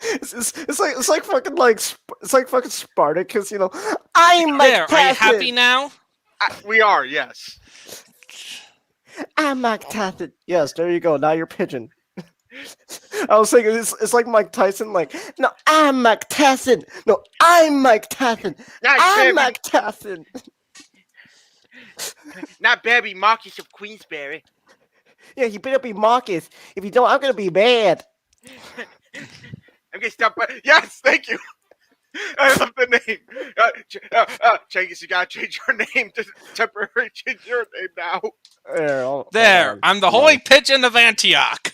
it's like fucking Spartacus, you know. I'm Mike There, are you happy Tyson. now? We are, yes. I'm Mike Tyson. Yes, there you go. Now you're pigeon. I was thinking it's like Mike Tyson. Like, no, I'm Mike Tyson. No, I'm Mike Tyson. Not I'm Babby, Mike Tyson. not Babby Marcus of Queensberry. Yeah, you better be Marcus. If you don't, I'm gonna be mad. I'm gonna stop. Yes, thank you. I love the name. Changus, you gotta change your name to temporarily change your name now. There, hold There, on. I'm the Hold holy on. pigeon of Antioch.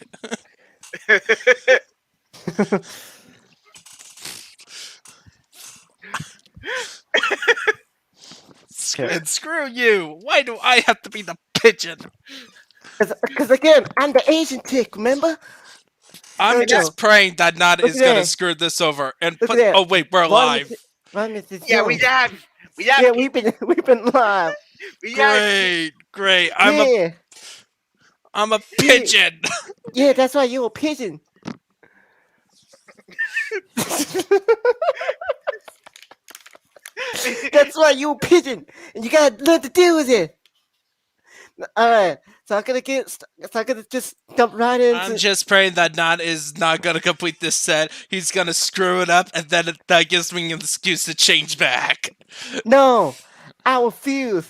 And screw you. Why do I have to be the pigeon? Because again, I'm the Asian chick. Remember? I'm There you just go. praying that Nana Look is at gonna that. screw this over and Look put. at that. Oh wait, we're alive. Mrs. Yeah, we Jones. have. Yeah, we've been live. We have. Great. Yeah, I'm a yeah, pigeon. yeah. That's why you're a pigeon. That's why you're a pigeon, and you gotta learn to deal with it. All right, so I'm gonna just jump right into. I'm just praying that Nana is not gonna complete this set. He's gonna screw it up, and then that gives me an excuse to change back. No, I refuse.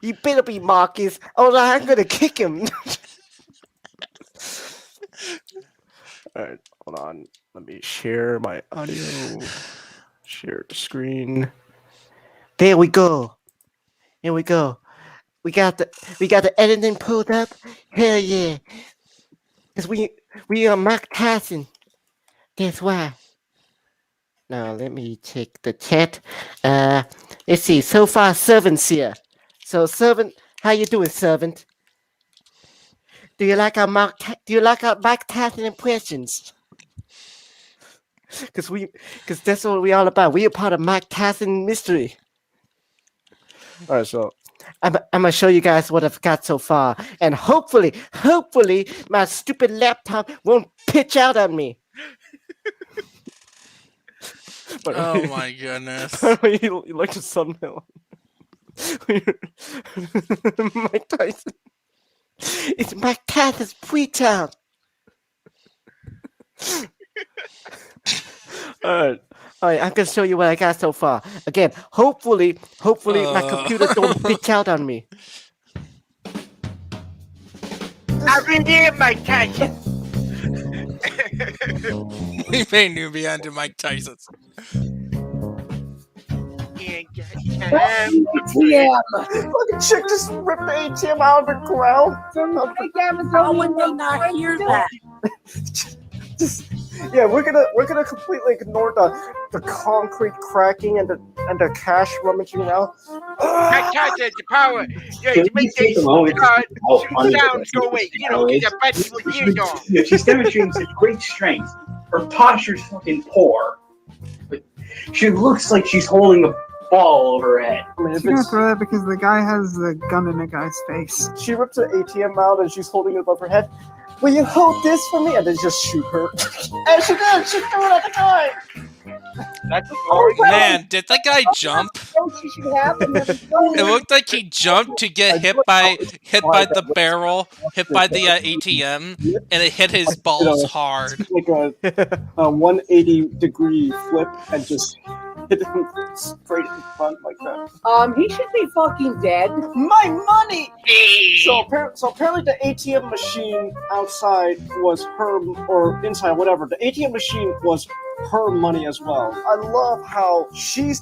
You better be Marcus, or I'm gonna kick him. All right, hold on. Let me share my audio. Share the screen. There we go. Here we go. We got the editing pulled up. Hell yeah. Cause we are Mark Tyson. That's why. Now let me check the chat. Let's see. So far, servant's here. So servant, how you doing, servant? Do you like our Mark Tyson impressions? Cause that's what we all about. We are part of Mark Tyson mystery. All right, so I'm gonna show you guys what I've got so far, and hopefully, my stupid laptop won't pitch out on me. But Oh my goodness. you like the thumbnail. Mike Tyson. It's Mike Tyson's pre-town. Alright. Alright, I'm gonna show you what I got so far. Again, hopefully my computer don't bitch out on me. I've been there, Mike Tyson. We made Nubia into Mike Tyson's. ATM. Fucking chick just ripped the ATM out of the ground. How would they not hear that? Yeah, we're gonna completely ignore the concrete cracking and the cash rummaging around. Mike Tyson, the power. Yeah, Can to we make take these a moment to how funny sounds the go away. You know, get your butt with ears on. She's demonstrating such great strength. Her posture's fucking poor. But she looks like she's holding a ball over her head. I mean, She's gonna throw that because the guy has the gun in the guy's face. she rips the ATM out and she's holding it above her head. Will you hold this for me? And then just shoot her. And she did. She threw it at the guy. That's Man, did that guy jump? She should have and never It looked like he jumped to get hit by the barrel, hit by the ATM, and it hit his balls hard. Like a 180 degree flip and just hit him straight in front like that. He should be fucking dead. My money! So apparently the ATM machine outside was her, or inside, whatever. The ATM machine was her money as well. I love how she's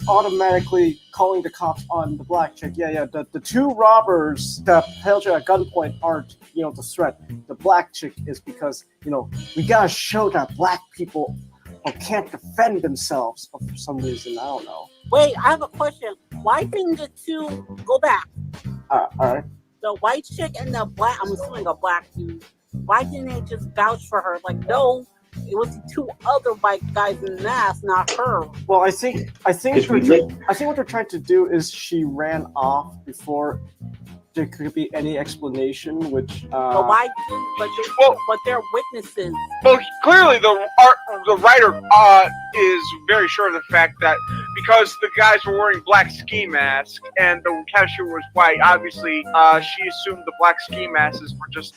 automatically calling the cops on the black chick. Yeah. The two robbers that held her at gunpoint aren't, the threat. The black chick is because, we gotta show that black people can't defend themselves for some reason. I don't know. Wait, I have a question. Why didn't the two go back? All right. The white chick and the black, I'm assuming a black dude. Why didn't they just vouch for her? Like, no, it was the two other white guys in the mask, not her. Well, I think what they're trying to do is she ran off before there could be any explanation, which But why? But they're witnesses. Well, clearly the writer is very sure of the fact that because the guys were wearing black ski masks and the cashier was white, obviously she assumed the black ski masks were just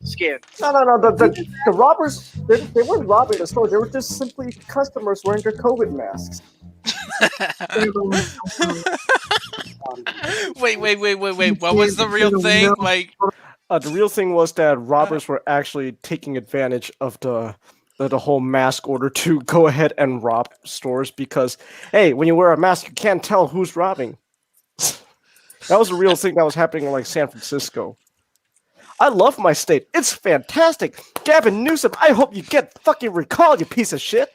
skin. no. The robbers they weren't robbing the store. They were just simply customers wearing their COVID masks. Wait. What was the real thing? Like, The real thing was that robbers were actually taking advantage of the whole mask order to go ahead and rob stores because, hey, when you wear a mask, you can't tell who's robbing. That was a real thing that was happening in like San Francisco. I love my state. It's fantastic. Gavin Newsom, I hope you get fucking recalled, you piece of shit.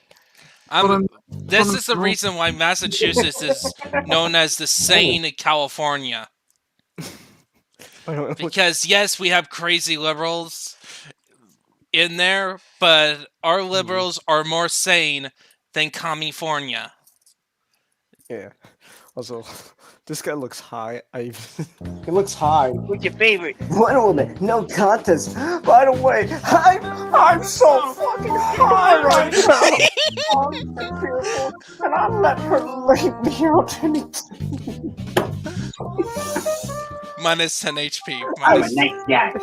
this is the reason why Massachusetts is known as the sane California. Because yes, we have crazy liberals in there, but our liberals are more sane than California. Yeah. Also, this guy looks high. He looks high. What's your favorite? Wonder Woman, no contest. By the way, I'm so fucking high right now. I'm fearful, and I let her lay me out anytime. Minus 10 HP. I'm a nice guy.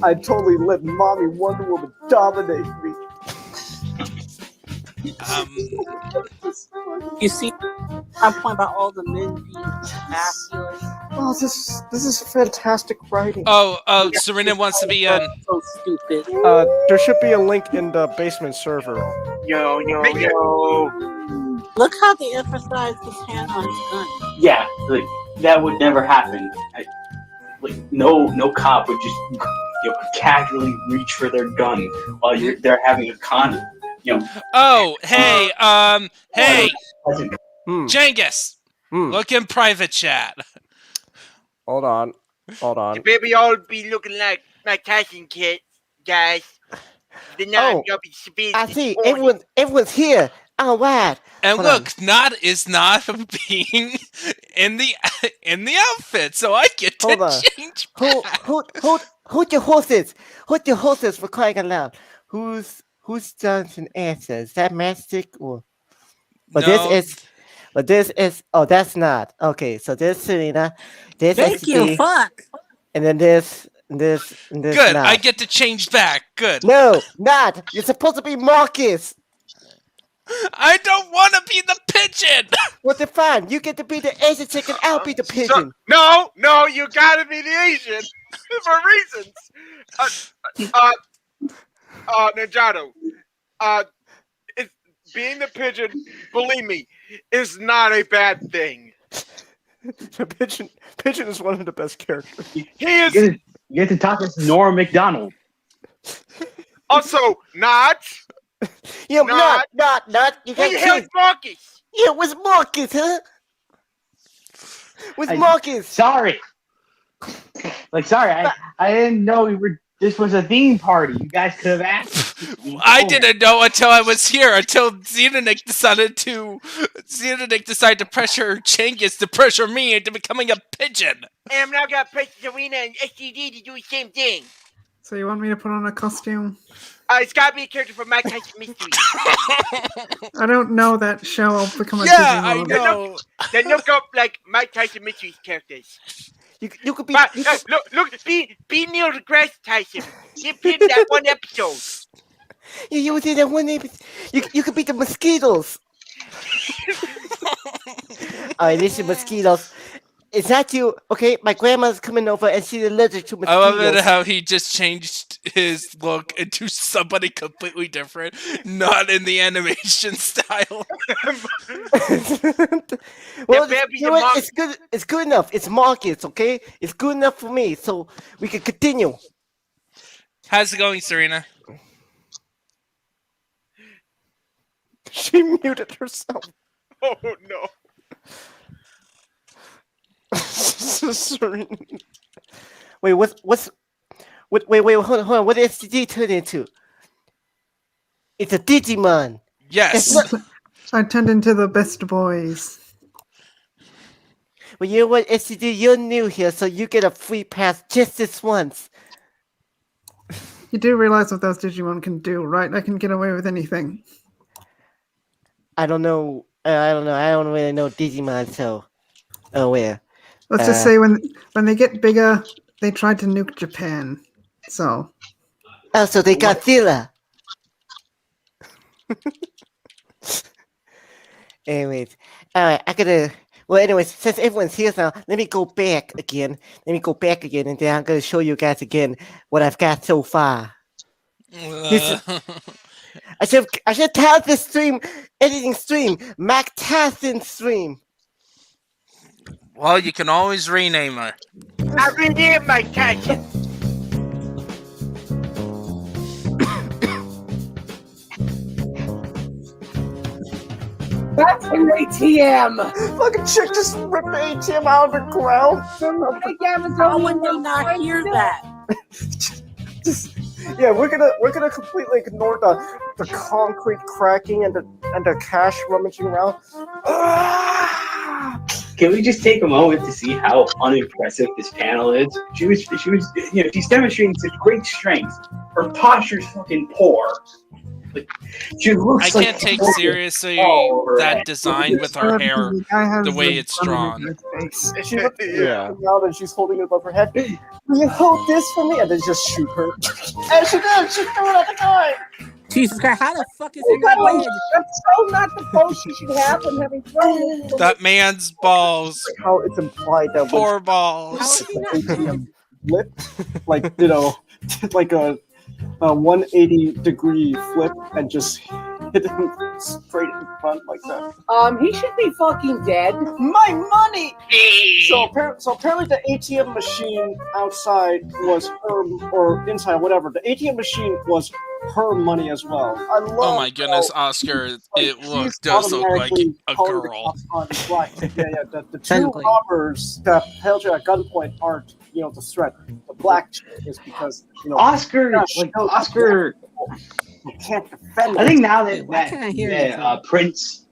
I totally let Mommy Wonder Woman dominate me. You see, I'm pointing about all the men being masculine. Oh, this is fantastic writing. Oh, Serena wants to be in. So stupid. There should be a link in the basement server. Yo. Look how they emphasize his hand on his gun. Yeah, like that would never happen. No cop would just casually reach for their gun while they're having a con. Oh, hey, Hmm. Genghis, look in private chat. Hold on. The baby all be looking like my Tyson kid, guys. The I see. Everyone's here. All right. And Hold look, Not is not being in the outfit, so I get to Hold on. change. Hold your horses. Hold your horses for crying out loud. Who's Johnson answer? Is that Mastic or? But No. this is. Oh, that's not. Okay, so this Serena. This Thank you. SD, Fuck. and then this. Good, Not. I get to change back. Good. No, not. You're supposed to be Marcus. I don't want to be the pigeon. Well, then fine. You get to be the Asian chicken. I'll be the pigeon. No, you gotta be the Asian for reasons. Ninjato, being the pigeon, believe me, is not a bad thing. The pigeon is one of the best characters. He is You get to talk to Norm Macdonald. also not. Yeah, Not. not. You got Who the hell is kids. Marcus? Yeah, it was Marcus, huh? With I- Marcus. Sorry. Sorry, I didn't know this was a theme party. You guys could have asked. I didn't know until I was here. Until Xenonik decided to pressure Genghis to pressure me into becoming a pigeon. And I'm now gonna press Serena and STD to do the same thing. So you want me to put on a costume? It's gotta be a character from Mike Tyson Mystery. I don't know that show. I'll become a Yeah, I Disney model. know. Then look up like Mike Tyson Mystery characters. You could be. But, You could, look, be Neil deGrasse Tyson. Give him that one episode. you would say that one name. You could be the mosquitoes. Alright, listen, mosquitoes. Is that you? Okay, my grandma's coming over and she's allergic to I love it mosquitoes. how he just changed his look into somebody completely different, not in the animation style. Well, better be you know the what? It's good. It's good enough. It's Marcus, okay? It's good enough for me, so we can continue. How's it going, Serena? She muted herself. Oh no. Serena. Wait, wait, hold on. What did STD turn into? It's a Digimon. Yes. I turned into the best boys. Well, you know what, SCD, you're new here, so you get a free pass just this once. You do realize what those Digimon can do, right? They can get away with anything. I don't know. I don't know. I don't really know Digimon, so. Oh, where? Let's just say when they get bigger, they try to nuke Japan. So Oh, so they got Godzilla. Anyways, alright, I gotta. Well, anyways, since everyone's here now, let me go back again. And then I'm gonna show you guys again what I've got so far. I should tell this stream, editing stream, Mac Tassin stream. Well, you can always rename her. I renamed my cat. That's an ATM. Fucking chick just ripped the ATM out of the ground. How would they not hear that? Yeah, we're gonna completely ignore the concrete cracking and the cash rummaging around. Can we just take a moment to see how unimpressive this panel is? She was, she's demonstrating such great strength. Her posture's fucking poor. Like, she looks I can't take seriously that design with her hair, the way it's drawn. She looks out and she's holding it above her head. Will you hold this for me? And then just shoot her. And she did. She threw it at the guy. Jesus Christ, how the fuck is it not dead? That's so not the pose she should have when having thrown. That man's balls. Like how it's implied that Poor balls. the ATM flipped, like like a 180-degree flip and just hit him straight in front like that. He should be fucking dead. My money! So apparently the ATM machine outside was her, or inside, whatever. The ATM machine was her money as well. I love Oh my goodness, Oscar! Does look like a girl. The two robbers that held you at gunpoint aren't, the threat. The black chick is because, Oscar, Oscar, you can't defend. I think now that Prince,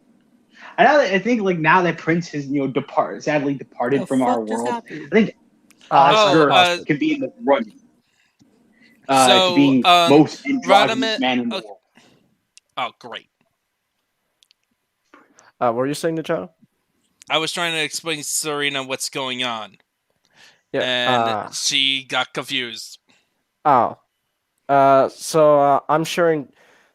I think like now that Prince has sadly departed from our world, I think Oscar could be in the running. To being most androgynous man in the world. Oh, great. What were you saying to Joe? I was trying to explain to Serena what's going on. Yeah, and she got confused. Oh. I'm sharing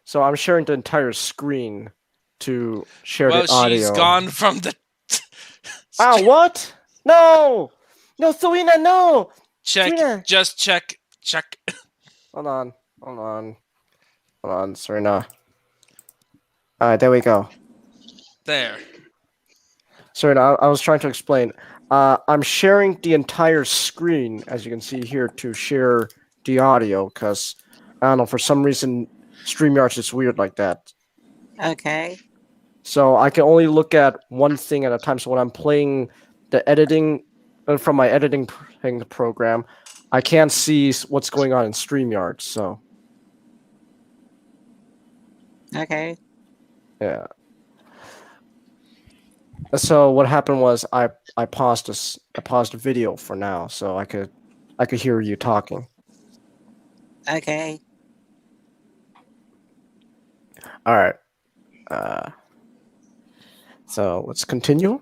the entire screen to share the audio. Well, she's gone from the... what? No! No, Serena, no! Check, Serena. Just check. Hold on, Serena. Alright, there we go. There. Serena, I was trying to explain. I'm sharing the entire screen, as you can see here, to share the audio, because, I don't know, for some reason, StreamYard is weird like that. Okay. So I can only look at one thing at a time, so when I'm playing the editing from my editing program, I can't see what's going on in StreamYard, so... Okay. Yeah. So what happened was I paused the video for now, so I could hear you talking. Okay. All right. So let's continue.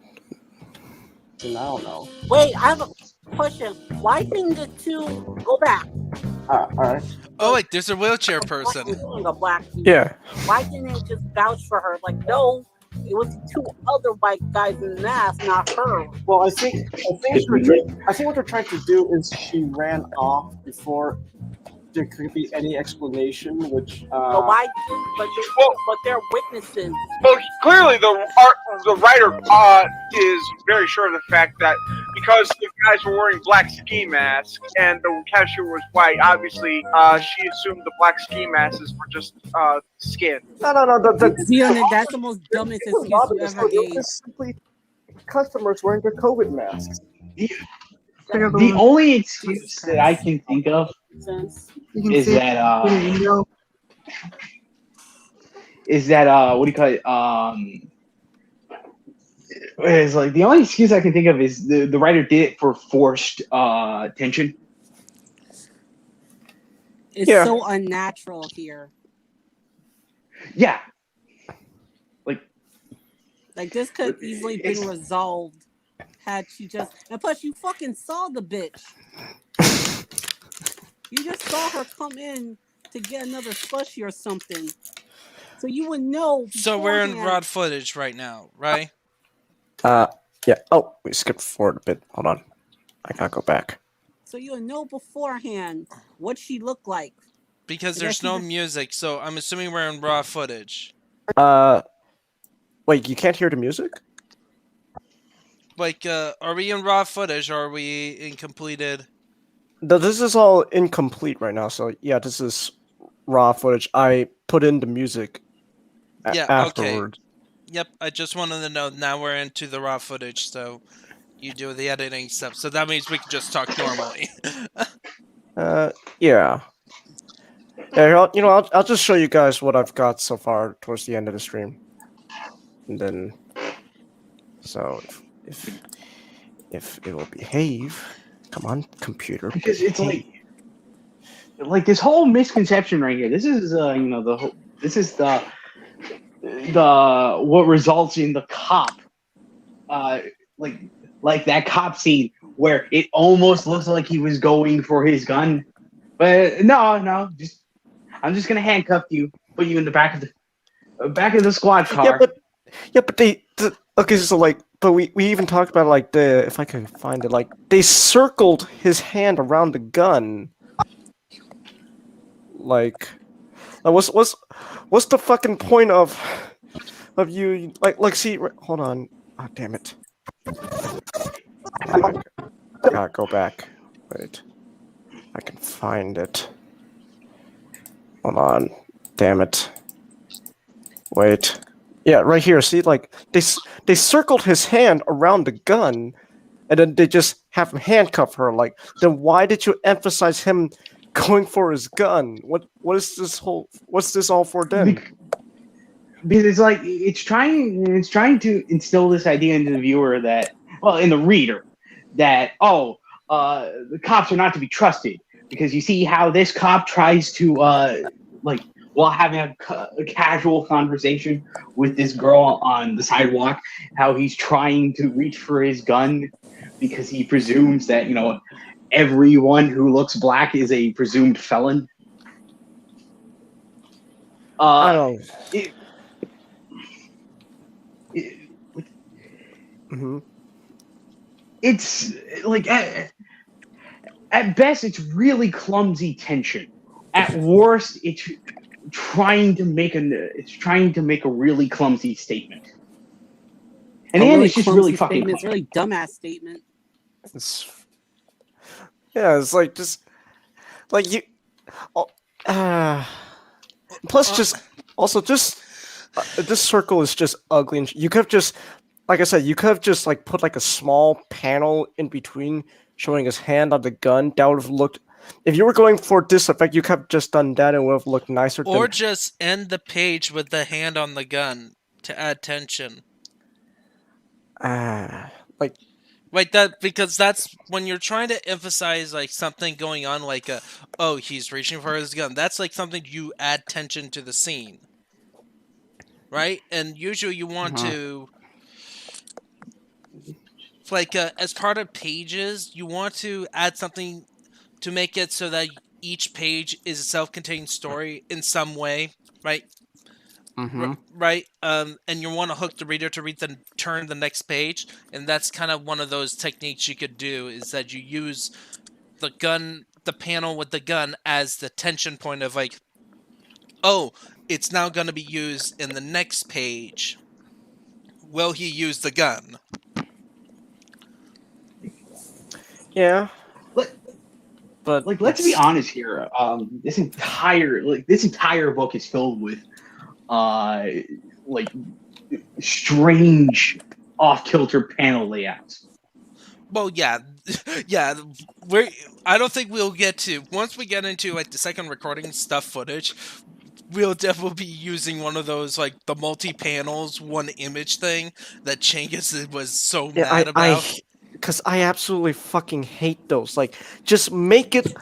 I don't know. Wait, I have a question. Why didn't the two go back? All right. Oh wait, there's a wheelchair person. A black dude. Yeah. Why didn't they just vouch for her? Like, no, it was two other white guys in the mask, not her. Well, I think what they're trying to do is she ran off before there could be any explanation, which. But why? But they're witnesses. Well, clearly the writer is very sure of the fact that because the guys were wearing black ski masks and the cashier was white, obviously she assumed the black ski masks were just skin. No. That's the most dumbest excuse you ever gave. Simply customers wearing their COVID masks. The only excuse that I can think of is that what do you call it? It's like the only excuse I can think of is the writer did it for forced tension. It's so unnatural here. Yeah. Like this could easily been resolved had she just. And plus, you fucking saw the bitch. You just saw her come in to get another slushie or something, so you would know. So we're in raw footage right now, right? Yeah. Oh, we skipped forward a bit. Hold on, I gotta go back. So you would know beforehand what she looked like. Because there's no music, so I'm assuming we're in raw footage. Wait, you can't hear the music? Like, are we in raw footage or are we in completed? No, this is all incomplete right now. So yeah, this is raw footage. I put in the music. Afterwards. Okay. Yep. I just wanted to know. Now we're into the raw footage, so you do the editing stuff. So that means we can just talk normally. Yeah. Yeah, I'll just show you guys what I've got so far towards the end of the stream, and then, so if it will behave, come on, computer. Because it's like this whole misconception right here. This is this is the what results in the cop, like that cop scene where it almost looks like he was going for his gun, but no, I'm just gonna handcuff you, put you in the back of the squad car. But okay, so like, but we even talked about like if I can find it, like they circled his hand around the gun. Like, what's the fucking point of you like see? Hold on, oh damn it! I gotta go back. Wait, I can find it. Hold on. Damn it. Wait. Yeah, right here. See, like, they circled his hand around the gun, and then they just have him handcuff her. Like, then why did you emphasize him going for his gun? What's this all for then? Because it's like it's trying to instill this idea into the viewer that, well, in the reader, that the cops are not to be trusted. Because you see how this cop tries to, while having a casual conversation with this girl on the sidewalk, how he's trying to reach for his gun because he presumes that, everyone who looks black is a presumed felon. I don't. It's like at best, it's really clumsy tension. At worst, it's trying to make a really clumsy statement. And then it's just really fucking. It's really dumbass statement. It's like just like you. Plus, just also just this circle is just ugly, and you could have just, like I said, you could have just like put like a small panel in between showing his hand on the gun. That would have looked. If you were going for this effect, you could have just done that and it would have looked nicer. Or just end the page with the hand on the gun to add tension. Like that, because that's when you're trying to emphasize like something going on, like he's reaching for his gun. That's like something you add tension to the scene, right? And usually you want to, like, as part of pages, you want to add something to make it so that each page is a self-contained story in some way, right? Right, and you want to hook the reader to turn the next page, and that's kind of one of those techniques you could do, is that you use the panel with the gun as the tension point of like, it's now going to be used in the next page. Will he use the gun? Yeah. But let's be honest here. This entire book is filled with strange off-kilter panel layouts. Well, yeah. I don't think we'll get to, once we get into like the second recording stuff footage, we'll definitely be using one of those like the multi-panels, one image thing that Chinggis was so mad about. Because I absolutely fucking hate those. Like, just make it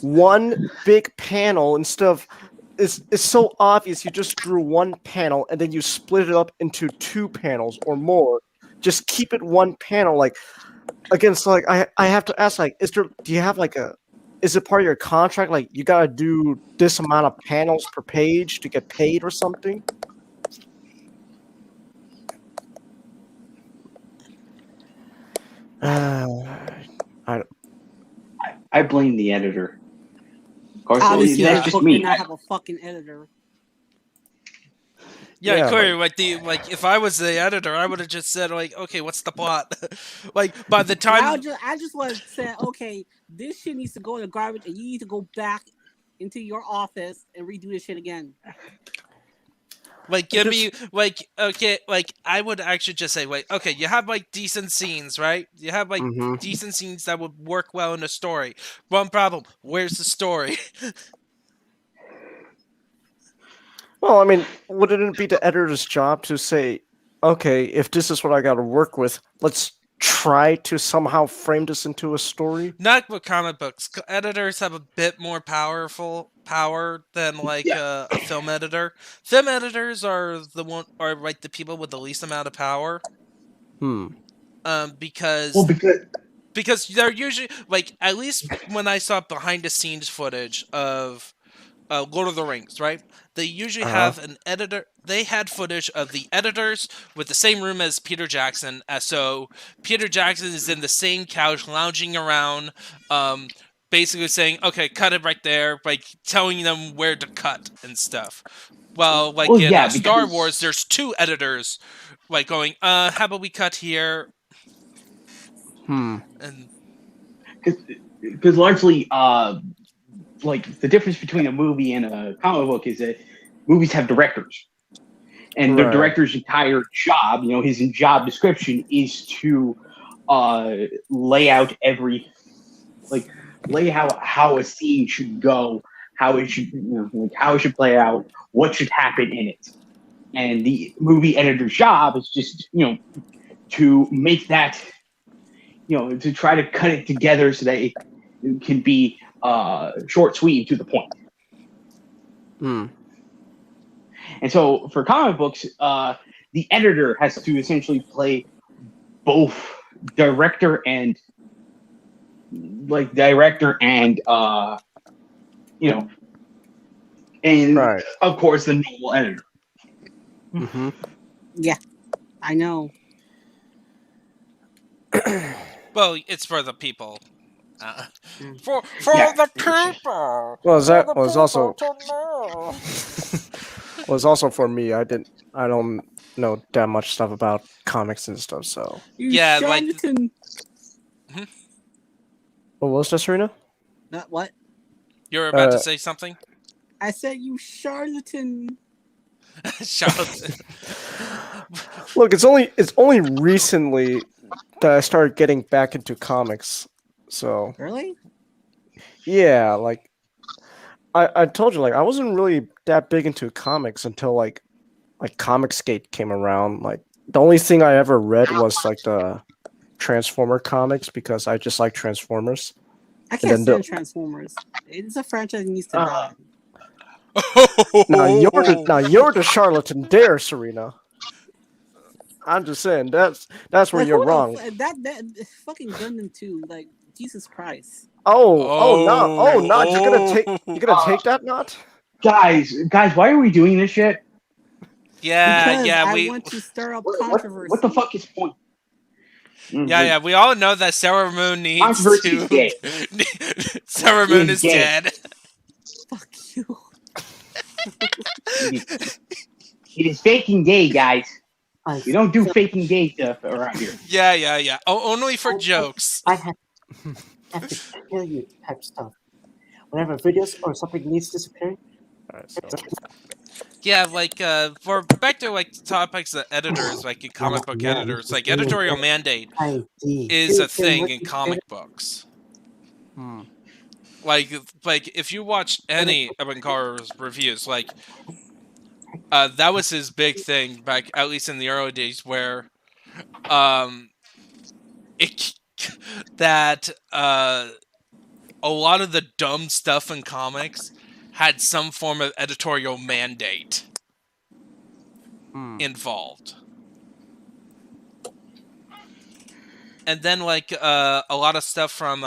one big panel instead of. It's so obvious. You just drew one panel and then you split it up into 2 panels or more. Just keep it one panel. Like, again, so like I have to ask, like, do you have like is it part of your contract? Like, you gotta do this amount of panels per page to get paid or something? I blame the editor. Of course, obviously, that's just me. Did not have a fucking editor. Yeah, clearly, like if I was the editor, I would have just said like, okay, what's the plot? Like by the time I just would have said, okay, this shit needs to go in the garbage, and you need to go back into your office and redo this shit again. Like, give me, like, okay, like, I would actually just say, like, okay, you have, like, decent scenes, right? You have, like, decent scenes that would work well in a story. One problem, where's the story? Well, I mean, wouldn't it be the editor's job to say, okay, if this is what I gotta work with, let's try to somehow frame this into a story? Not with comic books. Editors have a bit more power than like a film editor. Film editors are like the people with the least amount of power. Because they're usually like, at least when I saw behind the scenes footage of Lord of the Rings, right? They usually have an editor. They had footage of the editors with the same room as Peter Jackson. So Peter Jackson is in the same couch, lounging around, basically saying, "Okay, cut it right there," like telling them where to cut and stuff. Well, like in Star Wars, there's 2 editors, like going, "How about we cut here?" And because largely, like the difference between a movie and a comic book is that movies have directors, and the director's entire job, his job description is to lay out how a scene should go, how it should, how it should play out, what should happen in it. And the movie editor's job is just, to make that, to try to cut it together so that it can be short, sweet, to the point. And so for comic books, the editor has to essentially play both director and of course the normal editor. Yeah, I know. Well, it's for the people. For the people. Well, was also was also for me. I don't know that much stuff about comics and stuff. So charlatan. What was that, Serena? Not what? You're about to say something? I said you charlatan. Charlatan. Look, it's only recently that I started getting back into comics. So really, yeah, like I told you, like I wasn't really that big into comics until like Comicsgate came around. Like the only thing I ever read was like the Transformer comics because I just like Transformers. I can't stand Transformers. It's a franchise that needs to die. Now you're the charlatan there, Serena. I'm just saying that's where you're wrong. That fucking Gundam 2, like Jesus Christ. No, not you're gonna take that, not? Guys, why are we doing this shit? Yeah, because I want to stir up controversy. What the fuck is point? Yeah, we all know that Sailor Moon needs to. Sailor Moon is dead. Fuck you. It is faking gay, guys. We don't do faking gay stuff around here. Yeah. Only for jokes. I have to tell you type stuff. Whenever videos or something needs disappearing. Yeah, like for back to like topics of editors, like in comic book editors, like editorial mandate is a thing in comic books. like if you watch any of Ankar's reviews, that was his big thing back, at least in the early days, where it that a lot of the dumb stuff in comics had some form of editorial mandate involved. And then, a lot of stuff from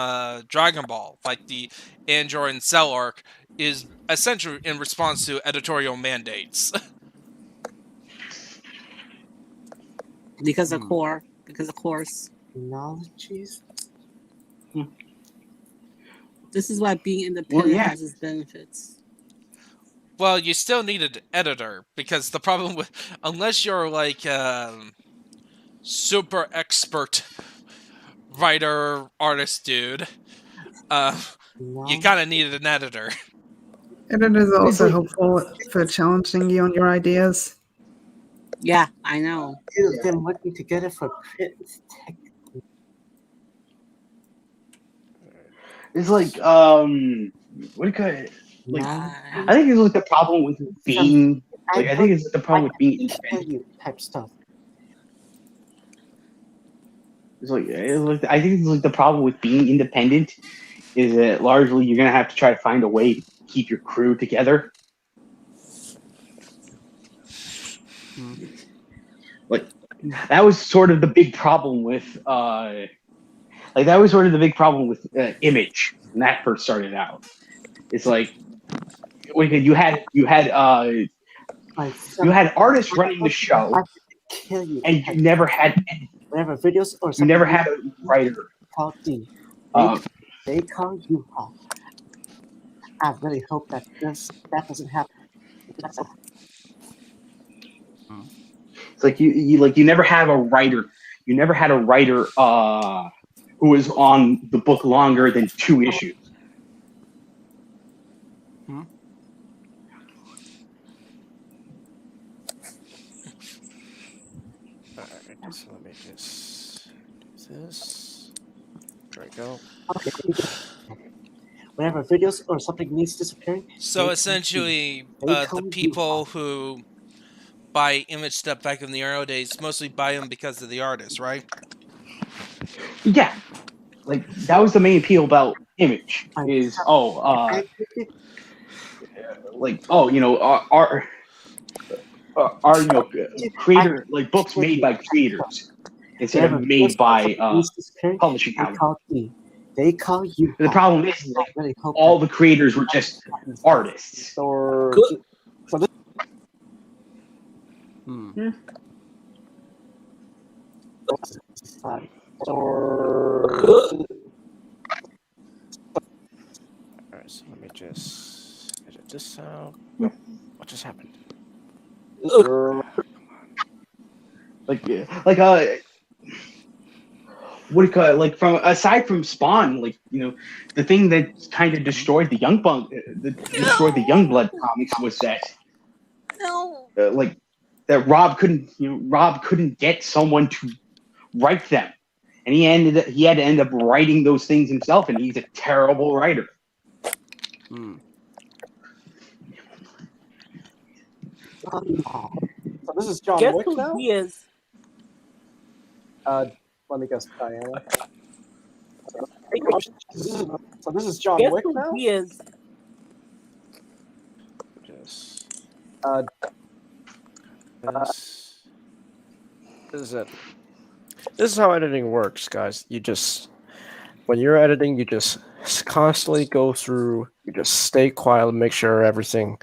Dragon Ball, like the Android and Cell arc, is essentially in response to editorial mandates. Because of course. Technologies. This is why being independent has its benefits. Well, you still need an editor, because the problem with, unless you're super expert writer artist dude, you kind of need an editor. And it is also helpful for challenging you on your ideas. Yeah, I know. Them working together for Prince Tech. It's like what do you call it? Like, I think it's like the problem with being like I think it's the problem with being independent type stuff. It's like I think it's like the problem with being independent is that largely you're gonna have to try to find a way to keep your crew together. Like that was sort of the big problem with Image when that first started out. It's like you had artists running the show, and you never had whenever videos or you never had a writer. They call you off. I really hope that doesn't happen. It's like you never have a writer. You never had a writer who was on the book longer than 2 issues. Alright, so let me just do this. There we go. Okay. Whenever videos or something needs disappearing. So essentially, the people who buy Image stuff back in the early days mostly buy them because of the artist, right? Yeah, like that was the main appeal about Image is our creator, like books made by creators instead of made by publishing houses. They call you. The problem is all the creators were just artists. Alright, so let me just edit this out. Nope. What just happened? What do you call it? Like aside from Spawn, the thing that kind of destroyed the Youngblood comics was that that Rob couldn't get someone to write them, and he had to end up writing those things himself, and he's a terrible writer. So this is John Wick now? He is. Let me guess, Diana. So this is John Wick now? He is. This is it. This is how editing works, guys. When you're editing, you just constantly go through, you just stay quiet and make sure everything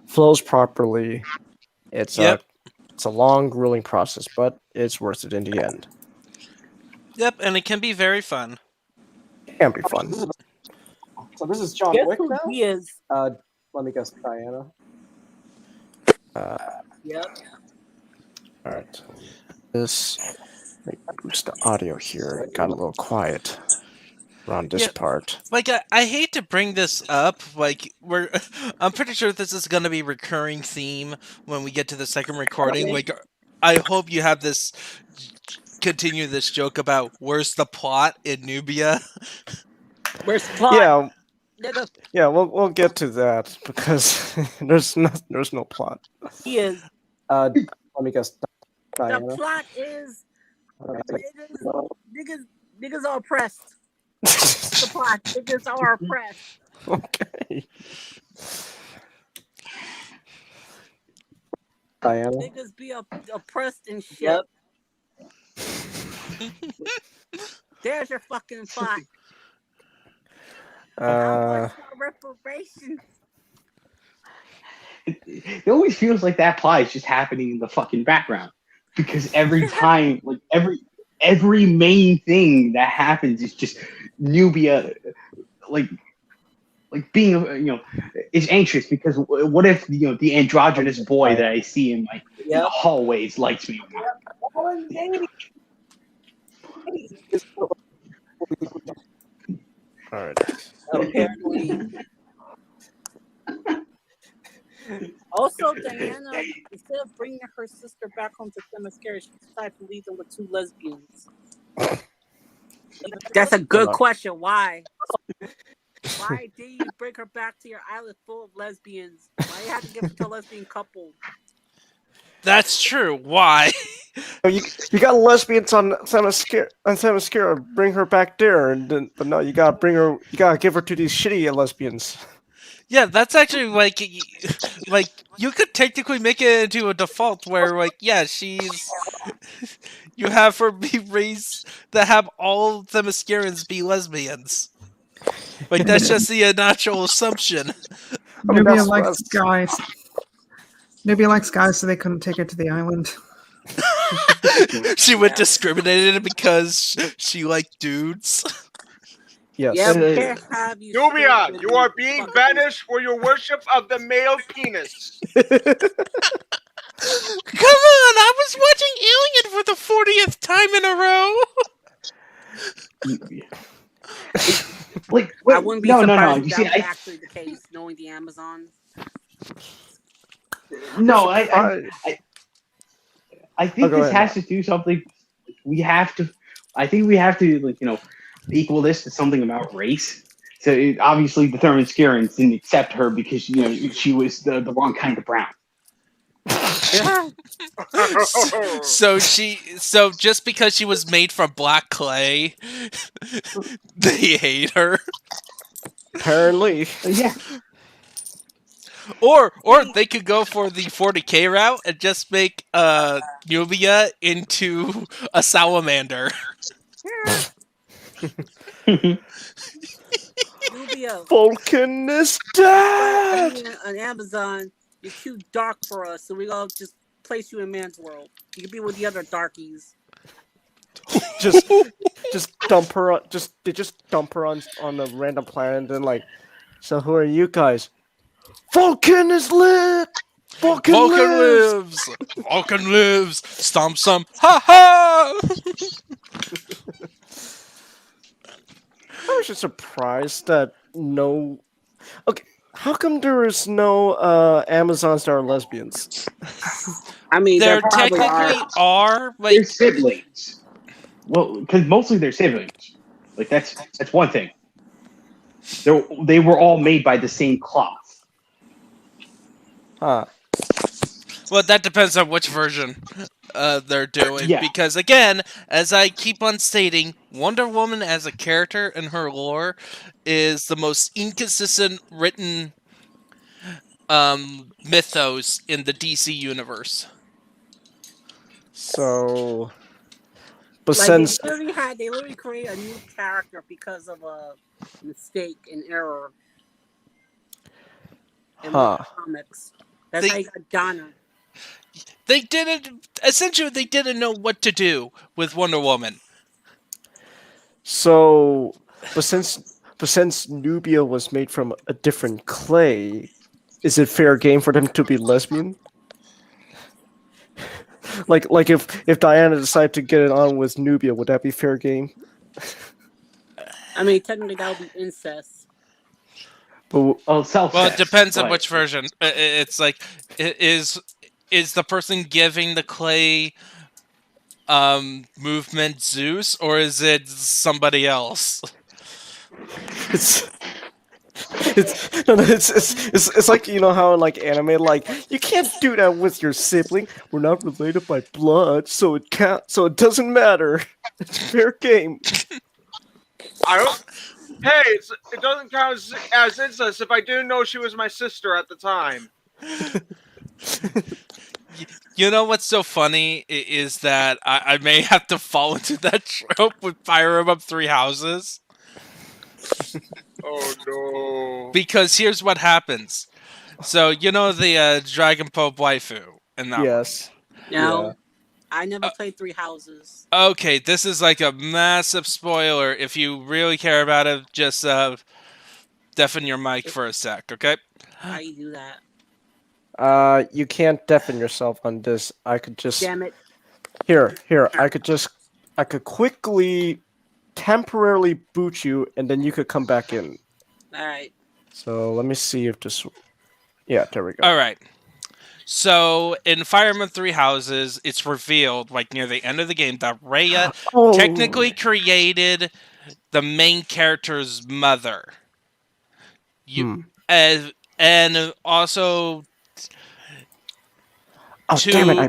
flows properly. It's a long, grueling process, but it's worth it in the end. Yep, and it can be very fun. It can be fun. So this is John Wick now? He is. Let me guess, Diana. Yep. Alright. Let me boost the audio here. It got a little quiet around this part. I hate to bring this up. I'm pretty sure this is going to be a recurring theme when we get to the second recording. Okay. I hope you have continue this joke about where's the plot in Nubia. Where's the plot? Yeah. Yeah, we'll get to that because there's no plot. He is. Let me guess. The Diana. plot is niggas are oppressed. The plot. Niggas are oppressed. Okay. Diana. Niggas be oppressed and shit. There's your fucking plot. How much more reparations? It always feels like that plot is just happening in the fucking background because every time, like every main thing that happens is just Nubia, like being is anxious because what if the androgynous boy that I see in the hallways likes me? All right. Apparently. Also, Diana, instead of bringing her sister back home to Themyscira, she decided to leave them with two lesbians. That's a good question. Why? Why did you bring her back to your island full of lesbians? Why you had to give it to a lesbian couple? That's true. Why? You got lesbians on Themyscira. Bring her back there, but no, you gotta give her to these shitty lesbians. Yeah, that's actually like you could technically make it into a default where she's you have her be raised to have all Themyscirans be lesbians. Like that's just the natural assumption. Nubia likes guys. Nubia likes guys, so they couldn't take her to the island. She would discriminate because she liked dudes. Yes. Yeah, Nubia, you are being banished for your worship of the male penis. Come on, I was watching Alien for the 40th time in a row. I wouldn't be surprised if that was actually the case, knowing the Amazons. No, I think this has to do something. I think we have to equal this to something about race. So obviously the Themyscirans didn't accept her because she was the wrong kind of brown. So just because she was made from black clay, they hate her. Apparently, yeah. Or they could go for the 40k route and just make Nubia into a salamander. Nubia, Vulcan is dead. An Amazon, you're too dark for us, so we all just place you in man's world. You can be with the other darkies. just dump her. They just dump her on a random planet and so who are you guys? Vulcan is lit. Vulcan lives. Vulcan lives. Stomp some. Ha ha. I was just surprised that no. Okay, how come there is no Amazons that are lesbians? I mean, there technically are. They're siblings. Well, because mostly they're siblings. That's one thing. They were all made by the same cloth. Huh. Well, that depends on which version they're doing. Yeah. Because, again, as I keep on stating, Wonder Woman as a character and her lore is the most inconsistent written mythos in the DC universe. So, but since they literally created a new character because of a mistake and error in the comics. That's how you got Donna. They didn't know what to do with Wonder Woman. So, but since Nubia was made from a different clay, is it fair game for them to be lesbian? like if Diana decided to get it on with Nubia, would that be fair game? I mean, technically that would be incest. But it depends on which version. It's is the person giving the clay movement Zeus, or is it somebody else? It's like, you know how in like anime, like, you can't do that with your sibling. We're not related by blood, so it can't. So it doesn't matter. It's fair game. I don't. Hey, it doesn't count as incest if I didn't know she was my sister at the time. You know what's so funny is that I may have to fall into that trope with Fire Emblem Three Houses. Oh no! Because here's what happens. So you know the Dragon Pope waifu in that Yes. No, Yeah. I never played Three Houses. Okay, this is like a massive spoiler. If you really care about it, just deafen your mic for a sec, okay? How you do that? You can't deafen yourself on this. I could just Damn it! here. I could quickly, temporarily boot you, and then you could come back in. All right. So let me see if this. Yeah, there we go. All right. So in Fire Emblem Three Houses, it's revealed like near the end of the game that Rhea technically created the main character's mother. And also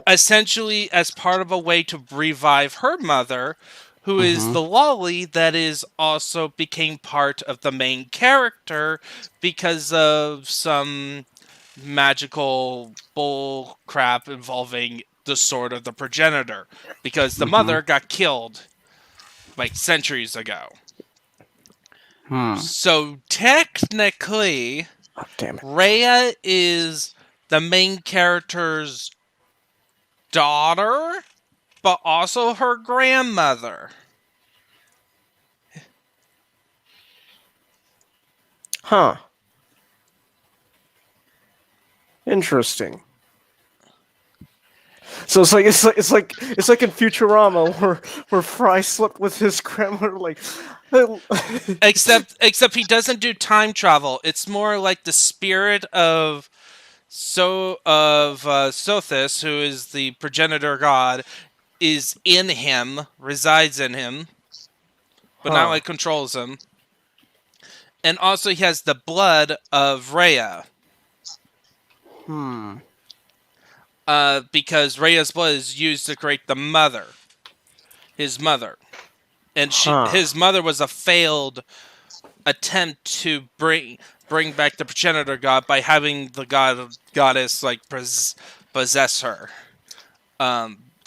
essentially as part of a way to revive her mother, who is the lolly that is also became part of the main character because of some magical bull crap involving the sword of the progenitor, because the mother got killed like centuries ago. So technically, Rhea is the main character's daughter, but also her grandmother. Huh. Interesting. So it's like in Futurama where Fry slept with his grandmother, like. except he doesn't do time travel. It's more like the spirit of Sothis, who is the progenitor god, is in him, resides in him, but not like controls him. And also he has the blood of Rhea. Because Rhea's blood is used to create the mother. His mother. And his mother was a failed attempt to bring back the progenitor god by having the goddess like possess her.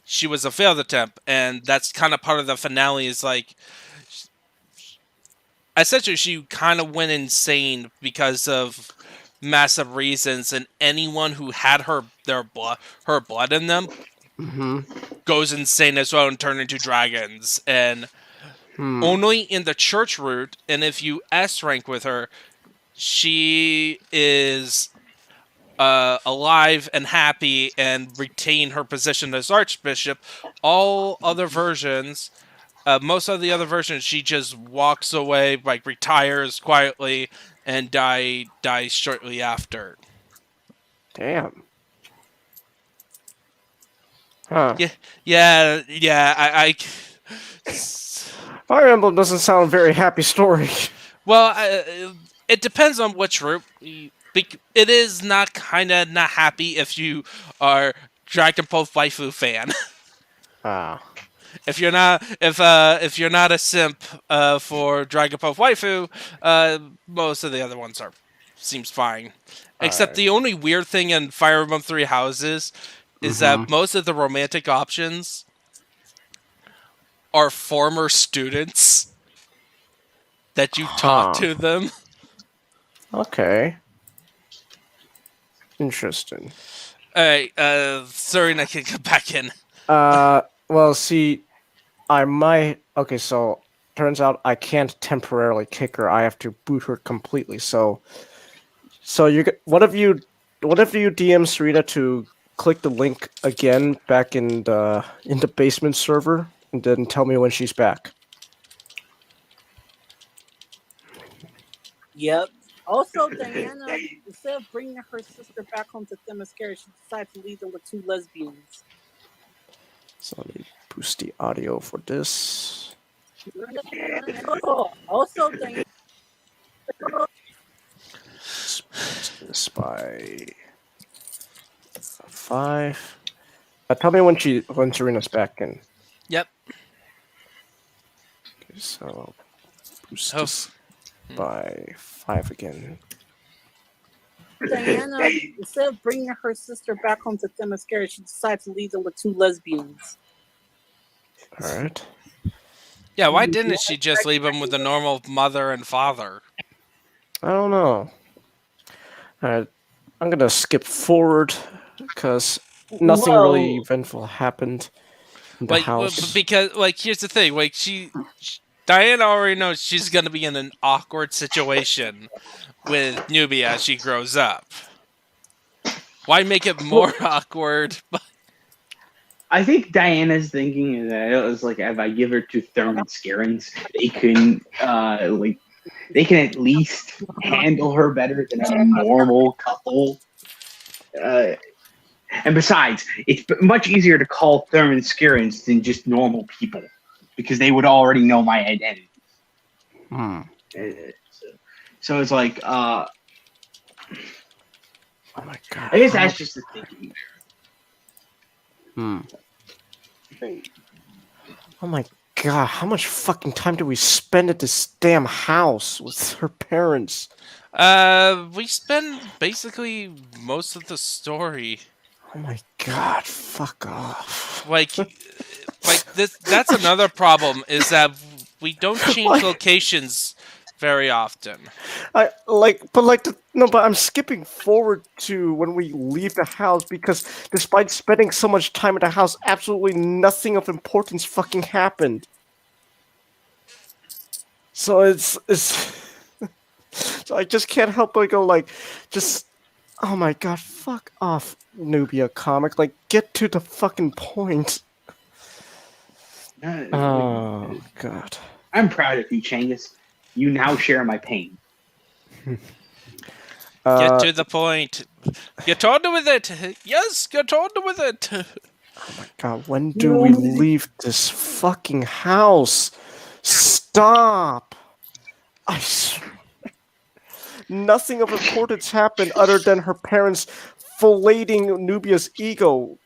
She was a failed attempt, and that's kind of part of the finale. Is like essentially she kind of went insane because of massive reasons, and anyone who had her blood in them goes insane as well and turn into dragons. And only in the church route, and if you S rank with her, she is alive and happy and retain her position as archbishop. All other versions, most of the other versions, she just walks away, like retires quietly, and dies shortly after. Damn. Huh. Yeah. I Fire Emblem doesn't sound a very happy story. Well, it depends on which route. It is not happy if you are Dragon Ball waifu fan. If you're not a simp for Dragon Ball waifu, most of the other ones seems fine. Except the only weird thing in Fire Emblem Three Houses is that most of the romantic options are former students that you talk to them. Okay. Interesting. Alright, sorry, I can get back in. Well, see, I might. Okay, so turns out I can't temporarily kick her. I have to boot her completely. So you what if you DM Sarita to click the link again back in the basement server, and then tell me when she's back. Yep. Also, Diana, instead of bringing her sister back home to Themyscira, she decided to leave them with two lesbians. So let me boost the audio for this. Also, Diana, this by 5. Tell me when Serena's back in. Yep. Okay, so boost this by 5 again. Diana, instead of bringing her sister back home to Themyscira, she decides to leave them with 2 lesbians. All right. Yeah, why didn't she just leave him with a normal mother and father? I don't know. All right, I'm gonna skip forward because nothing really eventful happened in the house. Because here's the thing, Diana already knows she's gonna be in an awkward situation with Nubia as she grows up. Why make it more awkward? I think Diana's thinking that it was like if I give her to Themyscirans, they can they can at least handle her better than a normal couple. And besides, it's much easier to call Themyscirans than just normal people because they would already know my identity. So it's like, oh my god! I guess that's just the thinking. Oh my god! How much fucking time do we spend at this damn house with her parents? We spend basically most of the story. Oh my god! Fuck off! That's another problem is that we don't change locations very often. But I'm skipping forward to when we leave the house because despite spending so much time at the house, absolutely nothing of importance fucking happened. So it's so I just can't help but go oh my god, fuck off, Nubia comic. Get to the fucking point. Oh god. I'm proud of you, Changus. You now share my pain. Get to the point. Get on with it. Yes, get on with it. Oh my god, when do we leave this fucking house? Stop! I swear. Nothing of importance happened other than her parents filleting Nubia's ego.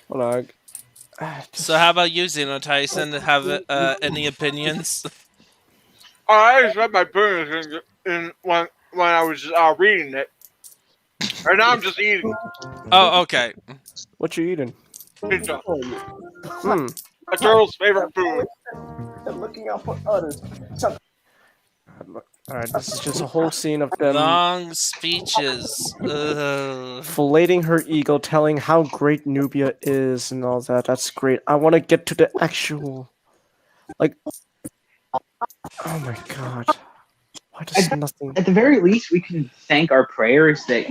Hold on. So how about you, Xeno Tyson? Have any opinions? I just read my opinions when I was reading it. Right now I'm just eating. Oh, okay. What you eating? Pizza. A girl's favorite food. And looking out for others. Alright, this is just a whole scene of them long speeches. Filleting her ego, telling how great Nubia is and all that. That's great. I want to get to the actual oh my god. Why does nothing at the very least we can thank our prayers that,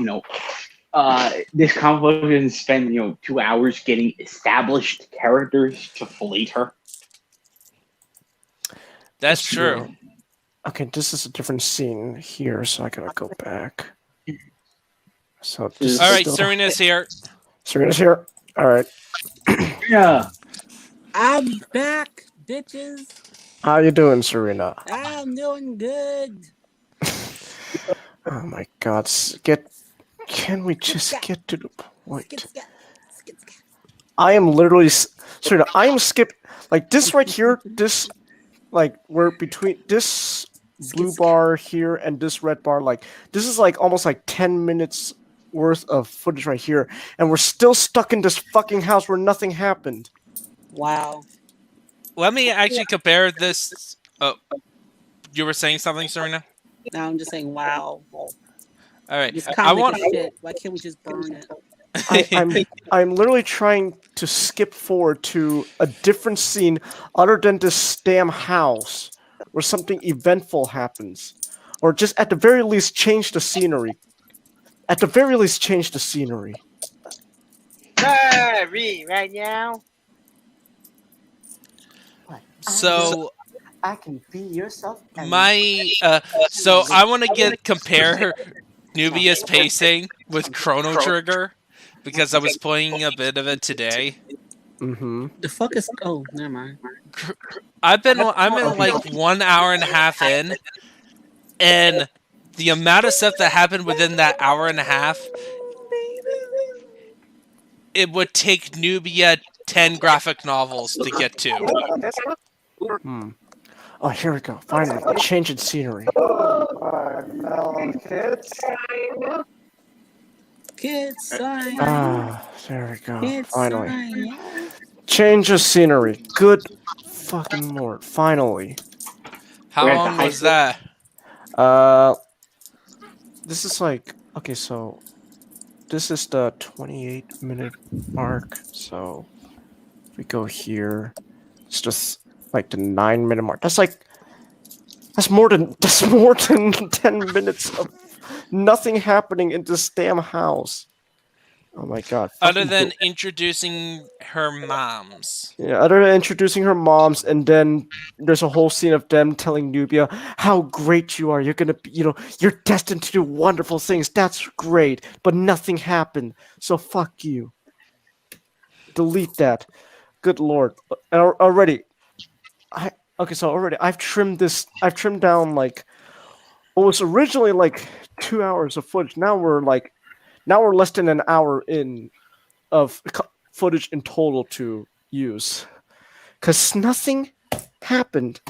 this conflict didn't spend, 2 hours getting established characters to fillet her. That's true. Okay, this is a different scene here, so I gotta go back. So alright, Serena's here. Serena's here. Alright. Yeah. I'm back, bitches. How you doing, Serena? I'm doing good. Oh my god. Can we just get to the point? I am literally Serena, I am skip this right here, this we're between this blue bar here and this red bar, this is almost 10 minutes worth of footage right here, and we're still stuck in this fucking house where nothing happened. Wow. Let me actually compare this. Oh, you were saying something, Serena? No, I'm just saying wow. Alright. This comic is shit. Why can't we just burn it? I'm literally trying to skip forward to a different scene other than this damn house where something eventful happens. Or just at the very least change the scenery. At the very least change the scenery. Right now. So I can be yourself. So I want to compare Nubia's pacing with Chrono Trigger because I was playing a bit of it today. Mm-hmm. The fuck is? Oh, never mind. I'm in like 1 hour and a half in, and the amount of stuff that happened within that hour and a half, it would take Nubia 10 graphic novels to get to. Hmm. Oh, here we go. Finally, a change in scenery. Kids sign. Ah, there we go. Kids Finally. sign. Yeah. Change of scenery. Good fucking lord. Finally. How We're at the long high was school. that? This is like okay, so this is the 28-minute mark. So if we go here, it's just like the 9-minute mark. That's more than 10 minutes of nothing happening in this damn house. Oh my god. Other than introducing her moms. Yeah, other than introducing her moms, and then there's a whole scene of them telling Nubia how great you are. You're gonna be, you're destined to do wonderful things. That's great, but nothing happened. So fuck you. Delete that. Good lord. Already, I've trimmed this. I've trimmed down like what was originally like 2 hours of footage. Now we're less than an hour in of footage in total to use. Because nothing happened.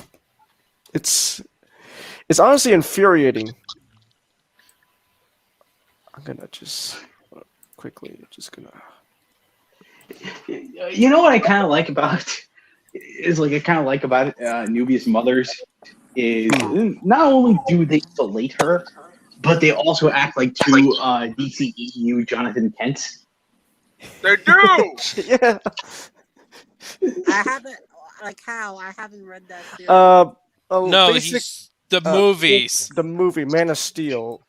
It's honestly infuriating. I'm gonna just quickly You know what I kind of like about Nubia's mothers is not only do they delete her, but they also act like two DCEU Jonathan Kents. They do. Yeah. I haven't I haven't read that series. No, he's the movies. The movie Man of Steel.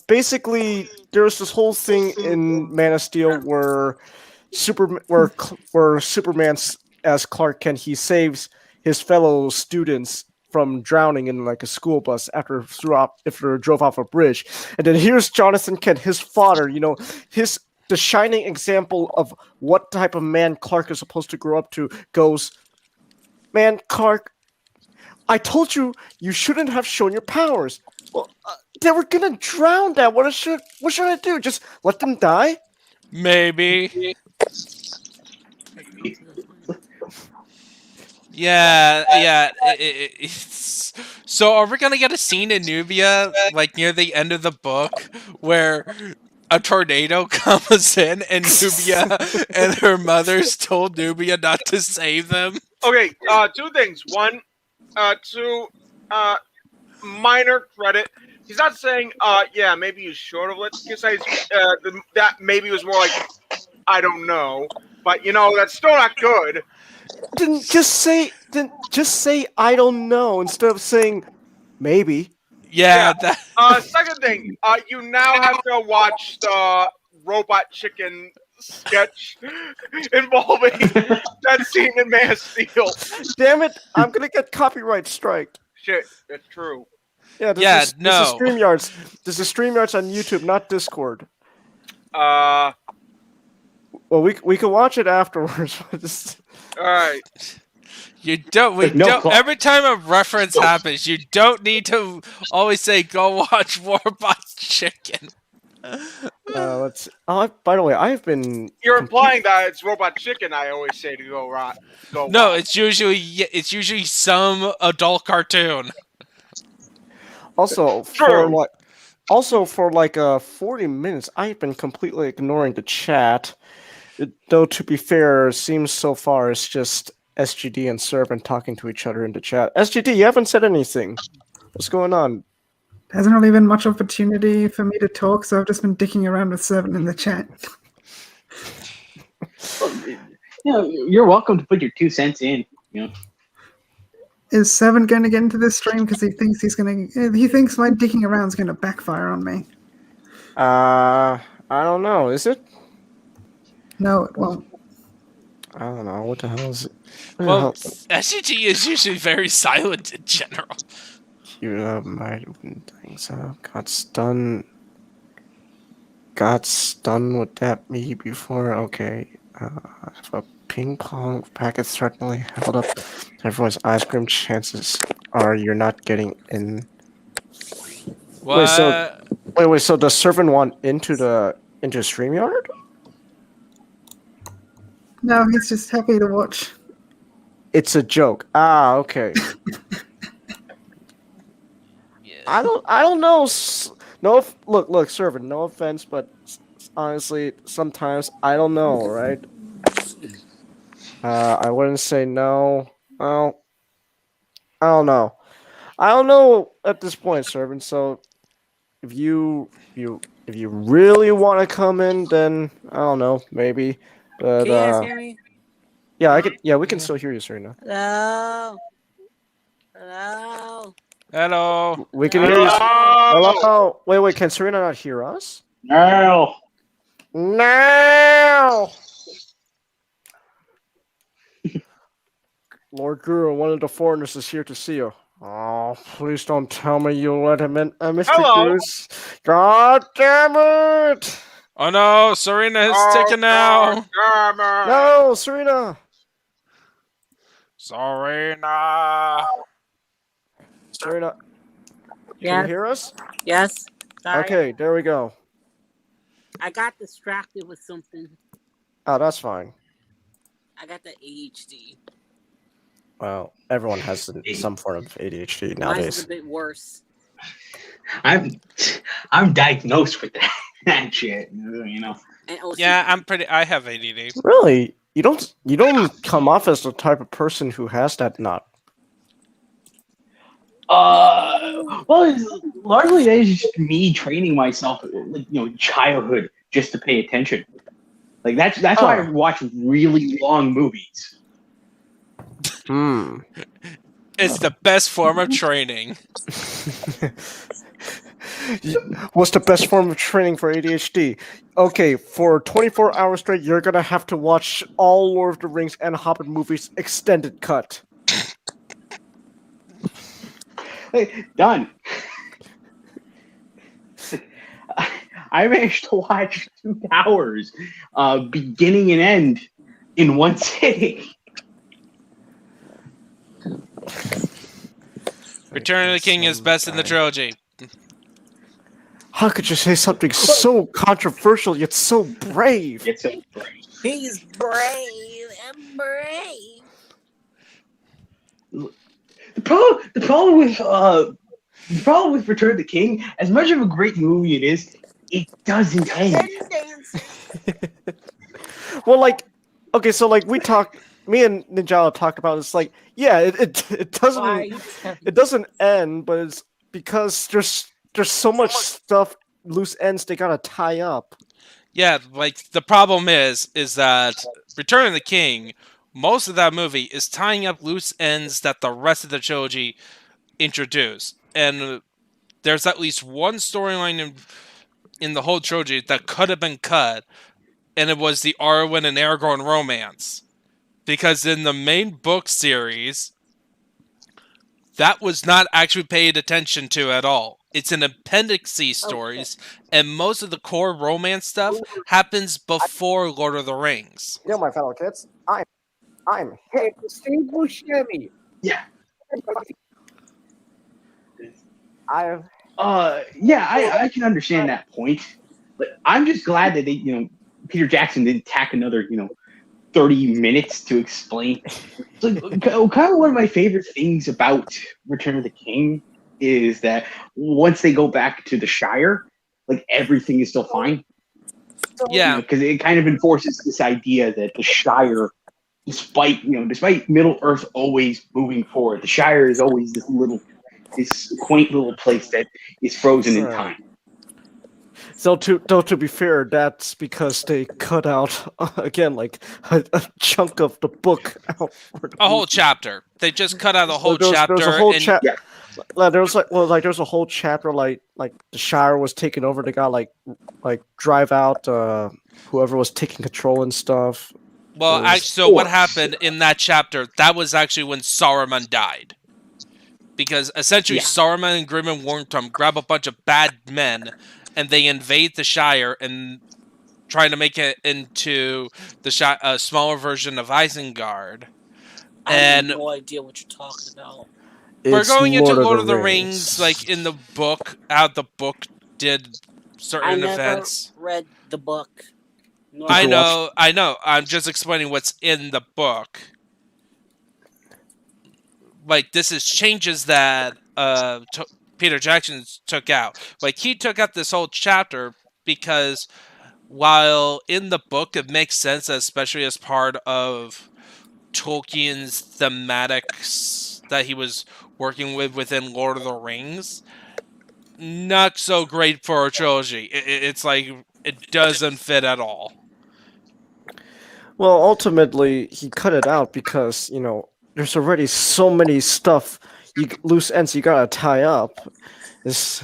Basically, there's this whole thing in Man of Steel where Superman as Clark Kent, he saves his fellow students from drowning in like a school bus after drove off a bridge, and then here's Jonathan Kent, his father. The shining example of what type of man Clark is supposed to grow up to. Goes, man, Clark, I told you shouldn't have shown your powers. Well, they were gonna drown. That what should I do? Just let them die? Maybe. Yeah. So are we gonna get a scene in Nubia, like near the end of the book, where a tornado comes in and Nubia and her mothers told Nubia not to save them? Okay, two things. One, minor credit. He's not saying, yeah, maybe you should have let you say that maybe was more like, I don't know. But, that's still not good. Then just say I don't know instead of saying maybe. Yeah. Second thing, you now have to watch the robot chicken sketch involving that scene in Man of Steel. Damn it! I'm gonna get copyright strike. Shit, that's true. Yeah, this is StreamYards. This is StreamYards on YouTube, not Discord. Well, we can watch it afterwards. All right. Every time a reference happens, you don't need to always say, go watch Robot Chicken. Let's. By the way, I've been. You're implying that it's Robot Chicken. I always say to go No, watch. It's usually some adult cartoon. Also, for like 40 minutes, I've been completely ignoring the chat. Though to be fair, it seems so far it's just SGD and Servant talking to each other in the chat. SGD, you haven't said anything. What's going on? There hasn't really been much opportunity for me to talk, so I've just been dicking around with Servant in the chat. You're welcome to put your 2 cents in. Is Servant going to get into this stream because he thinks he thinks my dicking around is going to backfire on me? I don't know. Is it? No, it won't. I don't know. What the hell is it? Well, SGT is usually very silent in general. You might think so. Got stunned with that me before. Okay. I have a ping pong packets certainly held up everyone's ice cream. Chances are you're not getting in. What? Wait. So does servant want into StreamYard? No, he's just happy to watch. It's a joke. Ah, okay. I don't know. No, look, servant. No offense, but honestly, sometimes I don't know, right? I wouldn't say no. Well, I don't know. I don't know at this point, servant. So if you really want to come in, then I don't know, maybe. But Can you guys hear me? yeah, I could. Yeah, we can still hear you, Serena. Hello. Hello. Hello. We can hear you. Hello. Wait. Can Serena not hear us? No. Lord Guru, one of the foreigners is here to see you. Oh, please don't tell me you let him in, Mr. Cruz. God damn it! Oh no, Serena is taken now. No, Serena. Serena. Serena. Can Yes. you hear us? Yes. Sorry. Okay, there we go. I got distracted with something. Oh, that's fine. I got the ADHD. Well, everyone has some form of ADHD Mine's nowadays. a bit worse. I'm diagnosed with that shit. You know. Yeah, I have ADD. Really? You don't come off as the type of person who has that not. Well, largely that is just me training myself, childhood, just to pay attention. Like that's why I watch really long movies. It's the best form of training. What's the best form of training for ADHD? Okay, for 24 hours straight, you're gonna have to watch all Lord of the Rings and Hobbit movies extended cut. Hey, done. I managed to watch 2 hours, beginning and end, in one sitting. Return of the King is best in the trilogy. How could you say something so controversial yet so brave? He's brave and brave. The problem with Return of the King, as much of a great movie it doesn't end. Well, okay, so we talked. Me and Ninjala talked about it's it doesn't end, but it's because there's so much stuff, loose ends they gotta tie up. Yeah, the problem is that Return of the King, most of that movie is tying up loose ends that the rest of the trilogy introduce, and there's at least one storyline in the whole trilogy that could have been cut, and it was the Arwen and Aragorn romance. Because in the main book series, that was not actually paid attention to at all. It's an appendix stories, and most of the core romance stuff happens before Lord of the Rings. You know, my fellow kids, I'm Hey, Steve Buscemi. Yeah. I can understand that point, but I'm just glad that Peter Jackson didn't tack another 30 minutes to explain. So, kind of one of my favorite things about Return of the King is that once they go back to the Shire, everything is still fine. Yeah, because it kind of enforces this idea that the Shire, despite Middle Earth always moving forward, the Shire is always this quaint little place that is frozen in time. So to be fair, that's because they cut out again a chunk of the book out for the whole chapter. They just cut out a whole chapter. There was a whole chapter. There was a whole chapter like the Shire was taken over. They got drive out whoever was taking control and stuff. Well, actually, what happened in that chapter? That was actually when Saruman died. Because essentially, Saruman and Grim and Wormtongue grab a bunch of bad men, and they invade the Shire, and trying to make it into the smaller version of Isengard. I have And no idea what you're talking about. We're It's going into Lord of of the Rings, like in the book, how the book did certain I never events. read the book. I know. I'm just explaining what's in the book. Like, this is changes that Peter Jackson took out. Like, he took out this whole chapter because while in the book it makes sense, especially as part of Tolkien's thematics that he was working with within Lord of the Rings, not so great for a trilogy. It's like, it doesn't fit at all. Well, ultimately, he cut it out because, there's already so many loose ends you gotta tie up. It's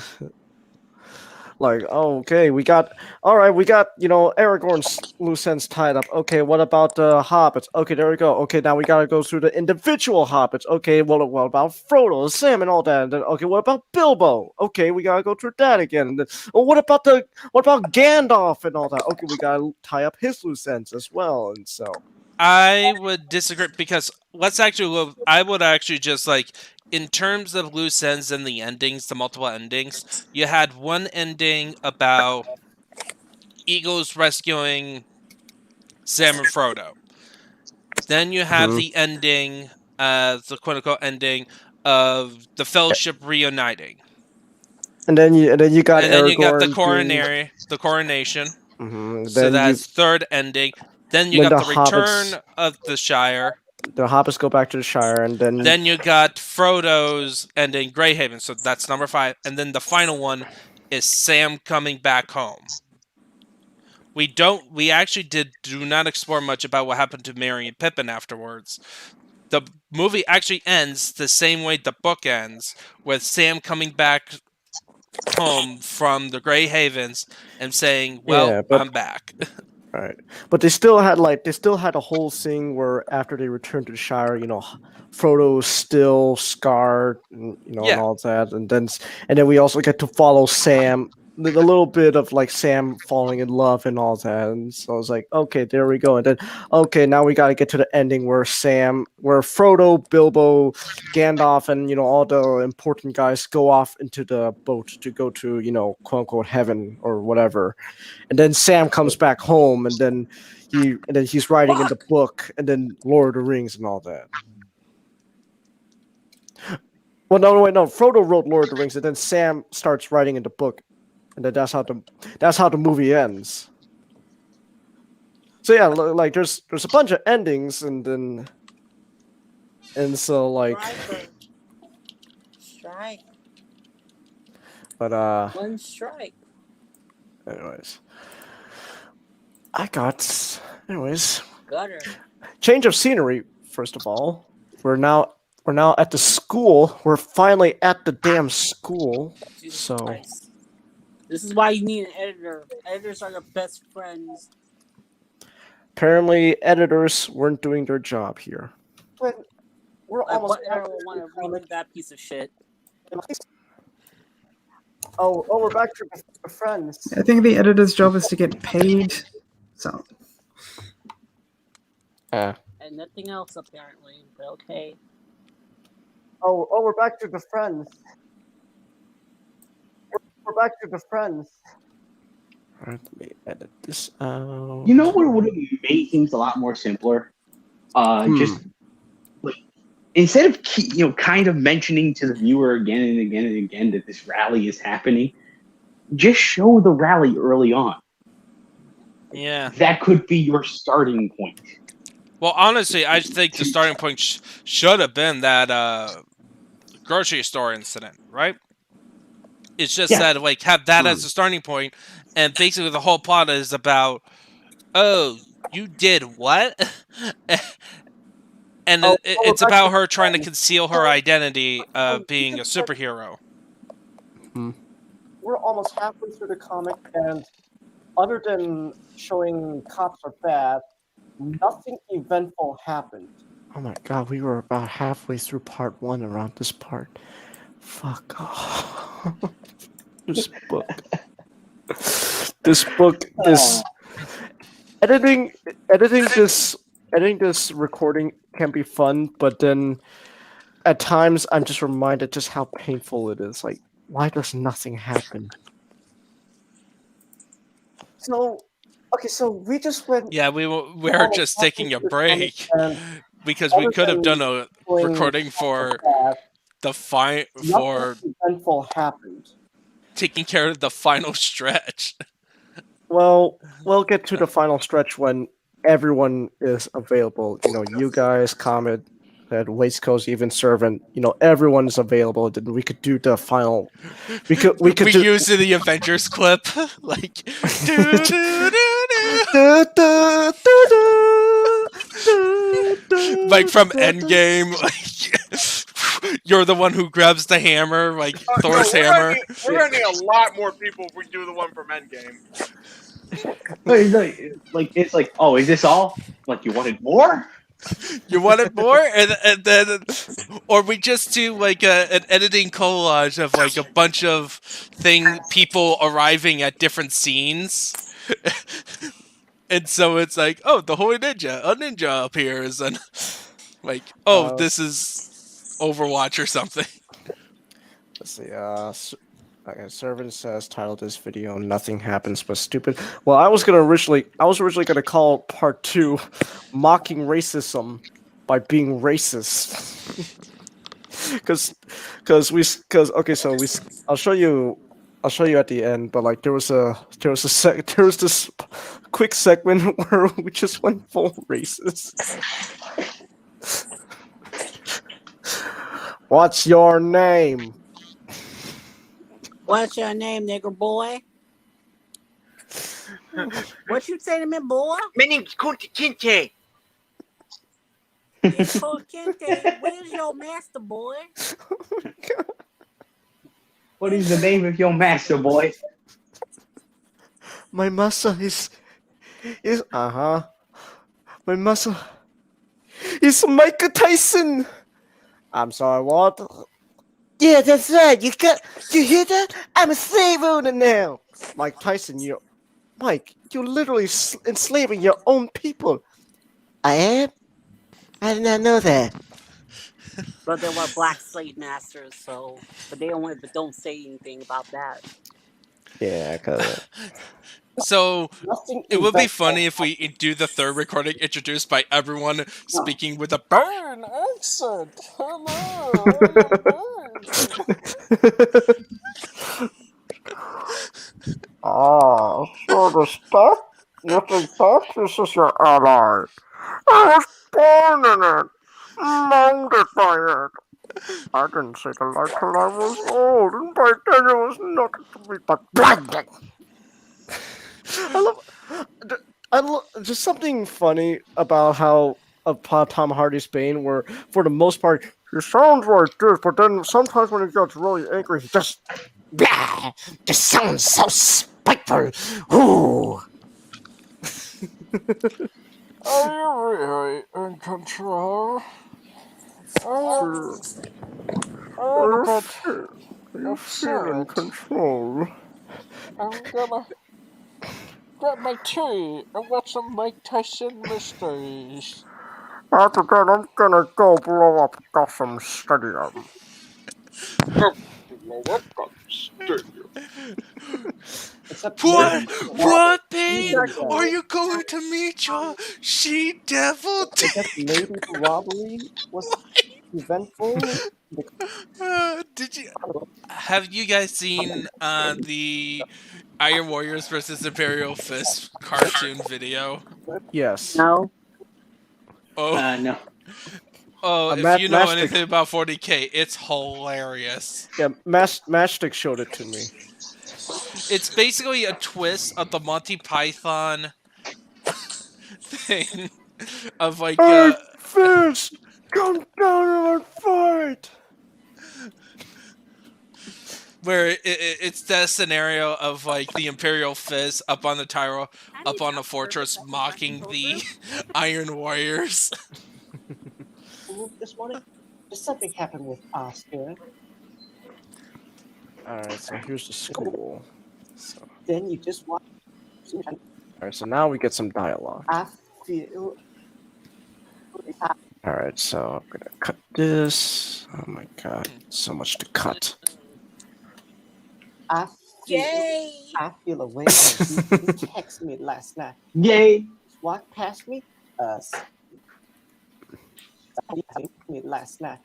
like, okay, we got Aragorn's loose ends tied up. Okay, what about the hobbits? Okay, there we go. Okay, now we gotta go through the individual hobbits. Okay, what about Frodo, Sam, and all that? And then, okay, what about Bilbo? Okay, we gotta go through that again. And then, what about Gandalf and all that? Okay, we gotta tie up his loose ends as well. And so I would disagree because I would actually just like, in terms of loose ends and the endings, the multiple endings, you had one ending about Eagles rescuing Sam and Frodo. Then you have the ending, the quote unquote ending of the Fellowship reuniting. And then you got then Aragorn you got the coronation. Mm-hmm. So that's third ending. Then you got the return of the Shire. The hobbits go back to the Shire, and then you got Frodo's ending, Greyhaven. So that's number 5. And then the final one is Sam coming back home. We actually do not explore much about what happened to Merry and Pippin afterwards. The movie actually ends the same way the book ends, with Sam coming back home from the Grey Havens and saying, "Well, I'm back." Right, but they still had a whole thing where after they returned to the Shire, Frodo's still scarred, and and all that, and then we also get to follow Sam, the little bit of like Sam falling in love and all that, and so I was like, okay, there we go, and then okay, now we got to get to the ending where Frodo, Bilbo, Gandalf, and all the important guys go off into the boat to go to quote unquote heaven or whatever. And then Sam comes back home, and then he's writing in the book, and then Lord of the Rings and all that. Well, no. Frodo wrote Lord of the Rings, and then Sam starts writing in the book, and then that's how the movie ends. So yeah, like there's a bunch of endings, and so like. Strike. But one strike. Anyways. Gutter. Change of scenery, first of all. We're now at the school. We're finally at the damn school. Jesus so Christ. This is why you need an editor. Editors are your best friends. Apparently editors weren't doing their job here. But we're almost what editor will want to read that piece of shit? Oh, we're back to friends. I think the editor's job is to get paid. So. And nothing else apparently, but okay. Oh, we're back to the friends. We're back to the friends. Alright, let me edit this out. You know what would have made things a lot more simpler? Just like instead of kind of mentioning to the viewer again and again and again that this rally is happening, just show the rally early on. Yeah, that could be your starting point. Well, honestly, I think the starting point should have been that grocery store incident, right? It's just that, like, have that as a starting point, and basically the whole plot is about, oh, you did what? And it's about her trying to conceal her identity of being a superhero. We're almost halfway through the comic, and other than showing cops are bad, nothing eventful happened. Oh my god, we were about halfway through part 1 around this part. Fuck off. This book. This editing editing this recording can be fun, but then at times I'm just reminded just how painful it is. Like, why does nothing happen? So, okay, so we just went. Yeah, we're just taking a break And because we other could have than done a showing recording cops for are bad, for nothing eventful happened. taking care of the final stretch. Well, we'll get to the final stretch when everyone is available. You know, you guys, Comet, and Waistcoast, even Servant. You know, everyone's available. Then we could do the final. We could we do use the Avengers clip like do, do, do, do. Du- du- du- du- du- du- like from du- du- Endgame. Like you're the one who grabs the hammer, like Thor's no, hammer. We're gonna need a lot more people if we do the one from Endgame. Like it's like, oh, is this all? Like you wanted more? You wanted more, and then, or we just do like an editing collage of like a bunch of people arriving at different scenes, and so it's like, oh, the holy ninja, a ninja appears, and like, oh, this is Overwatch or something. Let's see. Okay, Servant says, title this video, nothing happens but stupid. Well, I was originally gonna call part 2 mocking racism by being racist. I'll show you at the end, but like there was this quick segment where we just went full racist. What's your name? What's your name, nigger boy? What you say to me, boy? My name's Kunta Kinte. Kente, where's your master, boy? What is the name of your master, boy? My master is my master is Mike Tyson. I'm sorry, what? Yeah, that's right. You hear that? I'm a slave owner now. Mike Tyson, you're literally enslaving your own people. I am? I did not know that. But there were black slave masters, so but don't say anything about that. Yeah, cause So it would be funny if we do the third recording introduced by everyone speaking with a burn accent. Ah, so the stuff you think that this is your ally. I was born in it, molded by it. I didn't see the light till I was old, and by then it was nothing to me but blinding. I love just something funny about how Tom Hardy's Bane, where for the most part he sounds like this, but then sometimes when he gets really angry, he just sounds so spiteful. Ooh. Are you really in control? You're feeling control. I'm gonna grab my tea and watch some Mike Tyson mysteries. After that, I'm gonna go blow up Gotham Stadium. What, Bane? Are you going to meet your she-devil? I guess maybe the robbery was eventful. Have you guys seen the Iron Warriors versus Imperial Fist cartoon video? Yes. No. Oh. No. Oh, if you know anything about 40K, it's hilarious. Yeah, Mashtik showed it to me. It's basically a twist of the Monty Python thing of like Fist, come down and fight. Where it's that scenario of like the Imperial Fist up on the tower, up on the fortress, mocking the Iron Warriors. This morning, something happened with Oscar. Alright, so here's the school. So. Then you just watch. Alright, right, so now we get some dialogue. I feel. All right, so I'm gonna cut this. Oh my god, so much to cut. I Yay! feel a way when you text me last night. Yay! Walk past me. Me last night.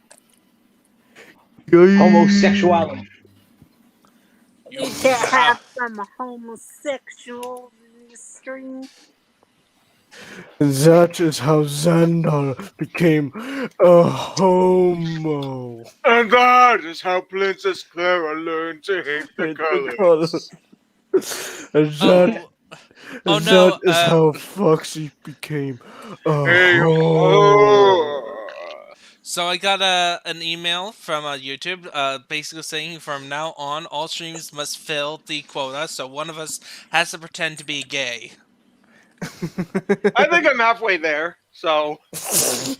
Homosexuality. You can't have some homosexual in the stream. That is how Xandar became a homo. And that is how Princess Clara learned to hate the colors. And that is how Foxy became a homo. So I got an email from YouTube basically saying from now on all streams must fill the quota, so one of us has to pretend to be gay. I think I'm halfway there, so... So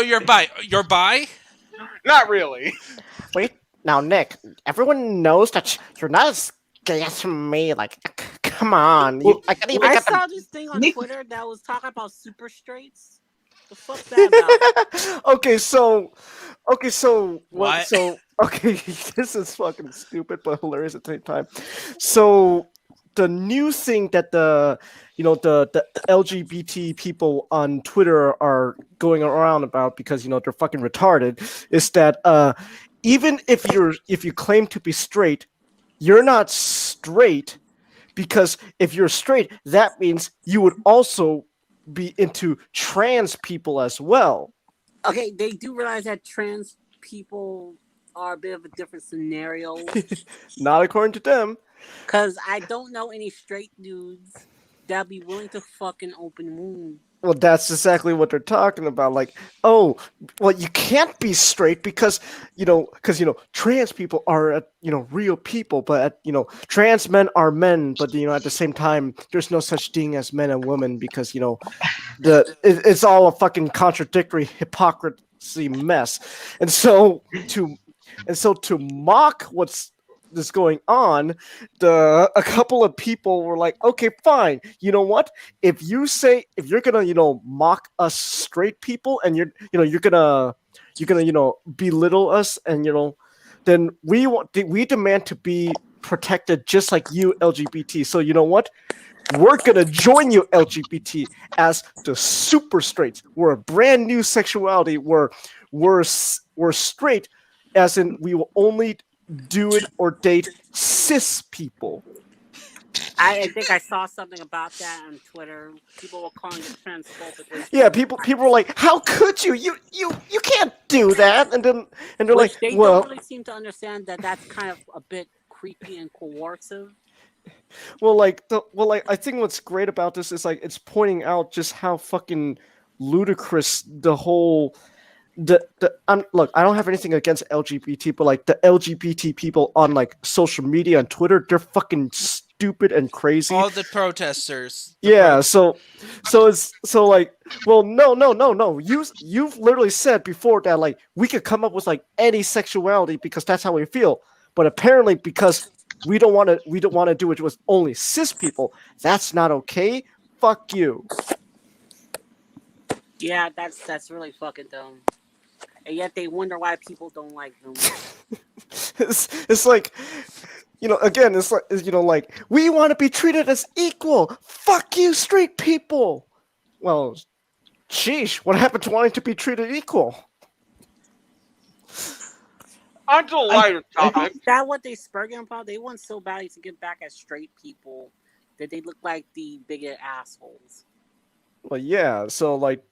you're bi? You're bi? Not really. Wait, now Nick, everyone knows that you're not as gay as me. Like, come on. I saw this thing on Twitter that was talking about super straights. The fuck's that about? Okay, so what? Okay, this is fucking stupid but hilarious at the same time. So the new thing that the LGBT people on Twitter are going around about, because they're fucking retarded, is that even if you claim to be straight, you're not straight, because if you're straight, that means you would also be into trans people as well. Okay, they do realize that trans people are a bit of a different scenario. Not according to them. Because I don't know any straight dudes that'd be willing to fucking open wound. Well, that's exactly what they're talking about. Like, oh, well, you can't be straight because trans people are real people, but trans men are men, but at the same time, there's no such thing as men and women, because it's all a fucking contradictory hypocrisy mess, and so to mock what's this going on, a couple of people were like, okay, fine, you know what, if you're gonna mock us straight people, and you're gonna belittle us, and then we demand to be protected just like you LGBT. So you know what, we're gonna join you LGBT as the super straights. We're a brand new sexuality where we're straight, as in we will only do it or date cis people. I think I saw something about that on Twitter. People were calling it transphobic. Yeah, people were like, "How could you? You can't do that!" And they're like, they "Well, don't really seem to understand that that's kind of a bit creepy and coercive." I think what's great about this is like it's pointing out just how fucking ludicrous the whole. Look, I don't have anything against LGBT, but like the LGBT people on like social media and Twitter, they're fucking stupid and crazy. All the protesters. So like, well, no. You've literally said before that like we could come up with like any sexuality because that's how we feel, but apparently because we don't want to do it with only cis people, that's not okay. Fuck you. Yeah, that's really fucking dumb. And yet they wonder why people don't like them. It's like, again, it's like, like, we want to be treated as equal. Fuck you, straight people. Well, sheesh, what happened to wanting to be treated equal? On to a lighter topic. Is that what they spurging about? They want so badly to get back at straight people that they look like the bigot assholes. Well, yeah, so like,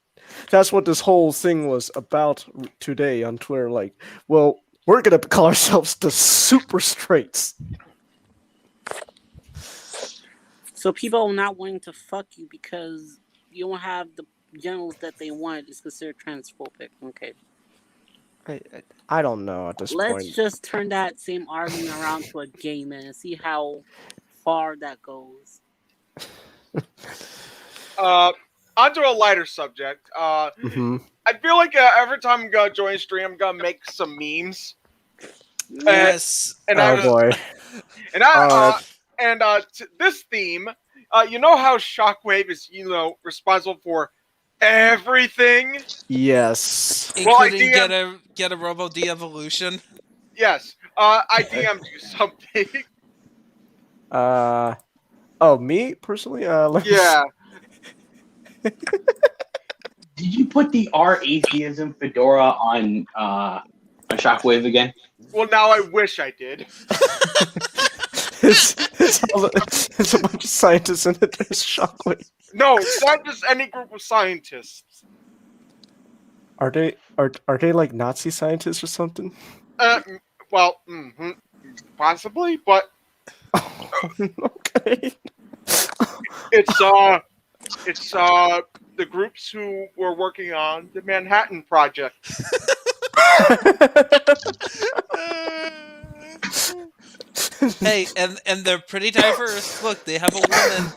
that's what this whole thing was about today on Twitter. Like, well, we're gonna call ourselves the super straights. So people are not wanting to fuck you because you don't have the genitals that they want is considered transphobic. Okay. I don't know at this point. Let's just turn that same argument around to a gay man and see how far that goes. Onto a lighter subject. I feel like every time I'm gonna join a stream, I'm gonna make some memes. Yes. And boy. And I And this theme, you know how Shockwave is, responsible for everything. Yes. Including get a Robo de-evolution. Yes. I DM'd you something. Oh, me personally? Yeah. Did you put the R atheism fedora on Shockwave again? Well, now I wish I did. It's a bunch of scientists in it. There's Shockwave. No, it's not just any group of scientists. Are they like Nazi scientists or something? Well, possibly, but okay. It's the groups who were working on the Manhattan Project. Hey, and they're pretty diverse. Look, they have a woman.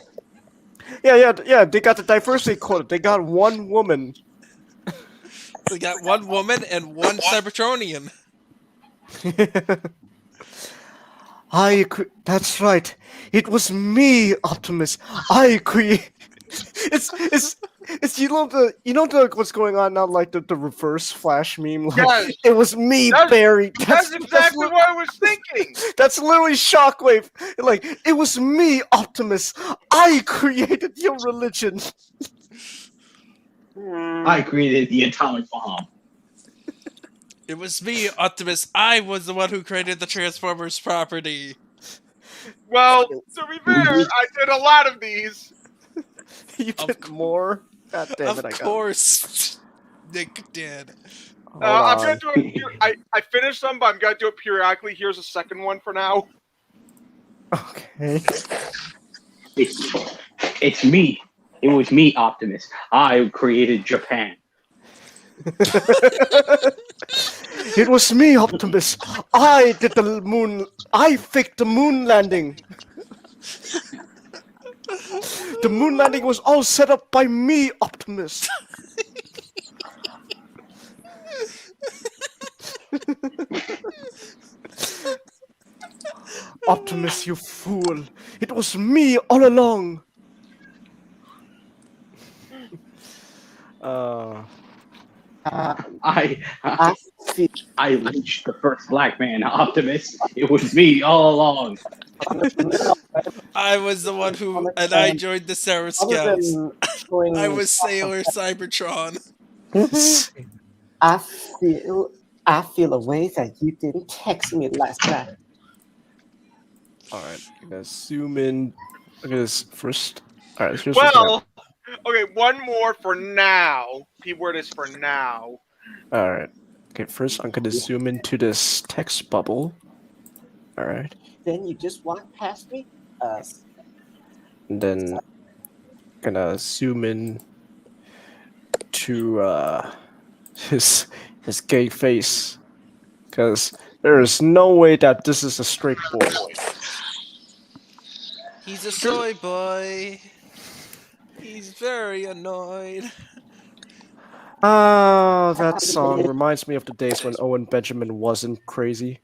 Yeah. They got the diversity quota. They got one woman. They got one woman and one Cybertronian. That's right. It was me, Optimus. I create. It's you know the what's going on now, like the reverse Flash meme. Like, yes, it was me, Barry. That's exactly what I was thinking. That's literally Shockwave. Like, it was me, Optimus. I created your religion. I created the atomic bomb. It was me, Optimus. I was the one who created the Transformers property. Well, to be fair, I did a lot of these. You did more? God damn it, Of course, Nick did. I'm gonna do it. I finished them, but I'm gonna do it periodically. Here's a second one for now. Okay. It's me. It was me, Optimus. I created Japan. It was me, Optimus. I did the moon. I faked the moon landing. The moon landing was all set up by me, Optimus. Optimus, you fool. It was me all along. I lynched the first black man, Optimus. It was me all along. I was the one who, and I joined the Sarah Scouts. I was Sailor Cybertron. I feel a way that you didn't text me last night. Alright, I'm gonna zoom in. Look at this first. Alright, here's okay, one more for now. Keyword is for now. Alright. Okay, first I'm gonna zoom into this text bubble. Alright. Then you just walk past me? And then gonna zoom in to his gay face. Because there is no way that this is a straight boy. He's a soy boy. He's very annoyed. Oh, that song reminds me of the days when Owen Benjamin wasn't crazy.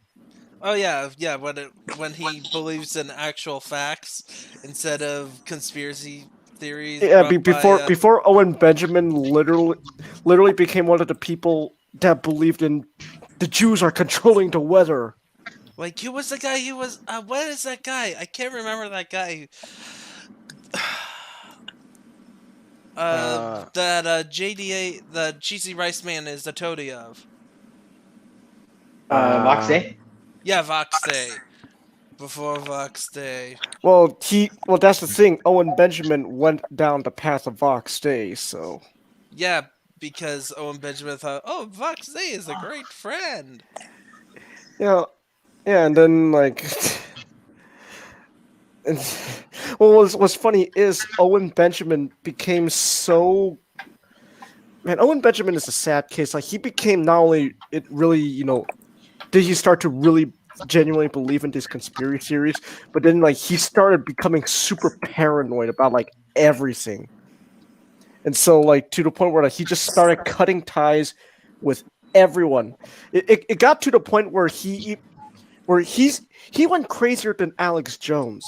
Oh yeah. When he believes in actual facts instead of conspiracy theories. Yeah, before Owen Benjamin literally became one of the people that believed in the Jews are controlling the weather. Like, who was the guy who was... what is that guy? I can't remember that guy. That JDA, the Cheesy Rice Man, is the toady of. Vox Day? Yeah, Vox Day. Before Vox Day. Well, that's the thing. Owen Benjamin went down the path of Vox Day, so... Yeah, because Owen Benjamin thought, oh, Vox Day is a great friend. Yeah, and then, like... well, what's funny is Owen Benjamin became so... Man, Owen Benjamin is a sad case. Like, he became not only... It really, did he start to really genuinely believe in these conspiracy theories, but then, like, he started becoming super paranoid about, like, everything. And so, like, to the point where, like, he just started cutting ties with everyone. It got to the point where he went crazier than Alex Jones.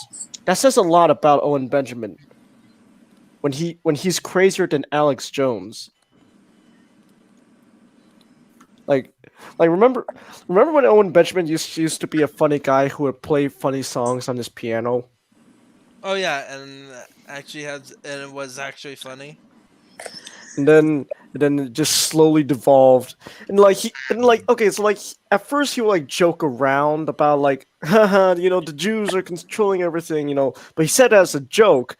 that says a lot about Owen Benjamin. When he's crazier than Alex Jones. Like remember when Owen Benjamin used to be a funny guy who would play funny songs on his piano? Oh yeah, and it was actually funny. And then it just slowly devolved. And okay, so at first he would like joke around about like, haha, the Jews are controlling everything, but he said it as a joke.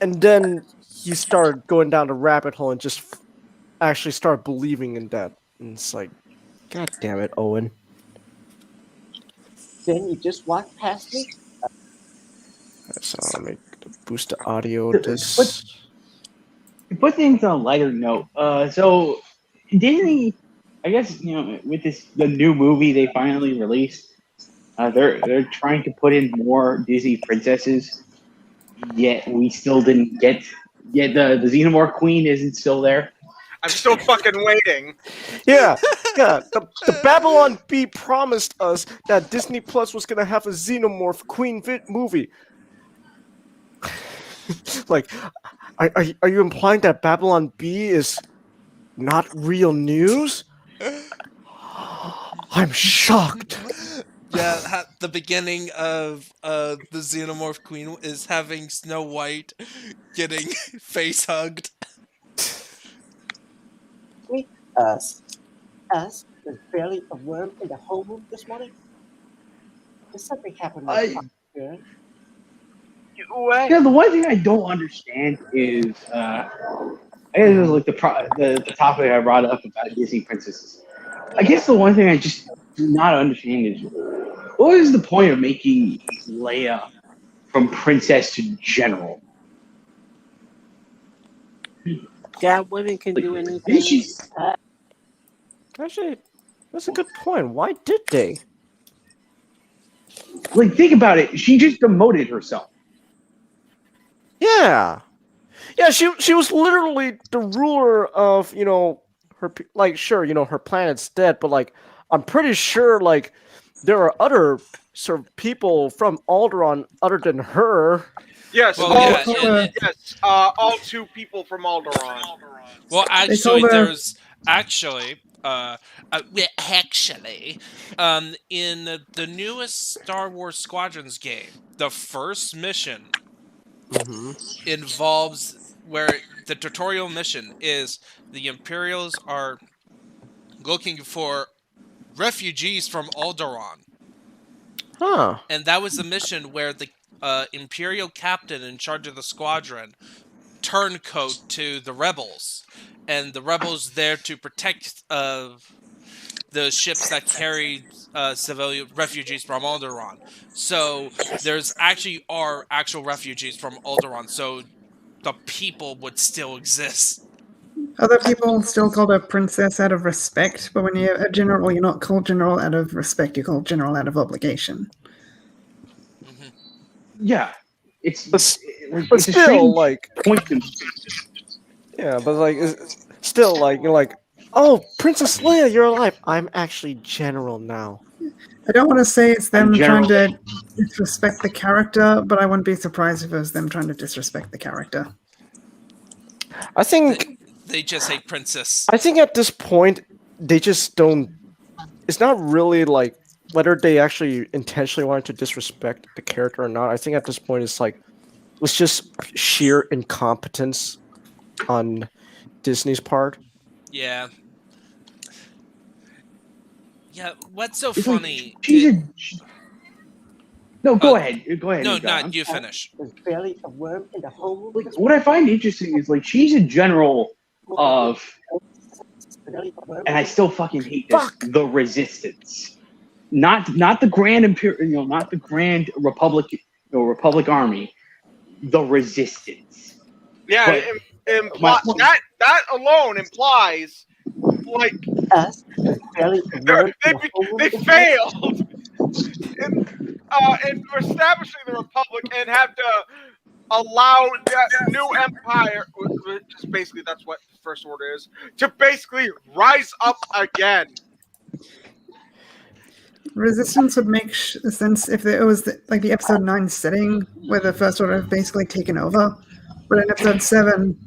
And then he started going down the rabbit hole and just actually started believing in that. And it's like, God damn it, Owen. Then you just walk past me? So I'll make boost the audio. To put things on a lighter note, so Disney, I guess with the new movie they finally released, they're trying to put in more Disney princesses. Yet we still didn't get. Yet the Xenomorph Queen isn't still there. I'm still fucking waiting. Yeah. The Babylon Bee promised us that Disney Plus was gonna have a Xenomorph Queen movie. Like, are you implying that Babylon Bee is not real news? I'm shocked. Yeah, the beginning of the Xenomorph Queen is having Snow White getting face hugged. Us was barely a worm in the whole room this morning. Did something happen with Karen? Yeah, the one thing I don't understand is, I guess it was like the topic I brought up about Disney princesses. I guess the one thing I just do not understand is, what is the point of making Leia from princess to general? That women can do anything. Actually, that's a good point. Why did they? Like, think about it. She just demoted herself. Yeah. She was literally the ruler of her, like, sure, her planet's dead, but like I'm pretty sure like there are other sort of people from Alderaan other than her. Yes, Well, all 2 people from Alderaan. Well, actually, there's in the newest Star Wars Squadrons game, the first mission involves where the tutorial mission is the Imperials are looking for refugees from Alderaan. Huh. And that was the mission where the Imperial captain in charge of the squadron turncoat to the rebels, and the rebels there to protect the ships that carried civilian refugees from Alderaan. So there's actual refugees from Alderaan, so the people would still exist. Other people still called a princess out of respect, but when you're a general, you're not called general out of respect, you're called general out of obligation. Mm-hmm. Yeah. It's still strange like point. Yeah, but like it's still like you're like, oh, Princess Leia, you're alive. I'm actually general now. I don't want to say it's them trying to disrespect the character, but I wouldn't be surprised if it was them trying to disrespect the character. I think they just hate Princess. I think at this point they just don't. It's not really like whether they actually intentionally wanted to disrespect the character or not. I think at this point it's just sheer incompetence on Disney's part. Yeah. Yeah, what's so funny? No, go ahead. Go ahead. No, not you finish. There's barely a worm in the whole room. What I find interesting is like she's a general of, and I still fucking hate this. The Resistance, not the Grand Imperial, not the Grand Republic, Republic Army. The Resistance. Yeah, that alone implies like they failed in establishing the Republic and have to allow that new empire, which is basically that's what the First Order is, to basically rise up again. Resistance would make sense if it was like the episode 9 setting where the First Order have basically taken over. But in episode 7,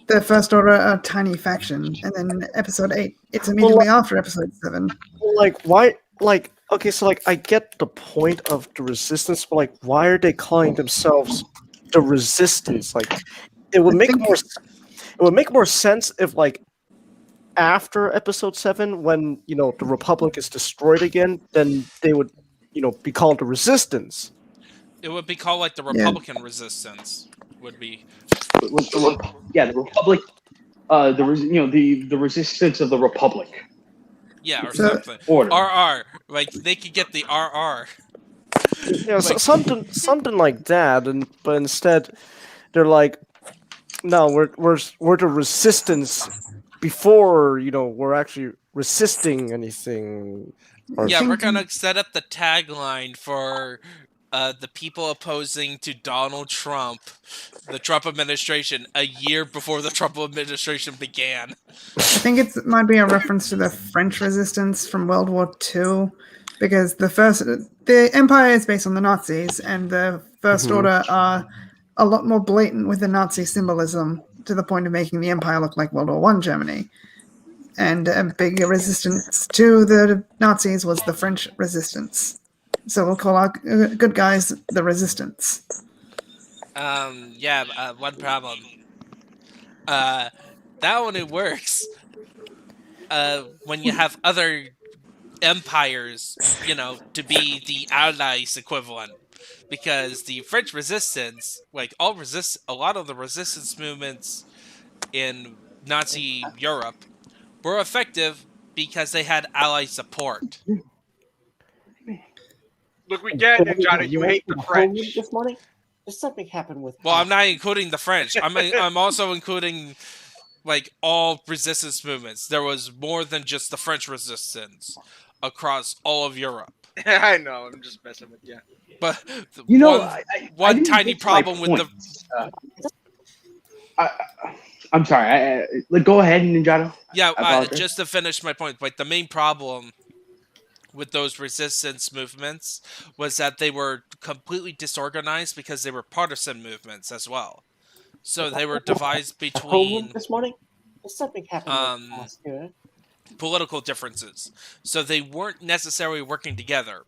the First Order are a tiny faction, and then episode 8, it's immediately after episode 7. Like, why? Like, okay, so like, I get the point of the Resistance, but like, why are they calling themselves the Resistance? Like, it would make more. It would make more sense if like after episode 7, when the Republic is destroyed again, then they would be called the Resistance. It would be called like the Republican Resistance. Would be. The Republic. The Resistance of the Republic. Yeah, or something. Order. RR. Like they could get the RR. Yeah, like, something like that, but instead they're like, no, we're the Resistance before we're actually resisting anything. Yeah, we're gonna set up the tagline for the people opposing to Donald Trump, the Trump administration, a year before the Trump administration began. I think it might be a reference to the French Resistance from World War II, because the Empire is based on the Nazis, and the First Order are a lot more blatant with the Nazi symbolism, to the point of making the Empire look like World War I Germany. And a big resistance to the Nazis was the French Resistance. So we'll call our good guys the Resistance. One problem. That only works when you have other empires, to be the Allies equivalent. Because the French Resistance, like a lot of the resistance movements in Nazi Europe were effective because they had Ally support. Look, we get it, Johnny. You hate the French. This morning, there's something happened with. Well, I'm not including the French. I'm also including like all resistance movements. There was more than just the French resistance across all of Europe. I know. I'm just messing with you. But one tiny problem with I'm sorry. Go ahead, Ninjato. Yeah, just to finish my point, like the main problem with those resistance movements was that they were completely disorganized because they were partisan movements as well. So they were devised between this morning. There's something happened with political differences. So they weren't necessarily working together.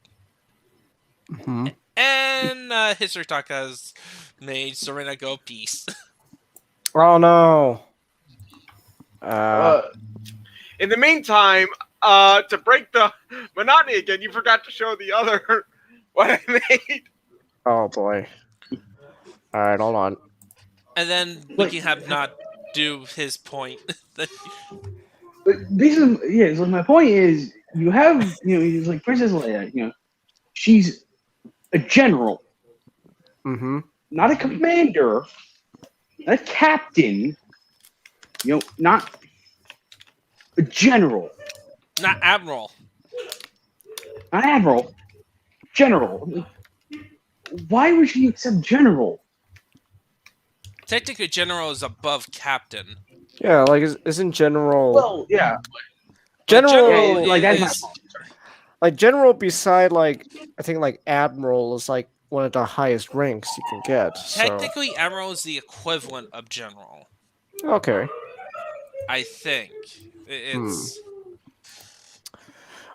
Mm-hmm. And History Talk has made Serena go peace. Oh no. In the meantime, to break the monotony again, you forgot to show the other what I made. Oh boy. Alright, hold on. And then we can have not do his point. But basically, so my point is, you have, he's like Princess Leia, she's a general. Mm-hmm. Not a commander, not a captain, not a general. Not admiral. Not admiral. General. Why would she accept general? Technically, general is above captain. Yeah, like isn't general? Well, yeah. General, like general beside I think admiral is like one of the highest ranks you can get. Technically, admiral is the equivalent of general. Okay. I think it's.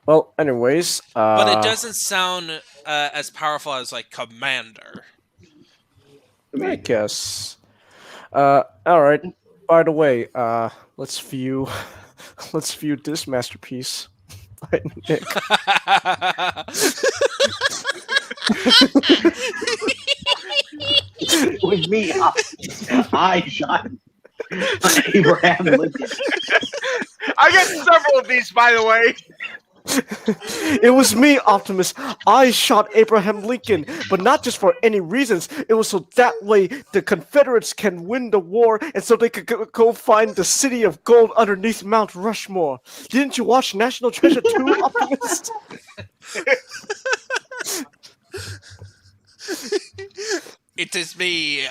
Well, anyways, but it doesn't sound as powerful as commander. I guess. All right. By the way, let's view this masterpiece by Nick. With me, I shot Abraham Lincoln. I got several of these, by the way. It was me, Optimus. I shot Abraham Lincoln, but not just for any reasons. It was so that way the Confederates can win the war, and so they could go find the city of gold underneath Mount Rushmore. Didn't you watch National Treasure 2, Optimus? It is me,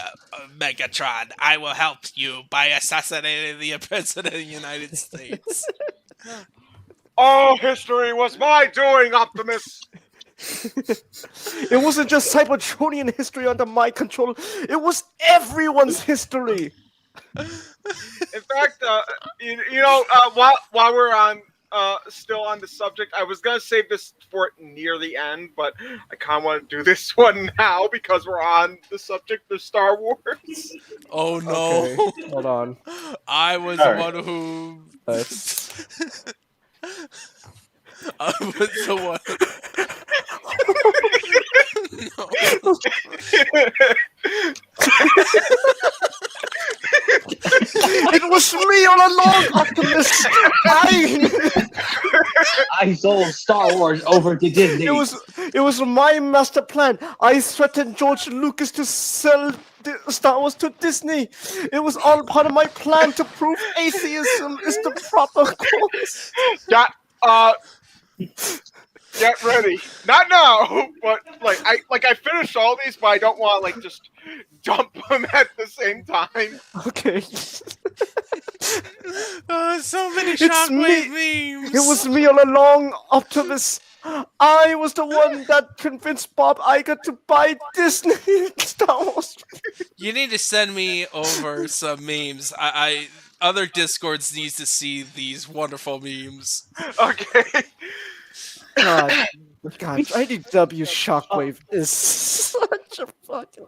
Megatron. I will help you by assassinating the President of the United States. All history was my doing, Optimus. It wasn't just Cybertronian history under my control. It was everyone's history. In fact, while we're on still on the subject, I was gonna save this for near the end, but I kind of want to do this one now because we're on the subject of Star Wars. Oh no! Okay, hold on. I was the one who. I was the one. No. It was me all along, Optimus. I sold Star Wars over to Disney. It was my master plan. I threatened George Lucas to sell Star Wars to Disney. It was all part of my plan to prove atheism is the proper course. Get ready. Not now, but I finished all these, but I don't want to just dump them at the same time. Okay. So many Shockwave memes. It was me all along, Optimus. I was the one that convinced Bob Iger to buy Disney Star Wars. You need to send me over some memes. I other Discords needs to see these wonderful memes. Okay. God, IDW Shockwave is such a fucking.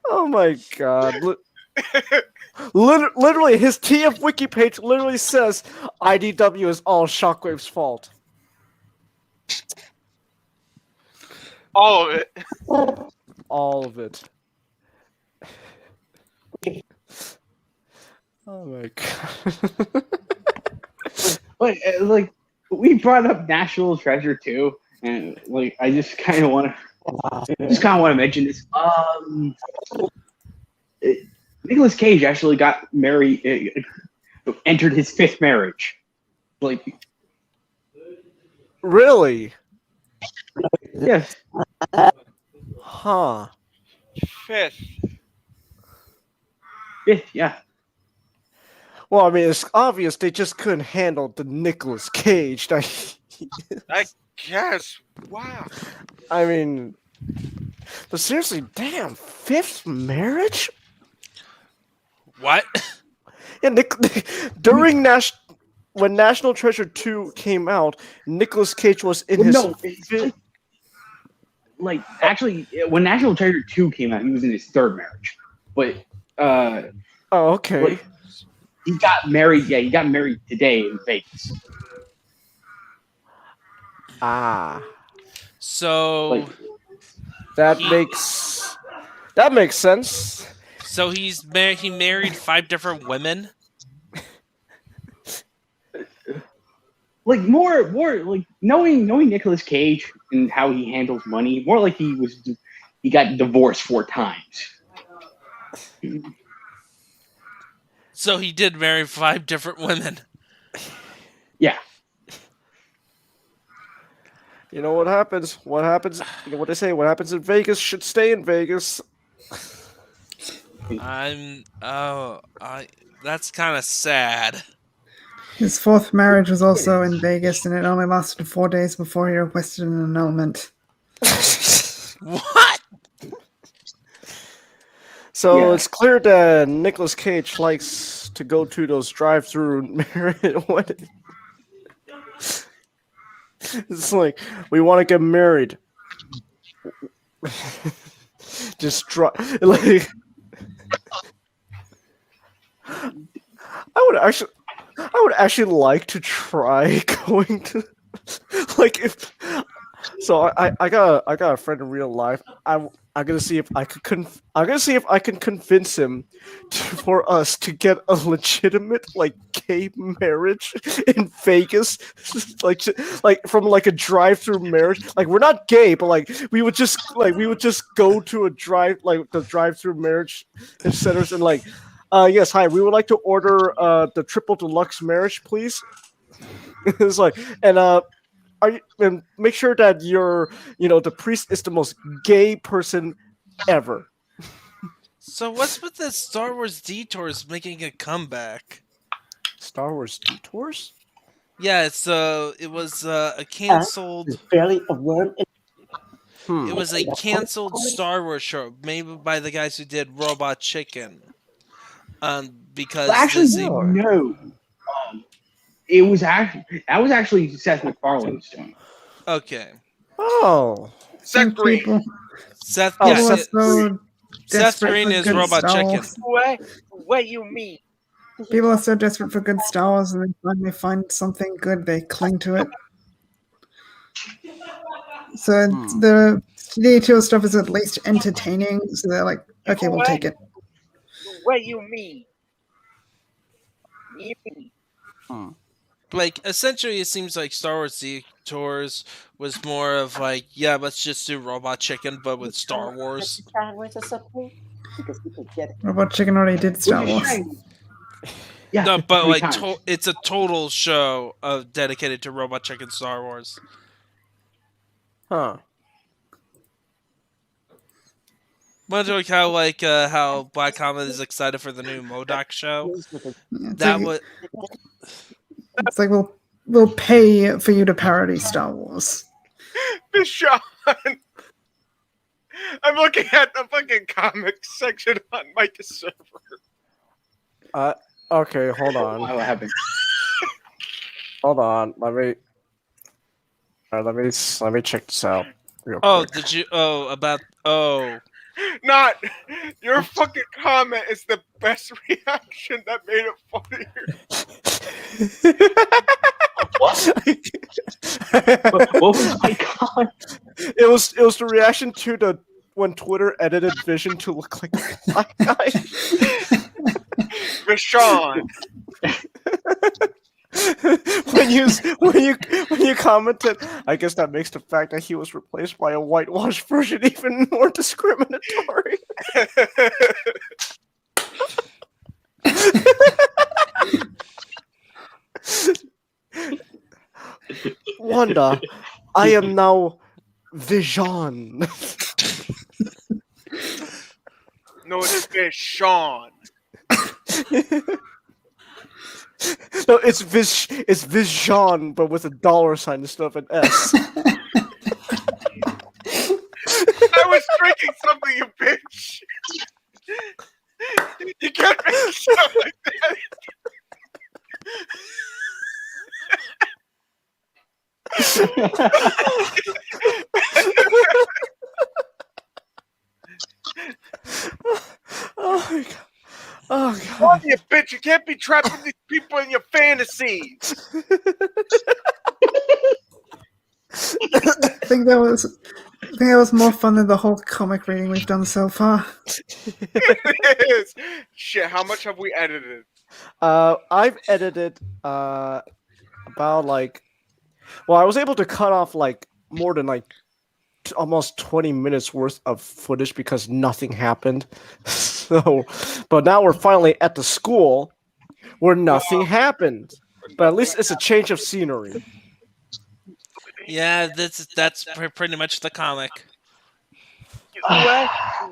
Oh my god. Literally, his TF wiki page literally says IDW is all Shockwave's fault. All of it. All of it. Oh my god. But we brought up National Treasure too, and I just kind of want to mention this. Nicolas Cage actually got married, entered his 5th marriage. Really? Yes. Huh. 5th, yeah. Well, I mean, it's obvious they just couldn't handle the Nicolas Cage. I guess. Wow. I mean, but seriously, damn, 5th marriage? What? Yeah, during when National Treasure 2 came out, Nicolas Cage was in his. No, actually, when National Treasure 2 came out, he was in his 3rd marriage. But oh, okay. He got married. Yeah, he got married today in Vegas. Ah. So that makes sense. So he married 5 different women. More knowing Nicolas Cage and how he handles money, more like he got divorced 4 times. So he did marry 5 different women. Yeah. You know what happens? What happens? You know what they say? What happens in Vegas should stay in Vegas. That's kind of sad. His 4th marriage was also in Vegas, and it only lasted 4 days before he requested an annulment. What? So it's clear that Nicolas Cage likes to go to those drive-through married. It's like, we want to get married. Just like. I would actually like to try going to, if. So I got a friend in real life. I'm gonna see if I can convince him for us to get a legitimate gay marriage in Vegas, like from a drive-through marriage. We're not gay, but we would just go to the drive-through marriage centers and yes, hi, we would like to order the triple deluxe marriage, please. It's and make sure that the priest is the most gay person ever. So what's with the Star Wars detours making a comeback? Star Wars detours? Yeah, it was a canceled. Barely a worm in It was a canceled Star Wars show made by the guys who did Robot Chicken. Because actually, Disney. no. It was actually Seth MacFarlane's doing. Okay. Oh. Seth Green. Seth. Oh, Yeah, People are so Seth desperate Green for is good Robot Star Chicken. Wars. What you mean? People are so desperate for good Star Wars, and then when they find something good, they cling to it. So the D2 stuff is at least entertaining, so they're like, okay, we'll take it. What you mean? Like, essentially, it seems like Star Wars Detours was more of like, yeah, let's just do Robot Chicken, but with Star Wars. Star Wars or something because you could get Robot Chicken already did Star Wars. Yeah, No, but three like, times. it's a total show of dedicated to Robot Chicken Star Wars. Huh. Mm-hmm. Much like how Black Comet is excited for the new MODOK show. It's like we'll pay for you to parody Star Wars. Sean, I'm looking at the fucking comics section on Mike's server. Okay, hold on. What happened? Hold on. Let me check this out. Real quick. Did you? Oh. Not your fucking comment is the best reaction that made it funnier. What? What was my comment? It was the reaction to the when Twitter edited Vision to look like a black guy. Rashawn. when you commented, I guess that makes the fact that he was replaced by a whitewashed version even more discriminatory. Wanda, I am now Vision. No, it's Sean. No, it's Vision, but with a $sign instead of an S. I was drinking something, you bitch. You can't make stuff like that. Oh my god. Oh god. Oh, you bitch, you can't be trapping these people in your fantasies. I think that was more fun than the whole comic reading we've done so far. It is. Shit, how much have we edited? I've edited about like, well, I was able to cut off like more than like almost 20 minutes worth of footage because nothing happened. So, but now we're finally at the school where nothing happened. But at least it's a change of scenery. Yeah, that's pretty much the comic. What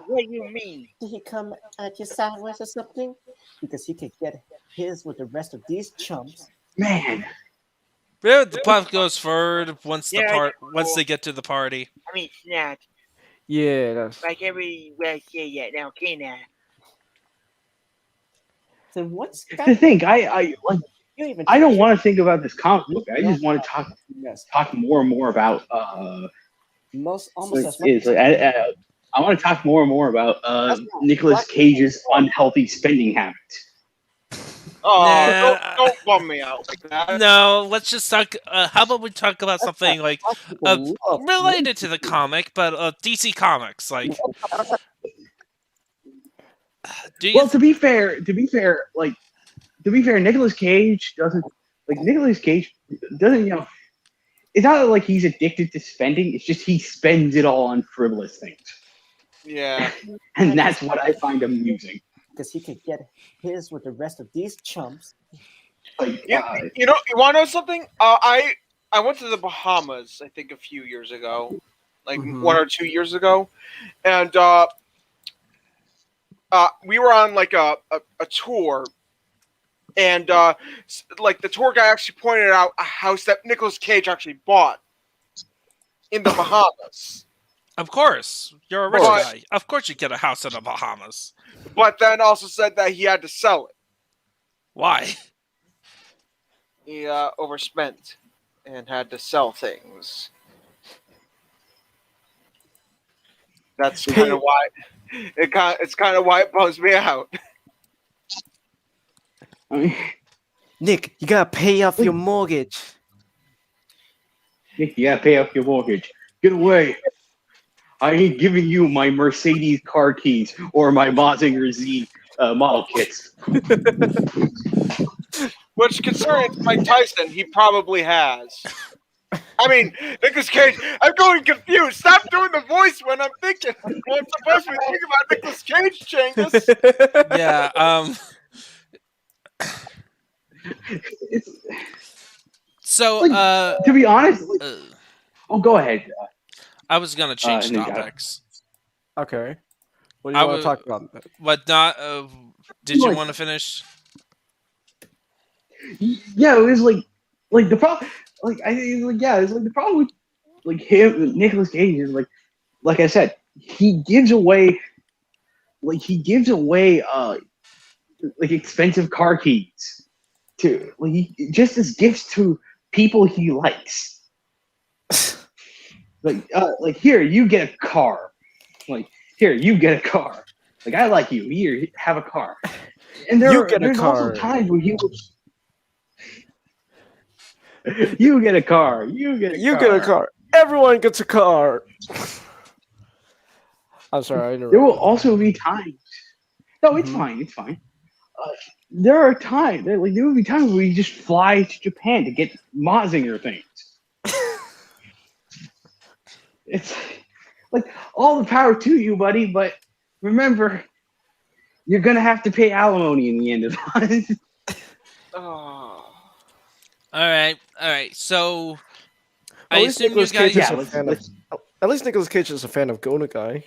do you mean? Did he come at your Star Wars or something? Because he could get his with the rest of these chumps. Man. Yeah, the plot goes forward once they get to the party. I mean, snap. Yeah, that's Like every say yeah, now can I? Then what's the thing? I don't want to think about this comic book. I just want to talk more and more about I want to talk more and more about Nicolas Cage's unhealthy spending habits. Oh, don't bum me out like that. No, let's just talk. How about we talk about something like related to the comic, but DC Comics, like. To be fair, Nicolas Cage doesn't. It's not like he's addicted to spending. It's just he spends it all on frivolous things. Yeah, and that's what I find amusing. Because he could get his with the rest of these chumps. You want to know something? I went to the Bahamas, I think, a few years ago, like 1 or 2 years ago, and we were on like a tour, And like the tour guide actually pointed out a house that Nicolas Cage actually bought in the Bahamas. Of course, you're a rich guy. Of course, you get a house in the Bahamas. But then also said that he had to sell it. Why? He overspent and had to sell things. That's kind of why it's kind of why it bums me out. I mean, Nick, you gotta pay off your mortgage. Nick, you gotta pay off your mortgage. Get away. I ain't giving you my Mercedes car keys or my Mazinger Z model kits. Which, concerning Mike Tyson, he probably has. I mean, Nicolas Cage, I'm going confused. Stop doing the voice when I'm thinking. When I'm supposed to be thinking about Nicolas Cage, Changus. Yeah, So, like, to be honest, oh, go ahead. I was gonna change topics. Okay. What do you want to talk about? What not? Did you want to finish? Yeah, it was like the problem. Like it's like the problem with like him, Nicolas Cage is like I said, he gives away like expensive car keys to just as gifts to people he likes. Like here, you get a car. Like here, you get a car. Like I like you. Here, have a car. And there's also times where he was. You get a car. You get a car. Everyone gets a car. I'm sorry. There will also be times. No, it's fine. It's fine. There are times. There will be times where you just fly to Japan to get Mazinger things. It's like all the power to you, buddy. But remember, you're gonna have to pay alimony in the end of it. Oh. All right. So, I assume you guys. At least Nicolas Cage is a fan of Gona Guy.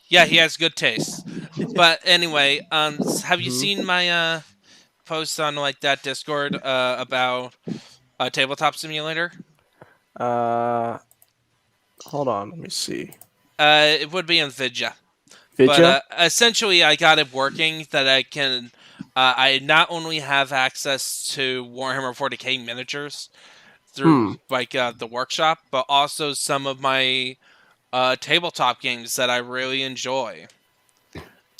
Yeah, he has good taste. But anyway, have you seen my post on like that Discord about Tabletop Simulator? Hold on, let me see. It would be in Vidya. Vidya? But essentially, I got it working that I can. I not only have access to Warhammer 40k miniatures through the workshop, but also some of my tabletop games that I really enjoy.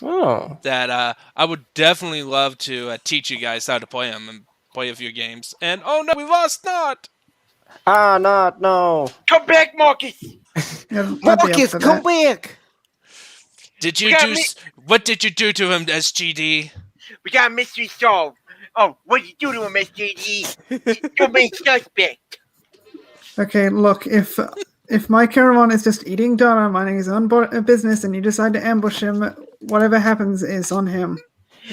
Oh. That I would definitely love to teach you guys how to play them and play a few games. And oh no, we lost Not! No. Come back, Marcus! Marcus, come back! What did you do to him, SGD? We got a mystery solved. Oh, what did you do to him, SGD? You're main suspect. Okay, look, if my caravan is just eating Donna, minding his own business, and you decide to ambush him, whatever happens is on him.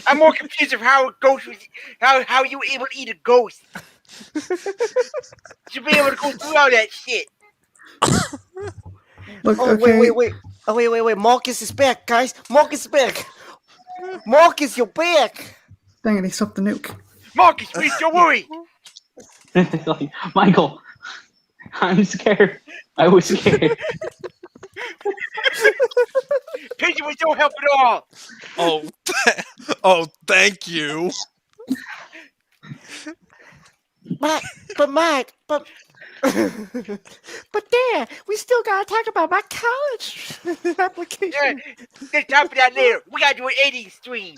I'm more confused of how a ghost was, how you were able to eat a ghost. You be able to go through all that shit. Look, wait. Oh, wait. Marcus is back, guys. Marcus is back. Marcus, you're back. Dang it, he stopped the nuke. Marcus, please don't worry. Like, Michael, I'm scared. I was scared. Pigeon don't help at all. Oh, thank you. But Dad, we still gotta talk about my college application. Yeah, let's talk about that later. We gotta do an 80s stream.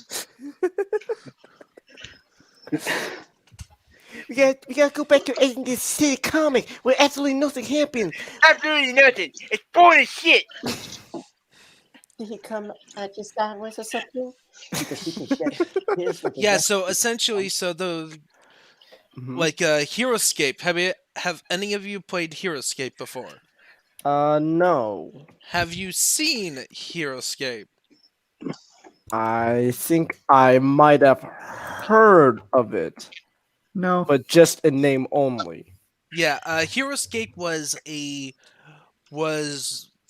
We gotta go back to 80s city comic where absolutely nothing happened. Absolutely nothing. It's boring as shit. Did he come just sideways or something? Yeah, so essentially, like HeroScape. Have any of you played HeroScape before? No. Have you seen HeroScape? I think I might have heard of it. No. But just in name only. Yeah, HeroScape was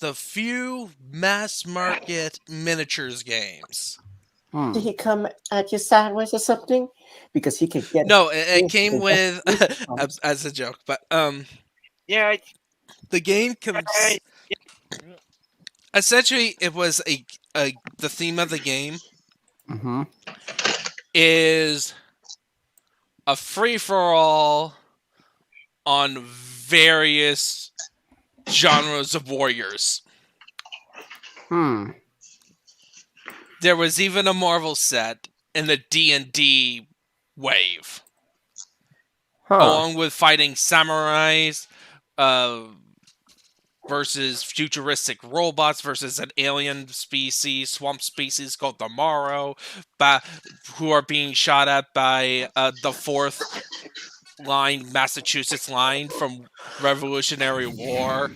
the few mass market miniatures games Did he come at you sideways or something? Because he could get. No, it came with as a joke, but Yeah, the game comes. Essentially, it was the theme of the game is a free for all on various genres of warriors. There was even a Marvel set in the D&D wave, along with fighting samurais versus futuristic robots versus an alien species, swamp species called the Morrow, who are being shot at by the 4th line, Massachusetts line from Revolutionary War.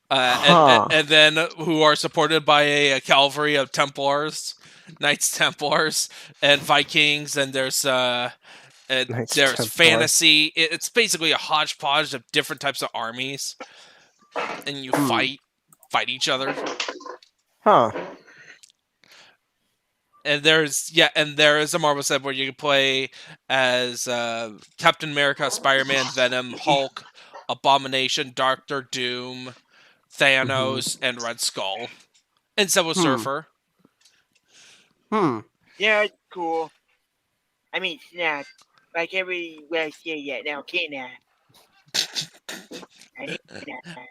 And then who are supported by a cavalry of Templars, Knights Templars, and Vikings, and there's fantasy. It's basically a hodgepodge of different types of armies, and you fight each other. And there is a Marvel set where you can play as Captain America, Spider-Man, Venom, Hulk, Abomination, Doctor Doom, Thanos, and Red Skull, and Silver Surfer. Yeah, it's cool. I mean, it's not like everywhere I say that now, can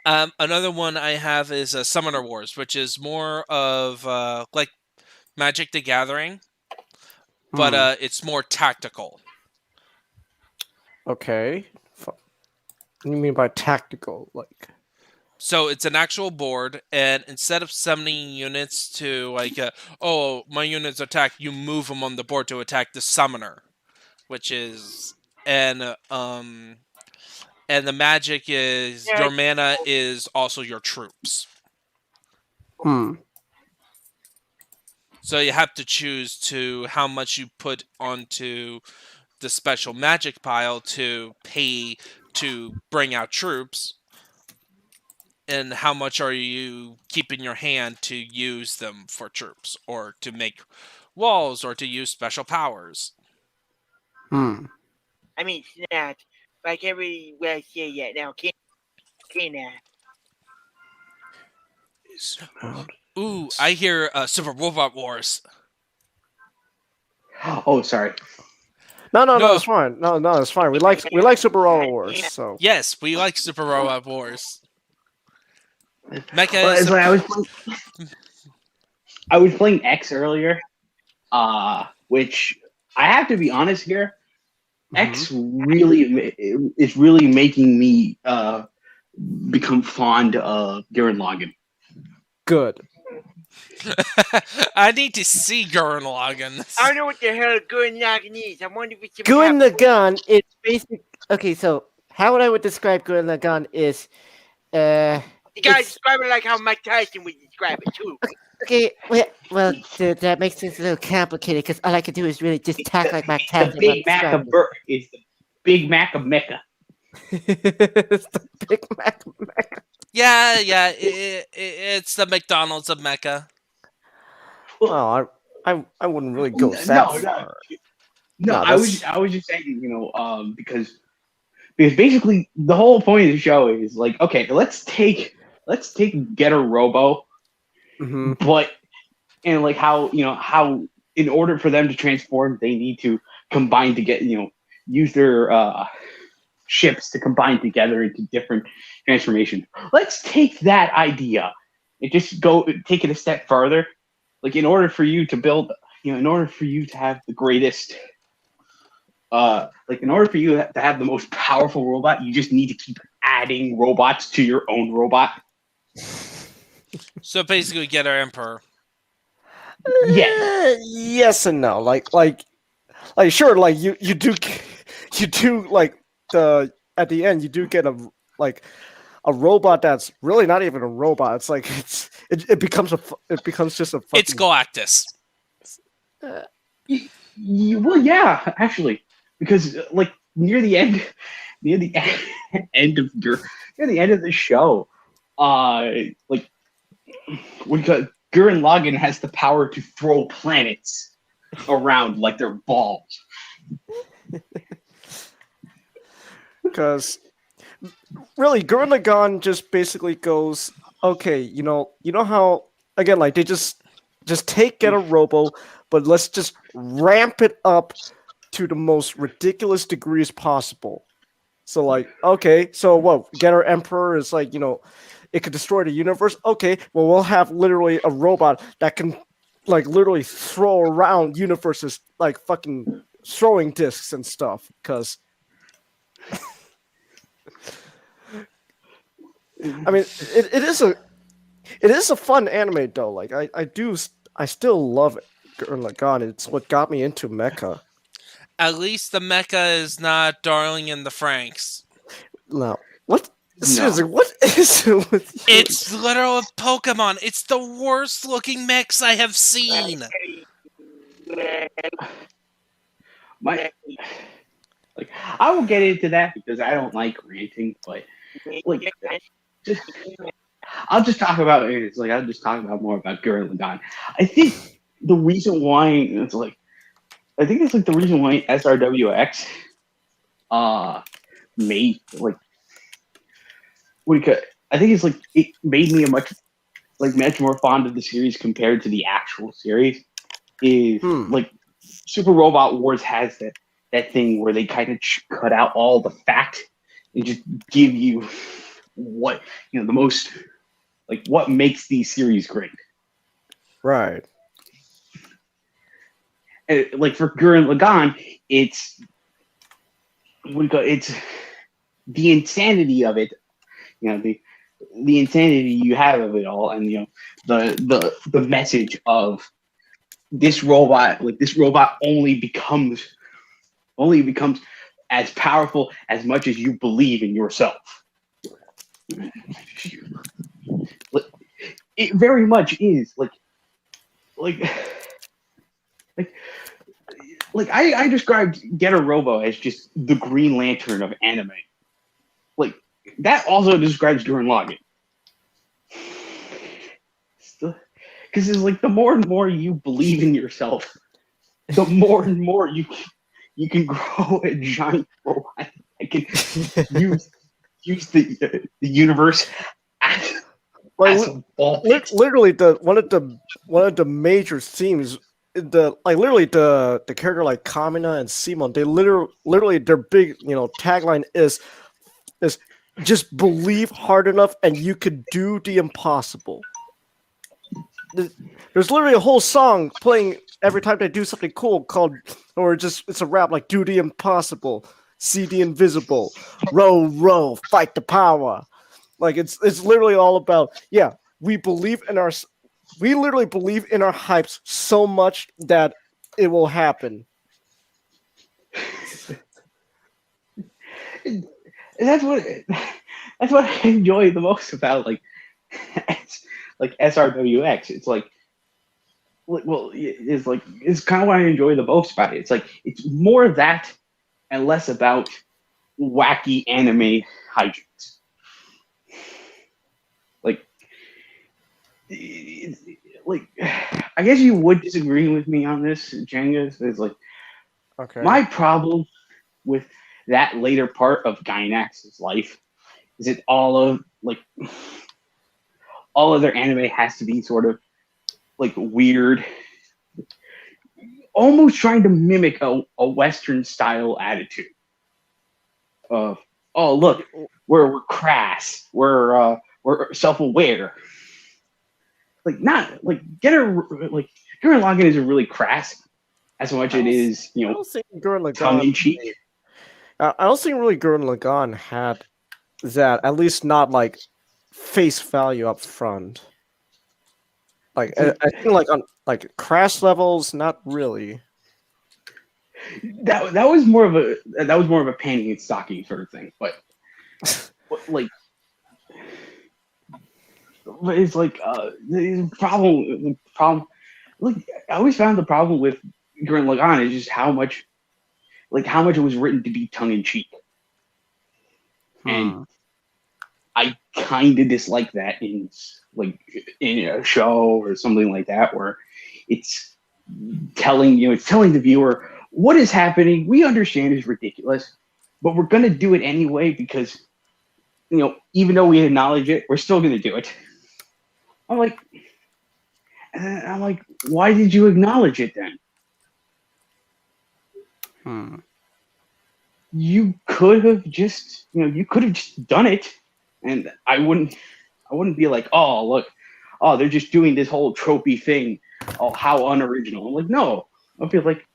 I? Another one I have is Summoner Wars, which is more of like Magic the Gathering, but it's more tactical. Okay. What do you mean by tactical? Like, so it's an actual board, and instead of summoning units to my units attack, you move them on the board to attack the summoner, which is and the magic is your mana is also your troops. So you have to choose how much you put onto the special magic pile to pay to bring out troops, and how much are you keeping your hand to use them for troops, or to make walls, or to use special powers. I mean, it's not like everywhere I say that now, can I? Ooh, I hear Super Robot Wars. Oh, sorry. No, it's fine. No, it's fine. We like Super Robot Wars. So yes, we like Super Robot Wars. Mecha. I was playing X earlier, which I have to be honest here. X really is really making me become fond of Gurren Lagann. Good. I need to see Gurren Lagann. I don't know what the hell Gurren Lagann is. I wonder if it's Gurren Lagann is basic. Okay, so how I would describe Gurren Lagann is, you gotta describe it like how Mike Tyson would describe it too. Okay, well, that makes things a little complicated because all I can do is really just talk like Mike Tyson. The Big Mac of is the Big Mac of Mecha. It's the Big Mac of Mecha. Yeah, it's the McDonald's of Mecha. Well, I wouldn't really go that far. No, I was just saying, because basically the whole point of the show is like, okay, let's take Getter Robo, but and like how in order for them to transform, they need to combine to get use their ships to combine together into different transformations. Let's take that idea and just take it a step further. Like in order for you to build, in order for you to have the greatest, in order for you to have the most powerful robot, you just need to keep adding robots to your own robot. So basically, get our Emperor. Yeah. Yes and no. Like sure. Like you do like at the end you do get a robot that's really not even a robot. It's like it becomes just a. It's Galactus. Well, yeah, actually, because like near the end of the show, like when Gurren Lagann has the power to throw planets around like they're balls. Because really, Gurren Lagann just basically goes, okay, you know how again, like they just take Get a Robo, but let's just ramp it up to the most ridiculous degrees possible. So like, okay, so what? Getter Emperor is like, it could destroy the universe. Okay, well we'll have literally a robot that can like literally throw around universes like fucking throwing discs and stuff. Because I mean, it is a fun anime though. Like I still love it. Gurren Lagann. It's what got me into mecha. At least the mecha is not Darling in the Franks. No, what? Seriously, what is it with you? It's literal Pokemon. It's the worst looking mechs I have seen. I will get into that because I don't like ranting, but like, I'll just talk about it. It's like I'll just talk about more about Gurren Lagann. I think the reason why it's like the reason why SRWX made like I think it's like it made me much more fond of the series compared to the actual series. Is like Super Robot Wars has that thing where they kind of cut out all the fact and just give you what the most what makes these series great. Right. And, like for Gurren Lagann, it's the insanity of it. The insanity you have of it all, and the message of this robot only becomes as powerful as much as you believe in yourself. It very much is I described Getter Robo as just the Green Lantern of anime. Like that also describes Gurren Lagann. Because it's like the more and more you believe in yourself, the more and more you can grow a giant robot that can use the universe as a ball. Literally, one of the major themes, literally the character like Kamina and Simon, they literally their big tagline is just believe hard enough and you could do the impossible. There's literally a whole song playing every time they do something cool it's a rap like do the impossible, see the invisible, row, row, fight the power. Like it's literally all about, we literally believe in our hypes so much that it will happen. And that's what I enjoy the most about SRWX. It's it's kind of what I enjoy the most about it. It's like it's more of that and less about wacky anime hijinks. I guess you would disagree with me on this, Jenga. It's like okay. My problem with that later part of Gainax's life is that all of their anime has to be sort of weird, almost trying to mimic a Western style attitude of, oh look, we're crass, we're self-aware. Gurren Lagann isn't really crass as much as it is, tongue in cheek. I don't think really Gurren Lagann had that, at least not face value up front. I think on crass levels, not really. That was more of a panty and stocking sort of thing, but it's the problem. I always found the problem with Gurren Lagann is just how much it was written to be tongue in cheek, and I kind of dislike that in a show or something like that, where it's telling the viewer what is happening. We understand it's ridiculous, but we're going to do it anyway because even though we acknowledge it, we're still going to do it. I'm like, why did you acknowledge it then? You could have just done it, and I wouldn't be like, oh look, oh they're just doing this whole tropey thing. Oh, how unoriginal. I'm like, no. I'll be like,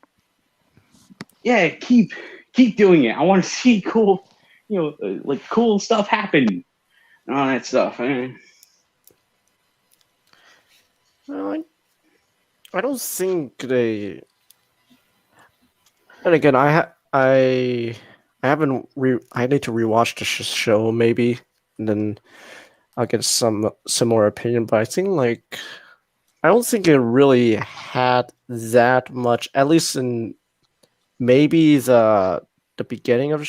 yeah, keep doing it. I want to see cool, cool stuff happen and all that stuff. Well, I don't think they. And again, I haven't I need to rewatch the show maybe, and then I'll get some similar opinion. But I think I don't think it really had that much. At least in maybe the beginning of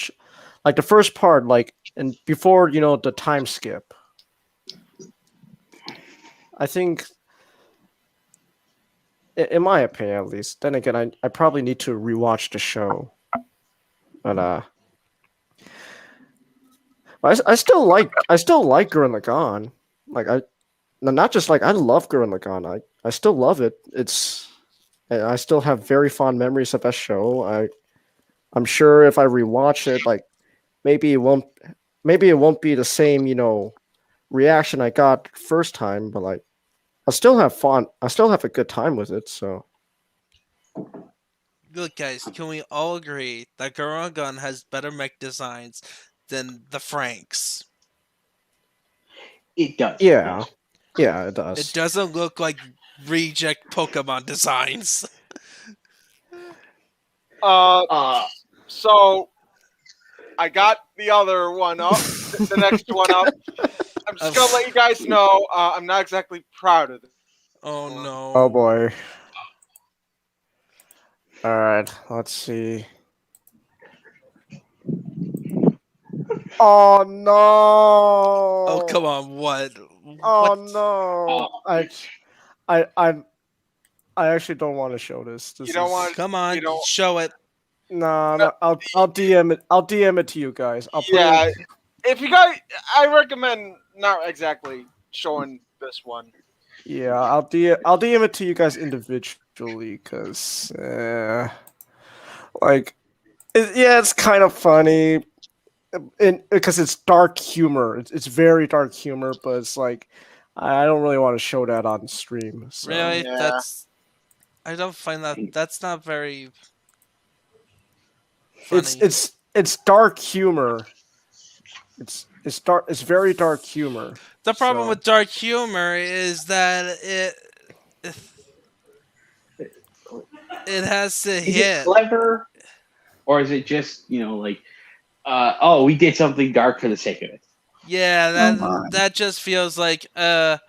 the first part, and before the time skip. I think, in my opinion at least. Then again, I probably need to rewatch the show, but I still like Gurren Lagann. Not just I love Gurren Lagann. I still love it. I still have very fond memories of that show. I'm sure if I rewatch it, maybe it won't be the same reaction I got first time, but I'll still have fun. I still have a good time with it. So, look, guys, can we all agree that Gurren Lagann has better mech designs than the Franks? It does. Yeah. Yes. Yeah, it does. It doesn't look like reject Pokemon designs. So I got the other one up, the next one up. I'm just gonna let you guys know I'm not exactly proud of this. Oh no. Oh boy. All right, let's see. Oh no! Oh come on, what? Oh no! I actually don't want to show this. You don't want? Come on, show it. No, I'll DM it. I'll DM it to you guys. I'll put it. If you guys, I recommend not exactly showing this one. Yeah, I'll DM it to you guys individually because, it's kind of funny, because it's dark humor. It's very dark humor, but it's I don't really want to show that on stream. So. Really, yeah. I don't find that's not very funny. It's dark humor. It's dark. It's very dark humor. The problem with dark humor is that it has to is hit. It clever, or is it just oh, we did something dark for the sake of it? Yeah, that just feels like I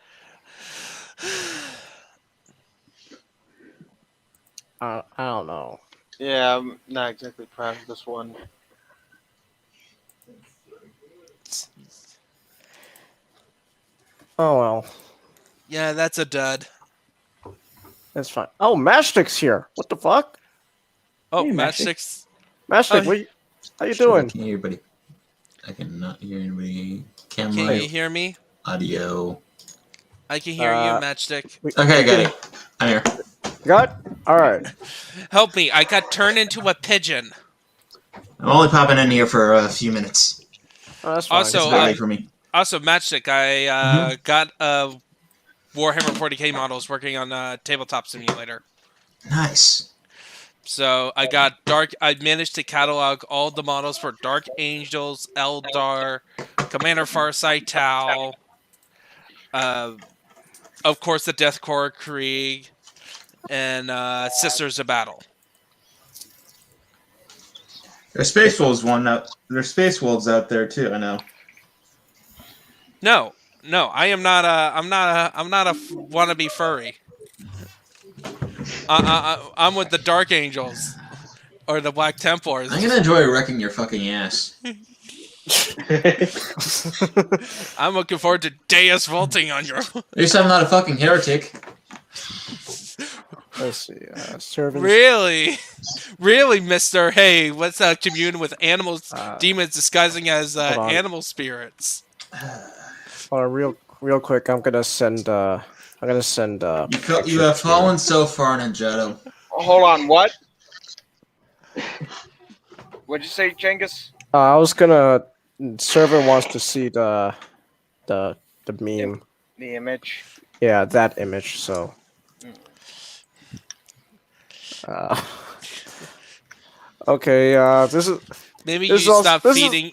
don't know. Yeah, I'm not exactly proud of this one. Oh well. Yeah, that's a dud. That's fine. Oh, Matchstick's here. What the fuck? Oh, Hey, Matchstick's. Matchstick, how you doing? I can hear anybody. I cannot hear anybody. Can you hear me? Audio. I can hear you, Matchstick. Okay, got it. I'm here. Got? All right. Help me! I got turned into a pigeon. I'm only popping in here for a few minutes. Oh, that's fine. Also, it's early for me. Also, Matchstick, I got Warhammer 40k models working on Tabletop Simulator. Nice. So I got I managed to catalog all the models for Dark Angels, Eldar, Commander Farsight Tau, of course the Deathcore Krieg, and Sisters of Battle. There's Space Wolves There's Space Wolves out there too. I know. No, I am not I'm not a wannabe furry. I'm with the Dark Angels or the Black Templars. I'm gonna enjoy wrecking your fucking ass. I'm looking forward to Deus vaulting on your. At least I'm not a fucking heretic. Let's see. Servants. Really, Mister? Hey, let's commune with animals, demons disguising as animal spirits. Hold on, real quick. I'm gonna send. You have fallen so far, Ninjato. Hold on, what? What'd you say, Jengus? I was gonna. Server wants to see the meme. The image. Yeah, that image. So. Okay. This is. Maybe you stop feeding.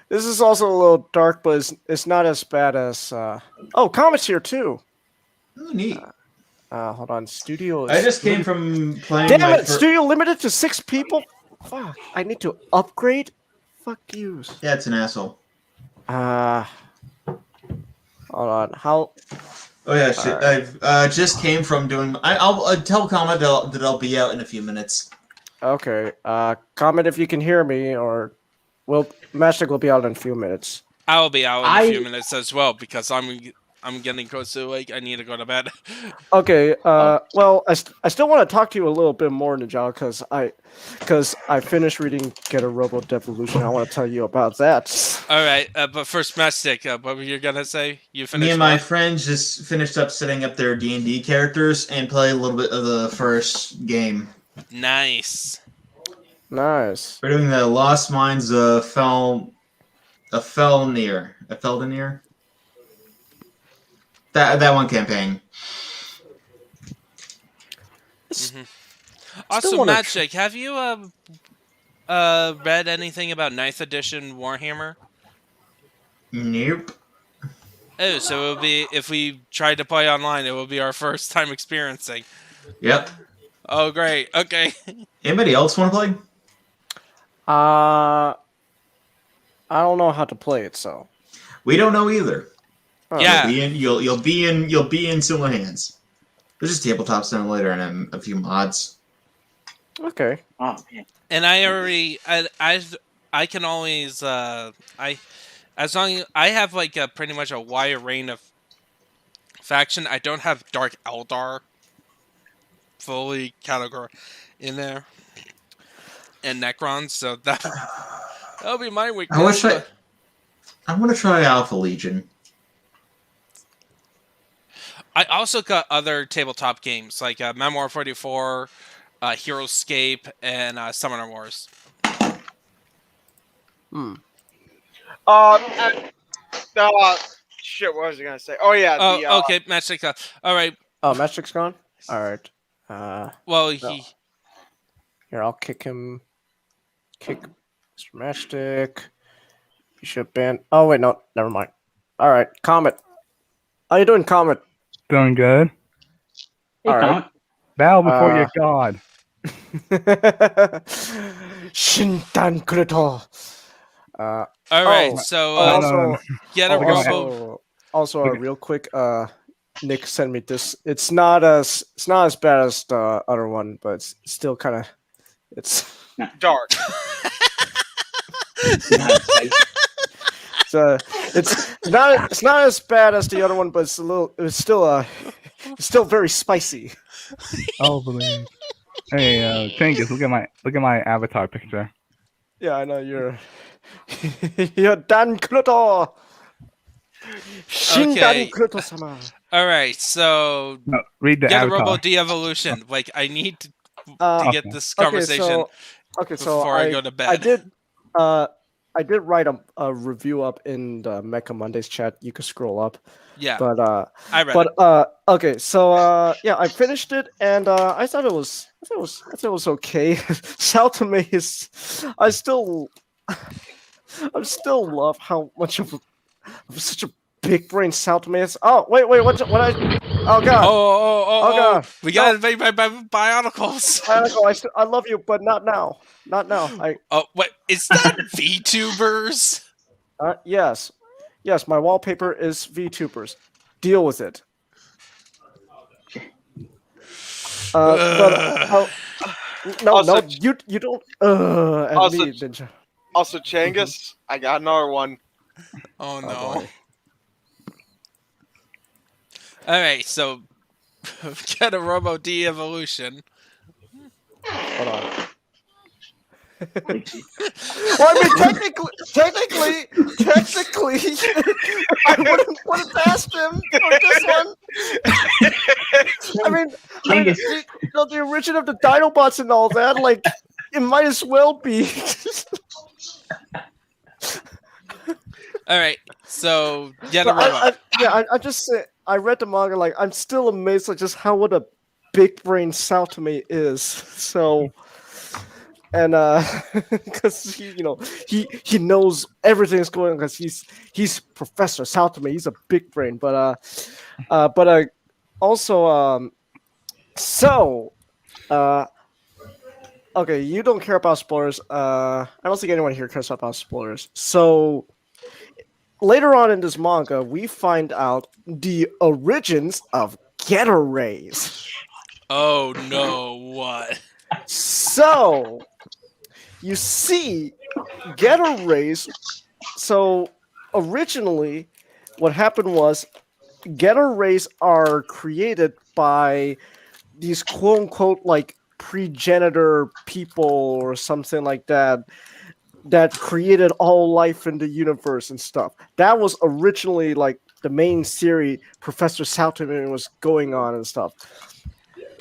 This is also a little dark, but it's not as bad as. Oh, Comet's here too. Oh, neat. Hold on. Studio. I just came from playing. Damn it! Studio limited to 6 people. Fuck! I need to upgrade. Fuck you. Yeah, it's an asshole. Hold on. How? Oh yeah, shit. Right. I've just came from doing. I'll tell Comet that I'll be out in a few minutes. Okay. Comment if you can hear me, or Magic will be out in a few minutes. I will be out in a few minutes as well because I'm getting close to I need to go to bed. Okay. Well, I still want to talk to you a little bit more, Ninja, because I finished reading Get a Robo Devolution. I want to tell you about that. All right, but first, Mastic, what were you gonna say? You finished. Me and my friends just finished up setting up their D&D characters and play a little bit of the first game. Nice. We're doing the Lost Mines of Felnir. That one campaign. Mm-hmm. Also, Magic, have you read anything about 9th edition Warhammer? Nope. Oh, so it will be if we tried to play online, it will be our first time experiencing. Yep. Oh, great. Okay. Anybody else want to play? I don't know how to play it, so we don't know either. Yeah, you'll be in similar hands. There's just tabletop simulator and a few mods. Okay. Oh man. And I already I can always as long as I have like pretty much a wide range of faction. I don't have Dark Eldar fully category in there. And Necrons, so that'll be my weakness. I want to try Alpha Legion. I also got other tabletop games like Memoir 44, Heroescape, and Summoner Wars. Shit, what was I gonna say? Oh yeah. Okay, Matchstick. All right. Oh, Matchstick's gone. All right. Well, here I'll kick him. Kick Mr. Matchstick. You should ban. Oh wait, no, never mind. All right, Comet. How you doing, Comet? Doing good. Hey, Comet. Bow before your god. Shintan Kuruto. All right, so get a robo. Also, real quick, Nick sent me this. It's not as bad as the other one, but it's still kind of dark. So it's not as bad as the other one, but it's still very spicy. Oh, believe. Hey, Tingus, look at my avatar picture. Yeah, I know you're Dan Kuruto. Okay. Kuruto-sama. All right, so read the get avatar. a robo de-evolution. Like I need to get this conversation before I go to bed. I did write a review up in the Mecha Mondays chat. You can scroll up. Yeah. But I read it. Okay, so yeah, I finished it and I thought it was okay. Saltame is I still love how much of such a big brain Saltame is. Oh wait, what oh god. Oh god. We got invaded by Bionicles. Bionicle, I love you, but not now. Not now. Oh wait, is that VTubers? Yes. Yes, my wallpaper is VTubers. Deal with it. No, you don't. Also, Ninja. Also, Changus, I got another one. Oh no! boy. All right, so get a Robo D evolution. Hold on. Like, Well, I mean, technically, I wouldn't put it past him for this one. I mean, the origin of the Dinobots and all that, like, it might as well be. All right, so get a robot. I just say I read the manga. Like, I'm still amazed at just how what a big brain Saltome is. So, and because he knows everything's going on because he's Professor Saltome. He's a big brain, but also so okay, you don't care about spoilers. I don't think anyone here cares about spoilers. So later on in this manga, we find out the origins of Geta Rays. Oh no! What? So you see, Geta Rays. So originally, what happened was Geta Rays are created by these quote unquote like progenitor people or something like that that created all life in the universe and stuff. That was originally like the main theory Professor Saltman was going on and stuff.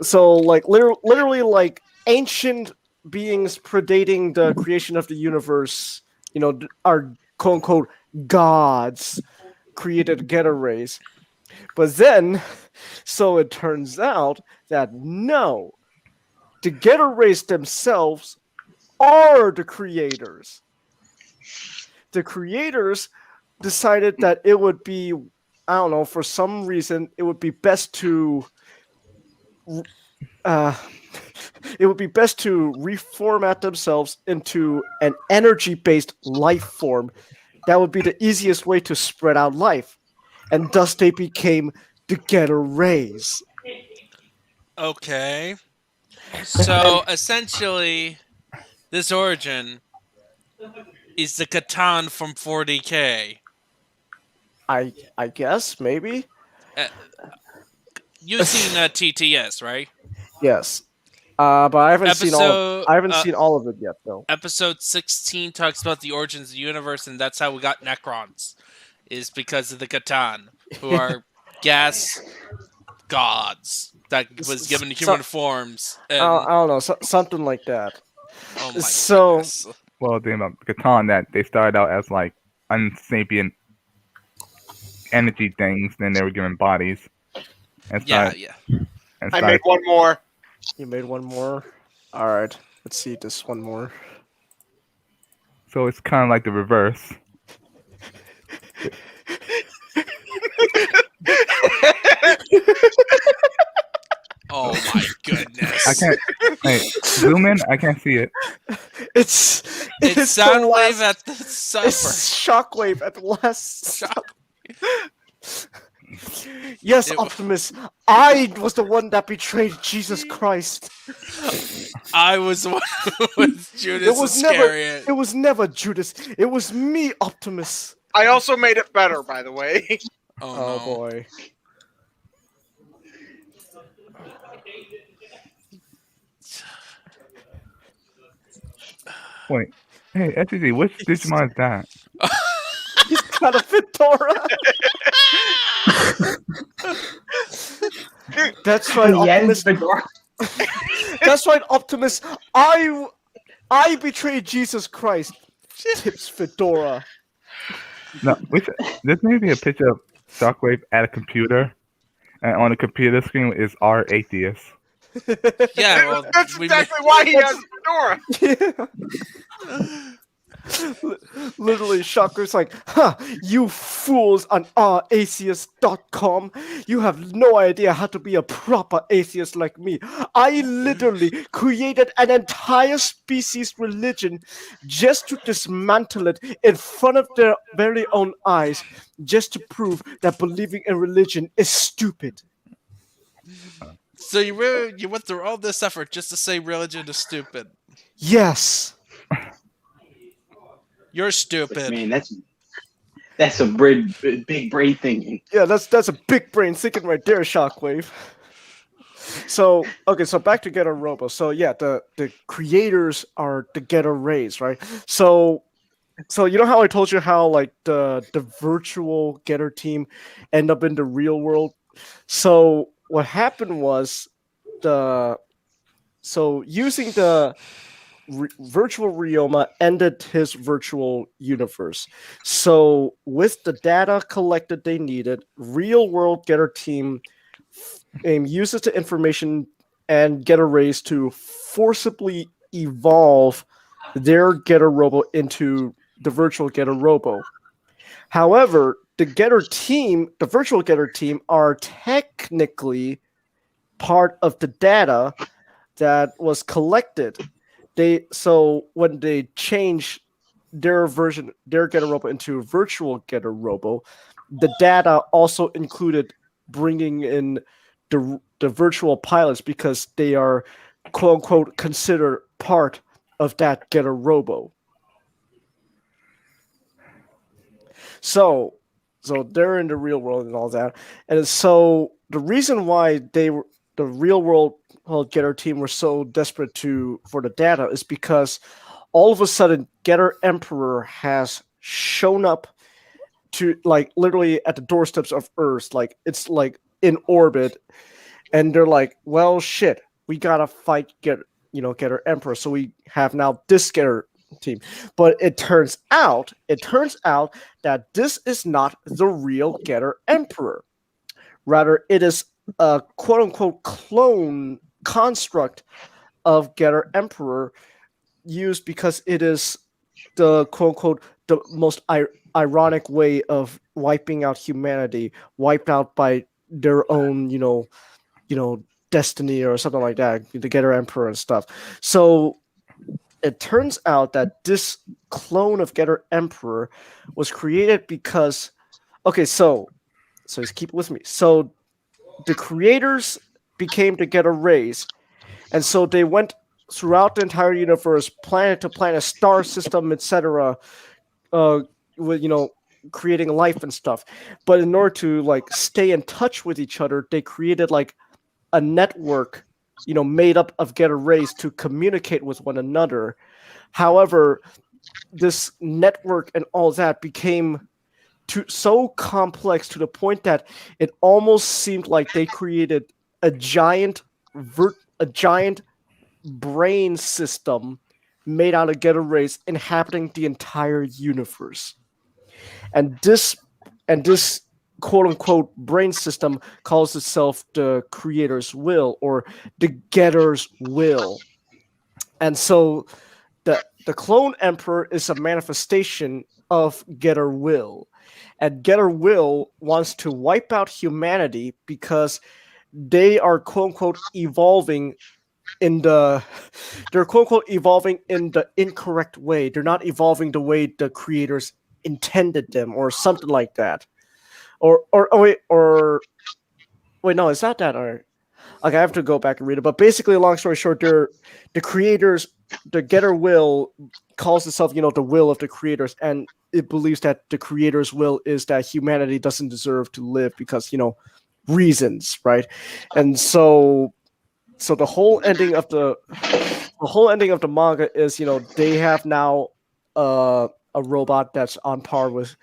So like literally like ancient beings predating the creation of the universe, are quote unquote gods created Geta Rays. But then, so it turns out that no, the Geta Rays themselves are the creators. The creators decided that it would be, I don't know, for some reason, it would be best to reformat themselves into an energy-based life form. That would be the easiest way to spread out life. And thus they became the Geta Rays. Okay. So essentially, this origin is the Catan from 40K. I guess, maybe. You've seen TTS, right? Yes. But I haven't seen all of it yet, though. Episode 16 talks about the origins of the universe, and that's how we got Necrons, is because of the Catan, who are gas gods that was given human forms. And... I don't know, something like that. Oh my goodness. Well, the thing about Catan, that they started out as like unsapient energy things, then they were given bodies. And yeah. I made one more. You made one more? Alright, let's see this one more. So it's kind of like the reverse. Oh my goodness. I can't. Hey, zoom in. I can't see it. It's Soundwave at the supper. It's Shockwave at the last. Yes, Optimus. I was the one that betrayed Jesus Christ. I was the one with Judas Iscariot. It was never Judas. It was me, Optimus. I also made it better, by the way. Oh no. Boy. Wait. Hey, SCG, which Digimon is that? He's got a fedora. That's right, Optimus. That's right, Optimus. I betrayed Jesus Christ. Tips fedora. No, this may be a picture of Shockwave at a computer, and on the computer screen is our atheist. Yeah, well, that's exactly why he has fedora. Yeah. Literally, Shocker's like, you fools on atheist.com. You have no idea how to be a proper atheist like me. I literally created an entire species religion just to dismantle it in front of their very own eyes, just to prove that believing in religion is stupid. So you went through all this effort just to say religion is stupid? Yes. You're stupid. Man, that's some big brain thinking. Yeah, that's a big brain thinking right there, Shockwave. So back to Getter Robo. So yeah, the creators are the Getter Rays, right? So you know how I told you how like the virtual Getter team end up in the real world. So what happened was using the virtual Ryoma ended his virtual universe. So with the data collected they needed, real world Getter team uses the information and Getter Rays to forcibly evolve their Getter Robo into the virtual Getter Robo. However, the virtual Getter team, are technically part of the data that was collected. When they change their Getter Robo into virtual Getter Robo, the data also included bringing in the virtual pilots because they are quote unquote considered part of that Getter Robo. So they're in the real world and all that, and so the reason why the real world Getter team were so desperate for the data is because all of a sudden Getter Emperor has shown up to like literally at the doorsteps of Earth, like it's like in orbit, and they're like, well, shit, we gotta fight Getter Emperor, so we have now this Getter team. But it turns out that this is not the real Getter Emperor. Rather, it is a quote unquote clone construct of Getter Emperor used because it is the quote unquote the most ironic way of wiping out humanity, wiped out by their own, destiny or something like that, the Getter Emperor and stuff. So it turns out that this clone of Getter Emperor was created because so just keep with me. So the creators became the Getter Rays, and so they went throughout the entire universe, planet to planet, star system, etc., with creating life and stuff. But in order to like stay in touch with each other, they created like a network, made up of Getter Rays to communicate with one another. However, this network and all that became so complex to the point that it almost seemed like they created a giant brain system made out of Getter Rays inhabiting the entire universe. And this quote unquote brain system calls itself the creator's will or the Getter's will. And so the clone emperor is a manifestation of Getter will. And Getter will wants to wipe out humanity because they are quote unquote evolving in the incorrect way. They're not evolving the way the creators intended them or something like that. Wait, no, is that or okay, I have to go back and read it. But basically, long story short, the creators, the Getter will calls itself, the will of the creators, and it believes that the creator's will is that humanity doesn't deserve to live because, reasons, right? And so the whole ending of the manga is, they have now a robot that's on par with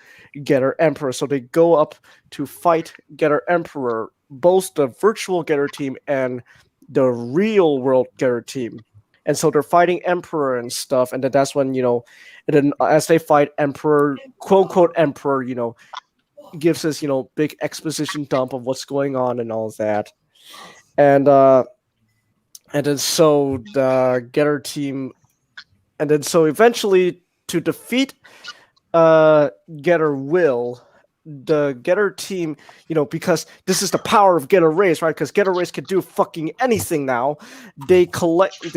Getter Emperor. So they go up to fight Getter Emperor, both the virtual Getter team and the real world Getter team. And so they're fighting Emperor and stuff. And then that's when, and then as they fight Emperor, quote unquote Emperor, gives us, big exposition dump of what's going on and all that. And then so the Getter team, and then so eventually to defeat Getter Will, the Getter team, because this is the power of Getter Rays, right? Because Getter Rays can do fucking anything now. The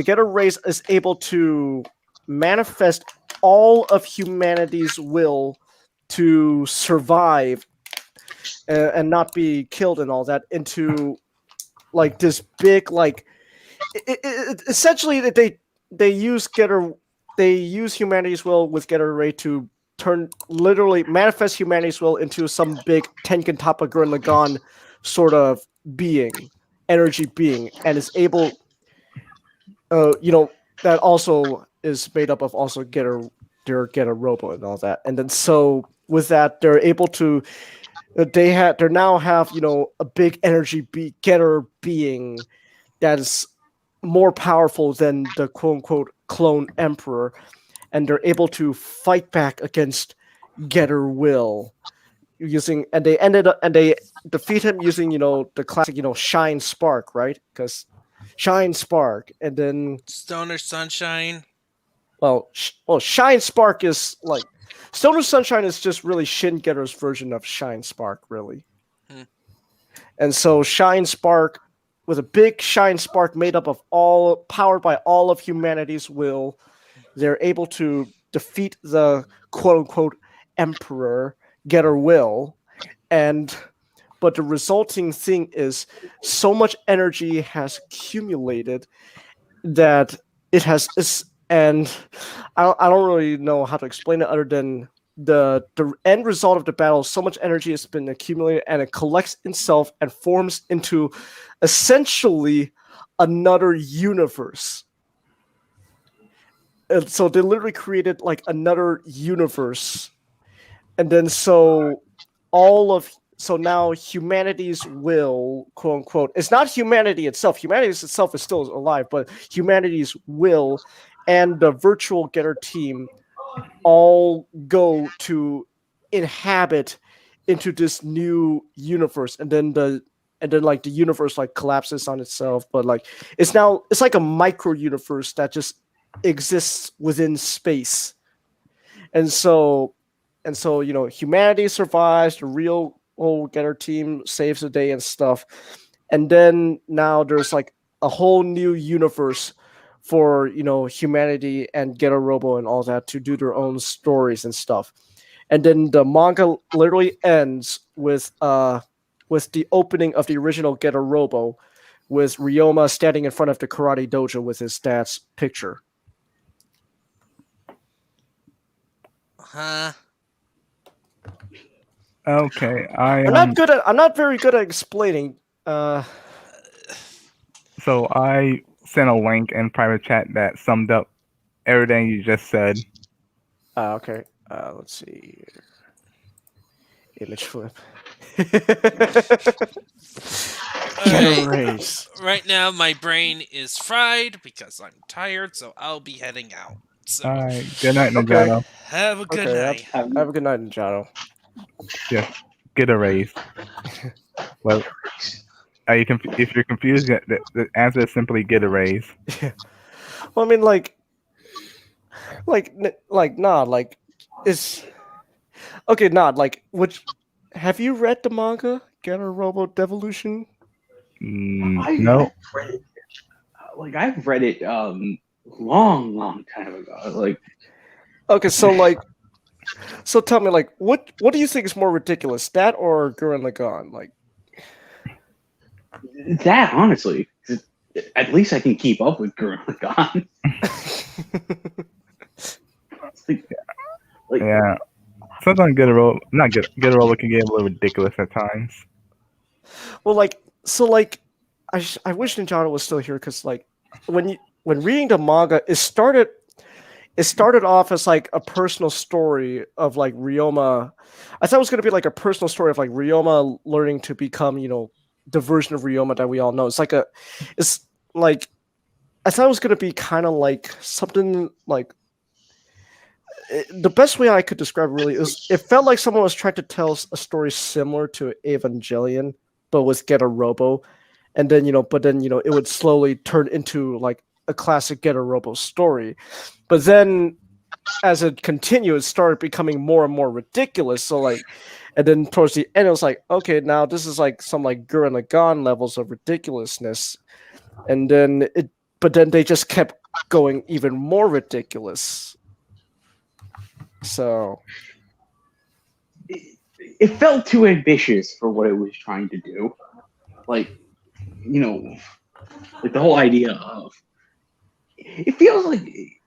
Getter Rays is able to manifest all of humanity's will to survive and not be killed and all that into like this big essentially that they use they use humanity's will with Getter Ray to literally manifest humanity's will into some big Tengen Toppa Gurren Lagann sort of being, energy being, and is able, that also is made up of also Getter Robo and all that. And then so with that, they're able to they now have a big energy Getter being that is more powerful than the quote unquote clone emperor, and they're able to fight back against Getter Will and they defeat him using the classic Shine Spark, right? Because Shine Spark, and then Stoner Sunshine. Well, Shine Spark is like Stoner Sunshine is just really Shin Getter's version of Shine Spark, really. And so Shine Spark, with a big Shine Spark made up of powered by all of humanity's will, they're able to defeat the quote unquote emperor Getter Will, but the resulting thing is so much energy has accumulated that it has and I don't really know how to explain it other than the end result of the battle. So much energy has been accumulated, and it collects itself and forms into essentially another universe. And so they literally created like another universe, and then so now humanity's will, quote unquote, it's not humanity itself. Humanity itself is still alive, but humanity's will and the virtual Getter team all go to inhabit into this new universe, and then the universe like collapses on itself, but like it's like a micro universe that just exists within space, and so humanity survives, the real old Getter team saves the day and stuff, and then now there's like a whole new universe for humanity and Getter Robo and all that to do their own stories and stuff. And then the manga literally ends with the opening of the original Getter Robo, with Ryoma standing in front of the karate dojo with his dad's picture. Okay, I'm not very good at explaining. So I sent a link in private chat that summed up everything you just said. Okay. Let's see here. Image flip. Right. Right now, my brain is fried because I'm tired, so I'll be heading out. So, all right. Good night, Ninjato. Okay. Have a good night. Have a good night, Ninjato. Yes. Get a raise. Well, if you're confused, the answer is simply get a raise. Well, I mean, it's okay. Which have you read the manga Getter Robo Devolution? No. I've read it long time ago. Okay, so tell me, what do you think is more ridiculous, that or Gurren Lagann? That, honestly, at least I can keep up with Gurren Lagann. Yeah. Sometimes Getter Robo can get a little ridiculous at times. Well, I wish Ninjato was still here, because when reading the manga, it started off as like a personal story of like Ryoma. I thought it was going to be like a personal story of like Ryoma learning to become, the version of Ryoma that we all know. I thought it was going to be kind of like something like, the best way I could describe it really is, it felt like someone was trying to tell a story similar to Evangelion, but with Getter Robo, and then it would slowly turn into like a classic Getter Robo story. But then as it continued, it started becoming more and more ridiculous. And then towards the end, it was like, okay, now this is like some like Gurren Lagann levels of ridiculousness. And then they just kept going even more ridiculous. So it felt too ambitious for what it was trying to do. The whole idea of, it feels like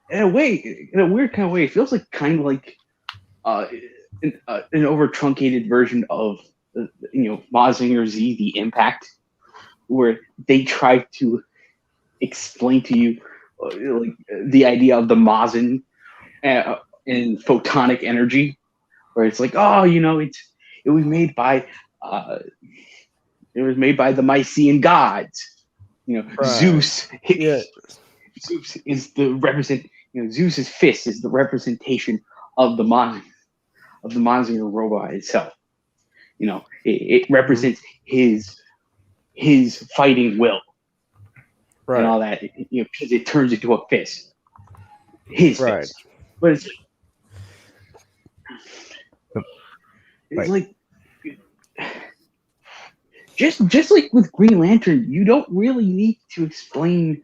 in a way, in a weird kind of way, it feels like kind of like an over truncated version of Mazinger Z, The Impact, where they try to explain to you like the idea of the Mazin in photonic energy, where it's like, oh, it was made by the Mycenaean gods. Right. Zeus. Yeah. Zeus is the represent. Zeus's fist is the representation of the Mazinger robot itself. It represents his fighting will, right, and all that. Because it turns into a fist. His fist. But it's like just like with Green Lantern, you don't really need to explain.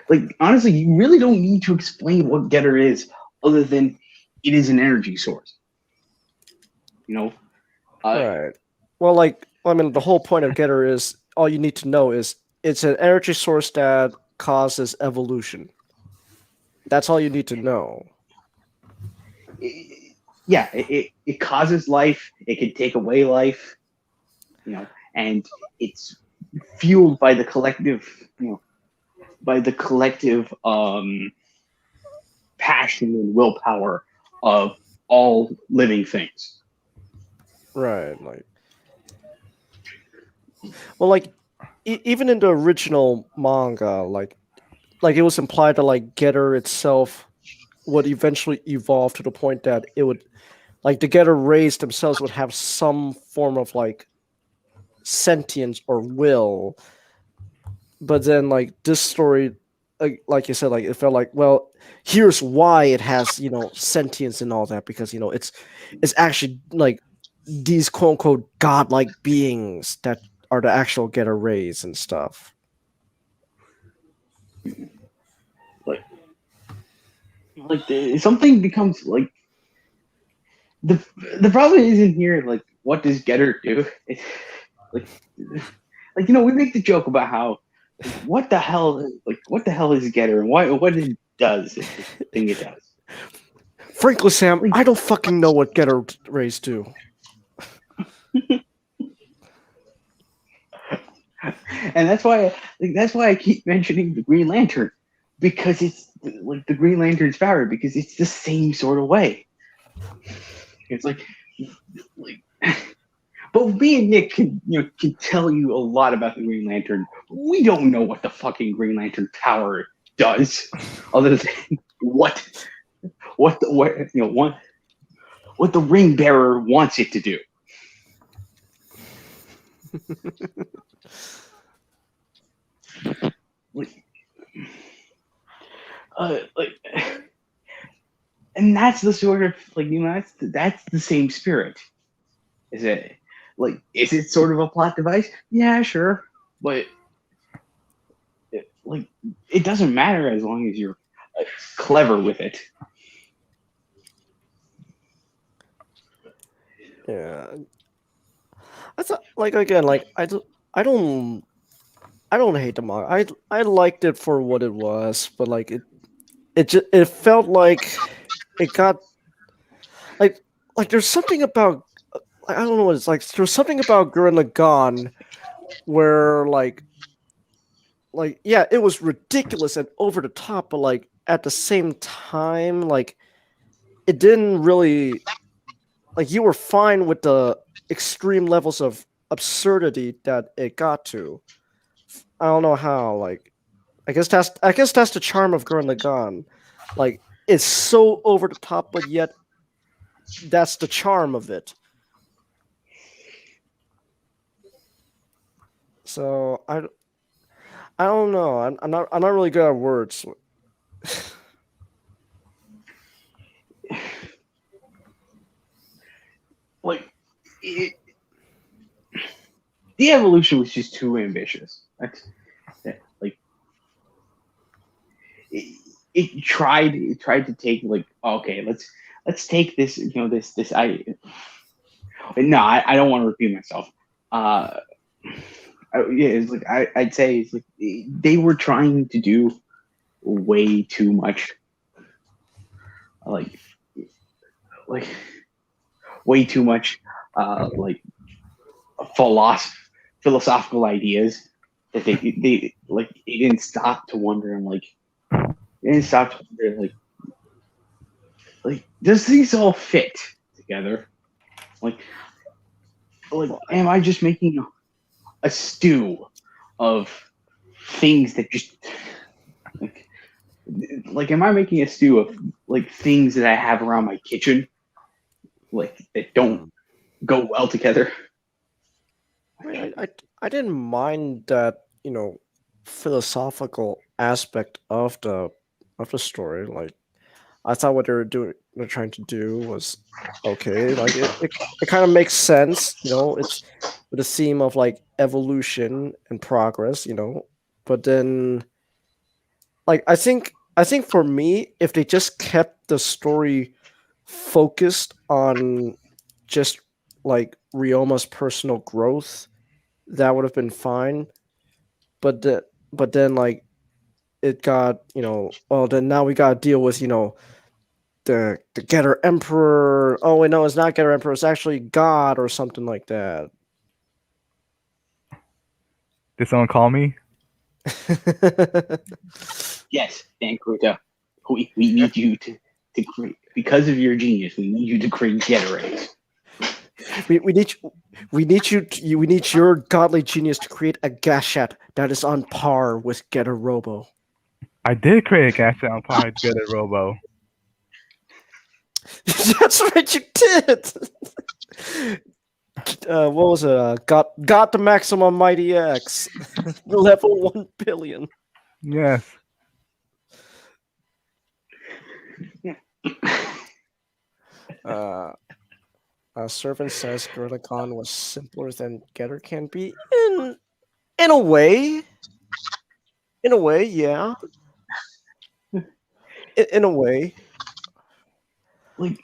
Like honestly, you really don't need to explain what Getter is, other than it is an energy source. Right. Well, the whole point of Getter is all you need to know is it's an energy source that causes evolution. That's all you need to know. It causes life. It can take away life. And it's fueled by the collective. Passion and willpower of all living things. Right. Even in the original manga, like it was implied that Getter itself would eventually evolve to the point that it would, the Getter race themselves would have some form of sentience or will. But then this story, like you said, it felt like, well, here's why it has sentience and all that, because it's actually these quote unquote godlike beings that are the actual Getter rays and stuff. Something becomes the problem isn't here what does Getter do? It's we make the joke about how what the hell is Getter and what it does, the thing it does. Frankly, Sam, I don't fucking know what Getter rays do. And that's why I keep mentioning the Green Lantern, because it's the Green Lantern's power, because it's the same sort of way. It's but me and Nick can tell you a lot about the Green Lantern. We don't know what the fucking Green Lantern power does, other than what the ring bearer wants it to do. And that's the sort of that's the same spirit. Is it sort of a plot device? Yeah, sure, but it doesn't matter as long as you're clever with it. Yeah, I thought again, I don't hate the manga. I liked it for what it was, but it felt like it got there's something about, I don't know what it's like. There's something about Gurren Lagann where yeah, it was ridiculous and over the top, but at the same time, it didn't really, you were fine with the extreme levels of absurdity that it got to. I don't know how. I guess that's the charm of Gurren Lagann. It's so over the top, but yet that's the charm of it. So I don't know. I'm not really good at words. The evolution was just too ambitious. It tried to take okay, let's take this this I don't want to repeat myself. It's I'd say it's they were trying to do way too much, like way too much, like philosophical ideas that they like. They didn't stop to wonder. And like, they didn't stop to wonder, like does these all fit together? Like, am I just making a stew of things that just like am I making a stew of like things that I have around my kitchen, like that don't go well together? I didn't mind that, philosophical aspect of the story. Like, I thought what they're trying to do was okay. Like, it kind of makes sense. It's with the theme of like evolution and progress. But then, like, I think for me, if they just kept the story focused on just like Ryoma's personal growth, that would have been fine. But then like it got, well, then now we got to deal with, the Getter Emperor. Oh wait, no, it's not Getter Emperor. It's actually God or something like that. Did someone call me? Yes, Dan Kruta. We need you to create, because of your genius. We need you to create Getaray. We need your godly genius to create a Gashat that is on par with Getter Robo. I did create a Gashat on par with Getter Robo. That's right, you did. What was it? Got the maximum Mighty X, level 1 billion. Yes. Servant says Gorilla was simpler than Getter can be. In a way. In a way, yeah. In a way.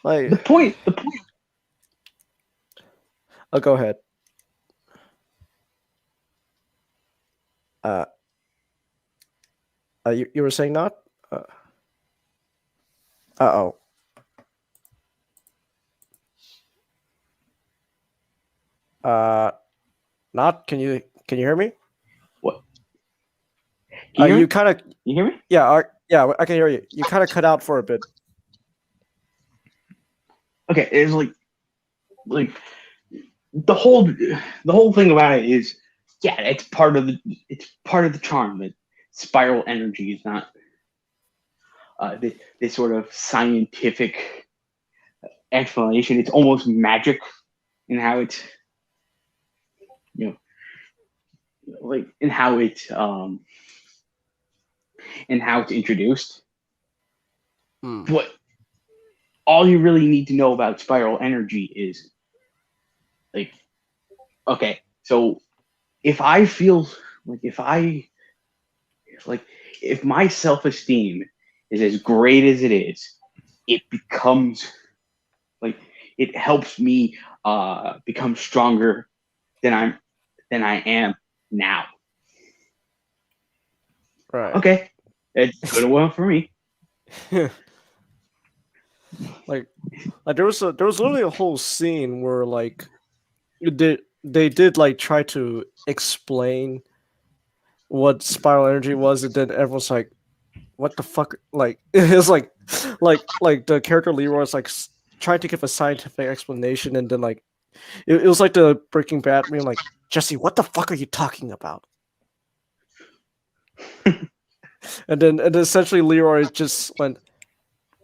Like the point. Oh, go ahead. You were saying not? Uh-oh. Not? Can you hear me? What? You kind of. You hear me? Yeah, yeah, I can hear you. You kind of cut out for a bit. Okay, it's like the whole thing about it is, yeah, it's part of the charm that spiral energy is not this sort of scientific explanation. It's almost magic in how it's, like in how it's introduced. But all you really need to know about spiral energy is, like, okay, so if I feel like if my self-esteem is as great as it is, it becomes like it helps me become stronger than I am now. Right. Okay, it's good well for me. like there was literally a whole scene where like they did like try to explain what spiral energy was, and then everyone's like, what the fuck? Like it's like the character Leroy was like trying to give a scientific explanation, and then like it was like the Breaking Bad being like, Jesse, what the fuck are you talking about? and then essentially Leroy just went,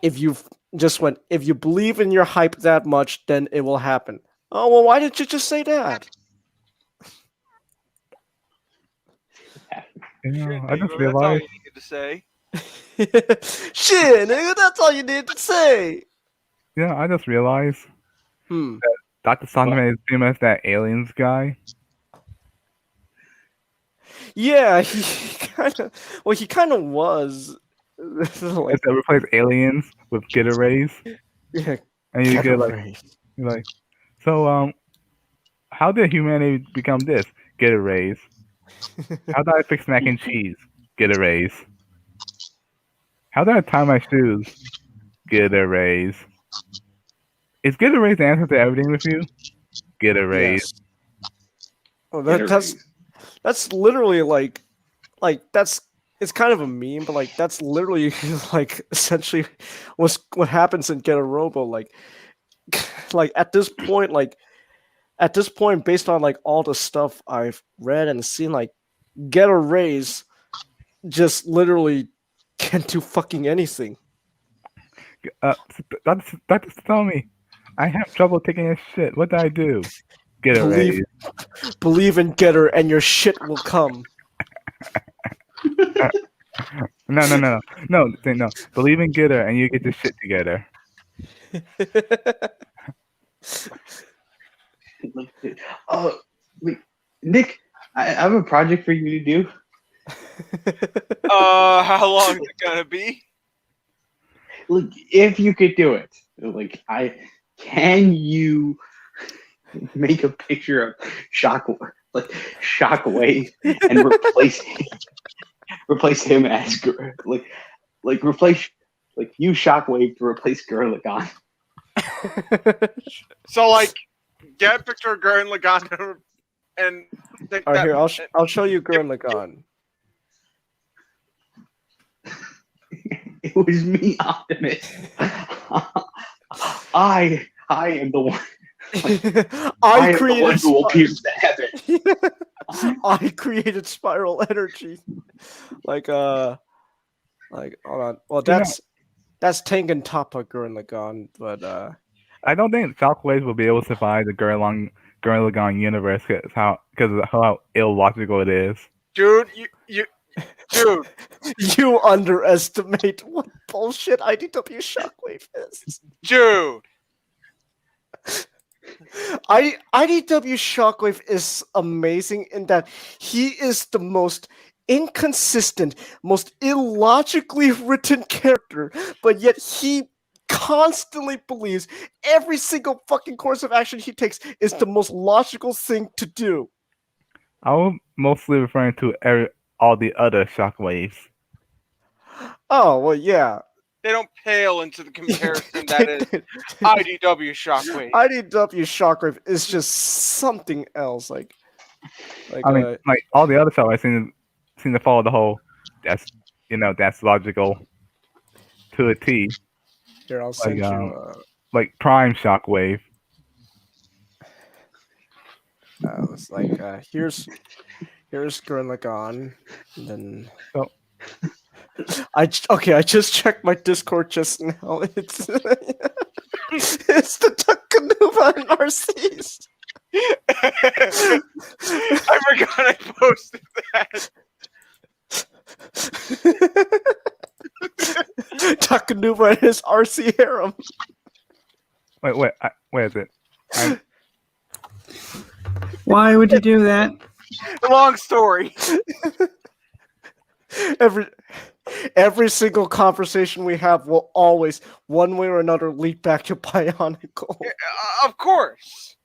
if you believe in your hype that much, then it will happen. Oh, well, why didn't you just say that? I just realized. That's all you needed to say. Shit, nigga, that's all you need to say. Yeah, I just realized that Dr. Sandman is pretty much that aliens guy. Yeah, he kind of was. Like, to replace aliens with Getaways. Yeah, and you get like, so how did humanity become this? Getaways. How did I fix mac and cheese? Getaways. How do I tie my shoes? Get a raise. Is get a raise the answer to everything with you? Get a raise. Yes. Oh, that's literally like that's it's kind of a meme, but like that's literally like essentially what happens in Get a Robo. Like at this point, based on like all the stuff I've read and seen, like Get a Raise just literally can't do fucking anything. Doctor, tell me. I have trouble taking a shit. What do I do? Get a raise. Believe in Getter and your shit will come. No. Believe in Getter and you get your shit together. Wait, Nick, I have a project for you to do. How long is it gonna be? Look, if you could do it, can you make a picture of Shockwave and replace him as replace you Shockwave to replace Gurlagon. So get a picture of Gurren Lagann and all right, here I'll show you Gurren Lagann. It was me, Optimus. I am the one. I created the one who will pierce the heaven. I created spiral energy. Hold on. Well, that's Tengen Toppa Gurren Lagann, but I don't think Shockwave will be able to survive the Gurren Lagann universe because of how illogical it is. Dude, dude, you underestimate what bullshit IDW Shockwave is. Dude. IDW Shockwave is amazing in that he is the most inconsistent, most illogically written character, but yet he constantly believes every single fucking course of action he takes is the most logical thing to do. I was mostly referring to all the other Shockwaves. Oh, well, yeah. They don't pale into the comparison that is IDW Shockwave. IDW Shockwave is just something else. I mean, all the other Shockwaves seem to follow the whole that's logical to a T. Here, I'll send you like Prime Shockwave. It's here's Gurren Lagann, and then I just checked my Discord just now. It's it's the Takanuva and RCs. I forgot I posted that. Takanuva and his RC harem. Wait, where is it? Why would you do that? Long story. Every single conversation we have will always, one way or another, lead back to Bionicle. Of course.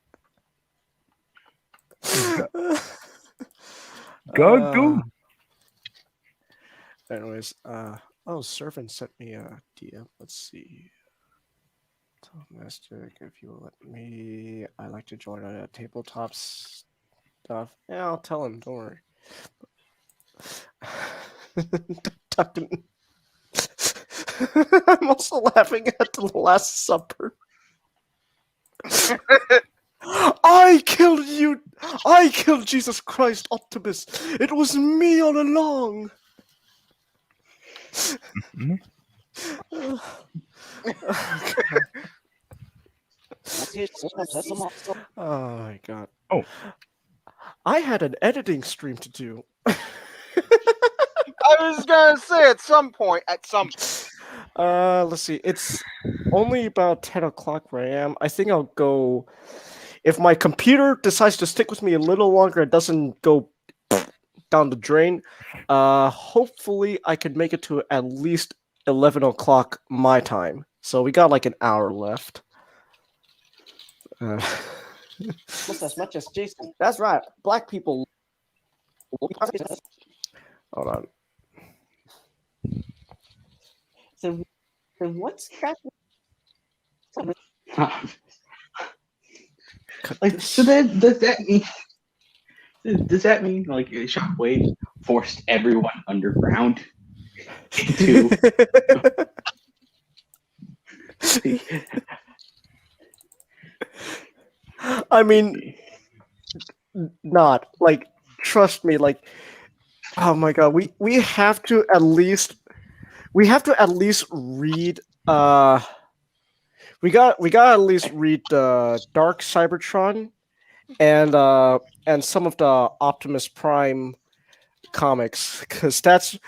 Go do. Anyways, Servant sent me a DM. Let's see. Domestic, if you will let me, I like to join on a tabletop stuff. Yeah, I'll tell him. Don't worry. I'm also laughing at the Last Supper. I killed you! I killed Jesus Christ, Optimus! It was me all along! Oh my god. Oh. I had an editing stream to do. I was gonna say at some point. Let's see. It's only about 10 o'clock where I am. I think I'll go. If my computer decides to stick with me a little longer, it doesn't go down the drain. Hopefully I can make it to at least 11 o'clock my time. So we got like an hour left. Just as much as Jason. That's right. Black people. Hold on. Then what's that? Like, so then does that mean? Does that mean like Shockwave forced everyone underground into? I mean, not like trust me, like oh my god, we have to at least read we got at least read Dark Cybertron and some of the Optimus Prime comics because that's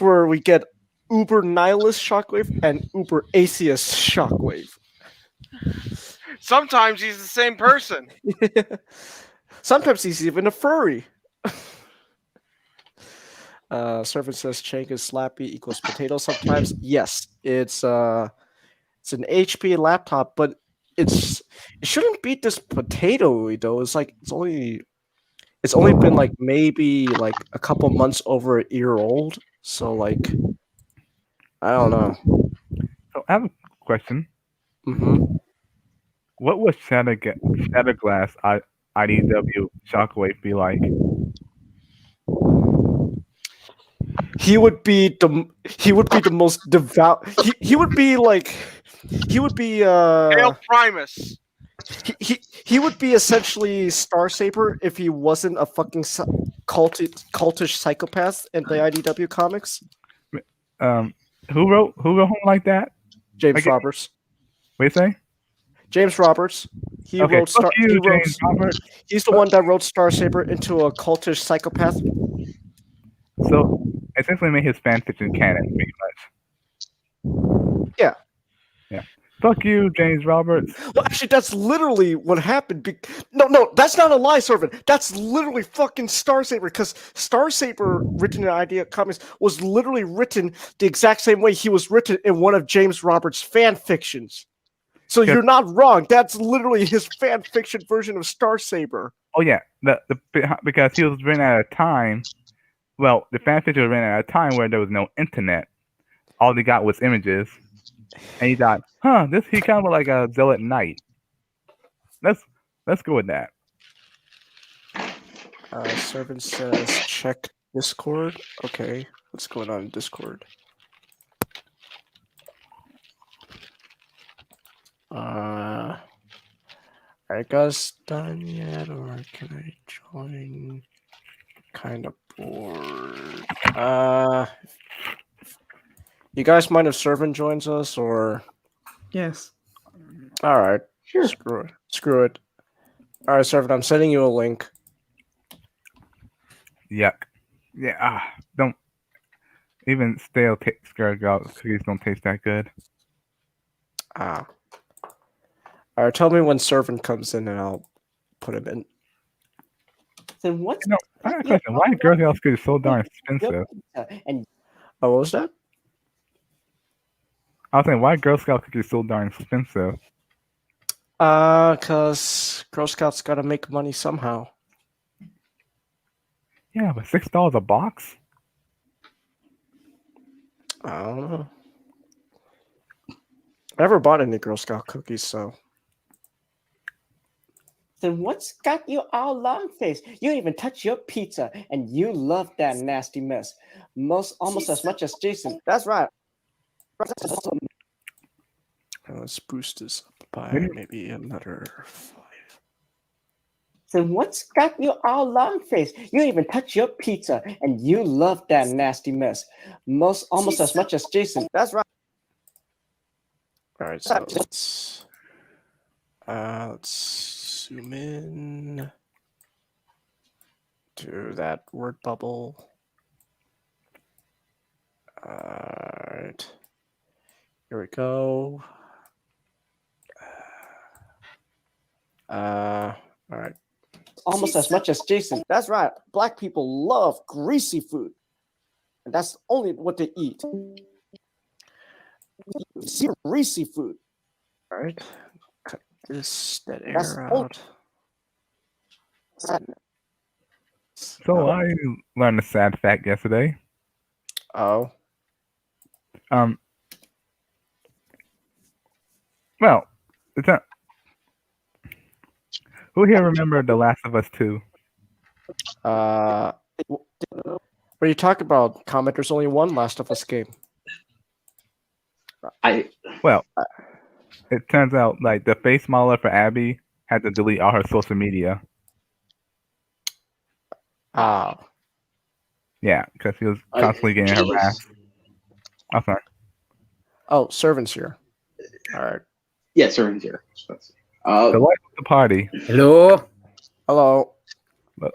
where we get uber nihilist Shockwave and uber atheist Shockwave. Sometimes he's the same person. Sometimes he's even a furry. Servant says Chank is slappy equals potato sometimes. Yes, it's an HP laptop, but it shouldn't be this potatoey though. It's like it's only been like maybe like a couple months over a year old. So like I don't know. So I have a question. Mm-hmm. What would Shatterglass IDW Shockwave be like? He would be the most devout. He would be like he would be Hail Primus. He would be essentially Starsaber if he wasn't a fucking cultish psychopath in the IDW comics. Who wrote him like that? James Roberts. What do you say? James Roberts. He wrote James Roberts. He's the one that wrote Starsaber into a cultish psychopath. So essentially made his fanfiction canon, pretty much. Yeah. Yeah. Fuck you, James Roberts. Well, actually, that's literally what happened. No, that's not a lie, Servant. That's literally fucking Starsaber, because Starsaber, written in Idea Comics, was literally written the exact same way he was written in one of James Roberts' fan fictions. So you're not wrong. That's literally his fan fiction version of Starsaber. Oh yeah, because he was written at a time. Well, the fan fiction was written at a time where there was no internet. All they got was images. And he thought, he kind of looked like a Zealot Knight. Let's go with that. Servant says check Discord. Okay, what's going on in Discord? Are you guys done yet, or can I join? Kind of bored. You guys mind if Servant joins us, or? Yes. All right. Sure. Screw it. All right, Servant. I'm sending you a link. Yuck. Yeah. Don't even stale Scared cookies don't taste that good. All right. Tell me when Servant comes in, and I'll put him in. Then what's? I have a question. Why are Girl Scouts cookies so darn expensive? Oh, what was that? I was saying, why are Girl Scout cookies so darn expensive? Cause Girl Scouts gotta make money somehow. Yeah, but $6 a box? I don't know. I never bought any Girl Scout cookies, so. Then what's got you all long face? You even touch your pizza, and you love that nasty mess. Almost as much as Jason. That's right. Let's boost this up by maybe another 5. Then what's got you all long face? You even touch your pizza, and you love that nasty mess. Almost as much as Jason. That's right. All right, so let's zoom in to that word bubble. All right, here we go. All right. Almost as much as Jason. That's right. Black people love greasy food. And that's only what they eat. Greasy food. All right. Cut that air out. So I learned a sad fact yesterday. Oh. Well, it's not. Who here remember The Last of Us 2? When you talk about Comet, there's only one Last of Us game. Well, it turns out like the face modeler for Abby had to delete all her social media. Yeah, because she was constantly getting harassed. I'm sorry. Oh, Servant's here. All right. Yeah, Servant's here. The life of the party. Hello. Hello.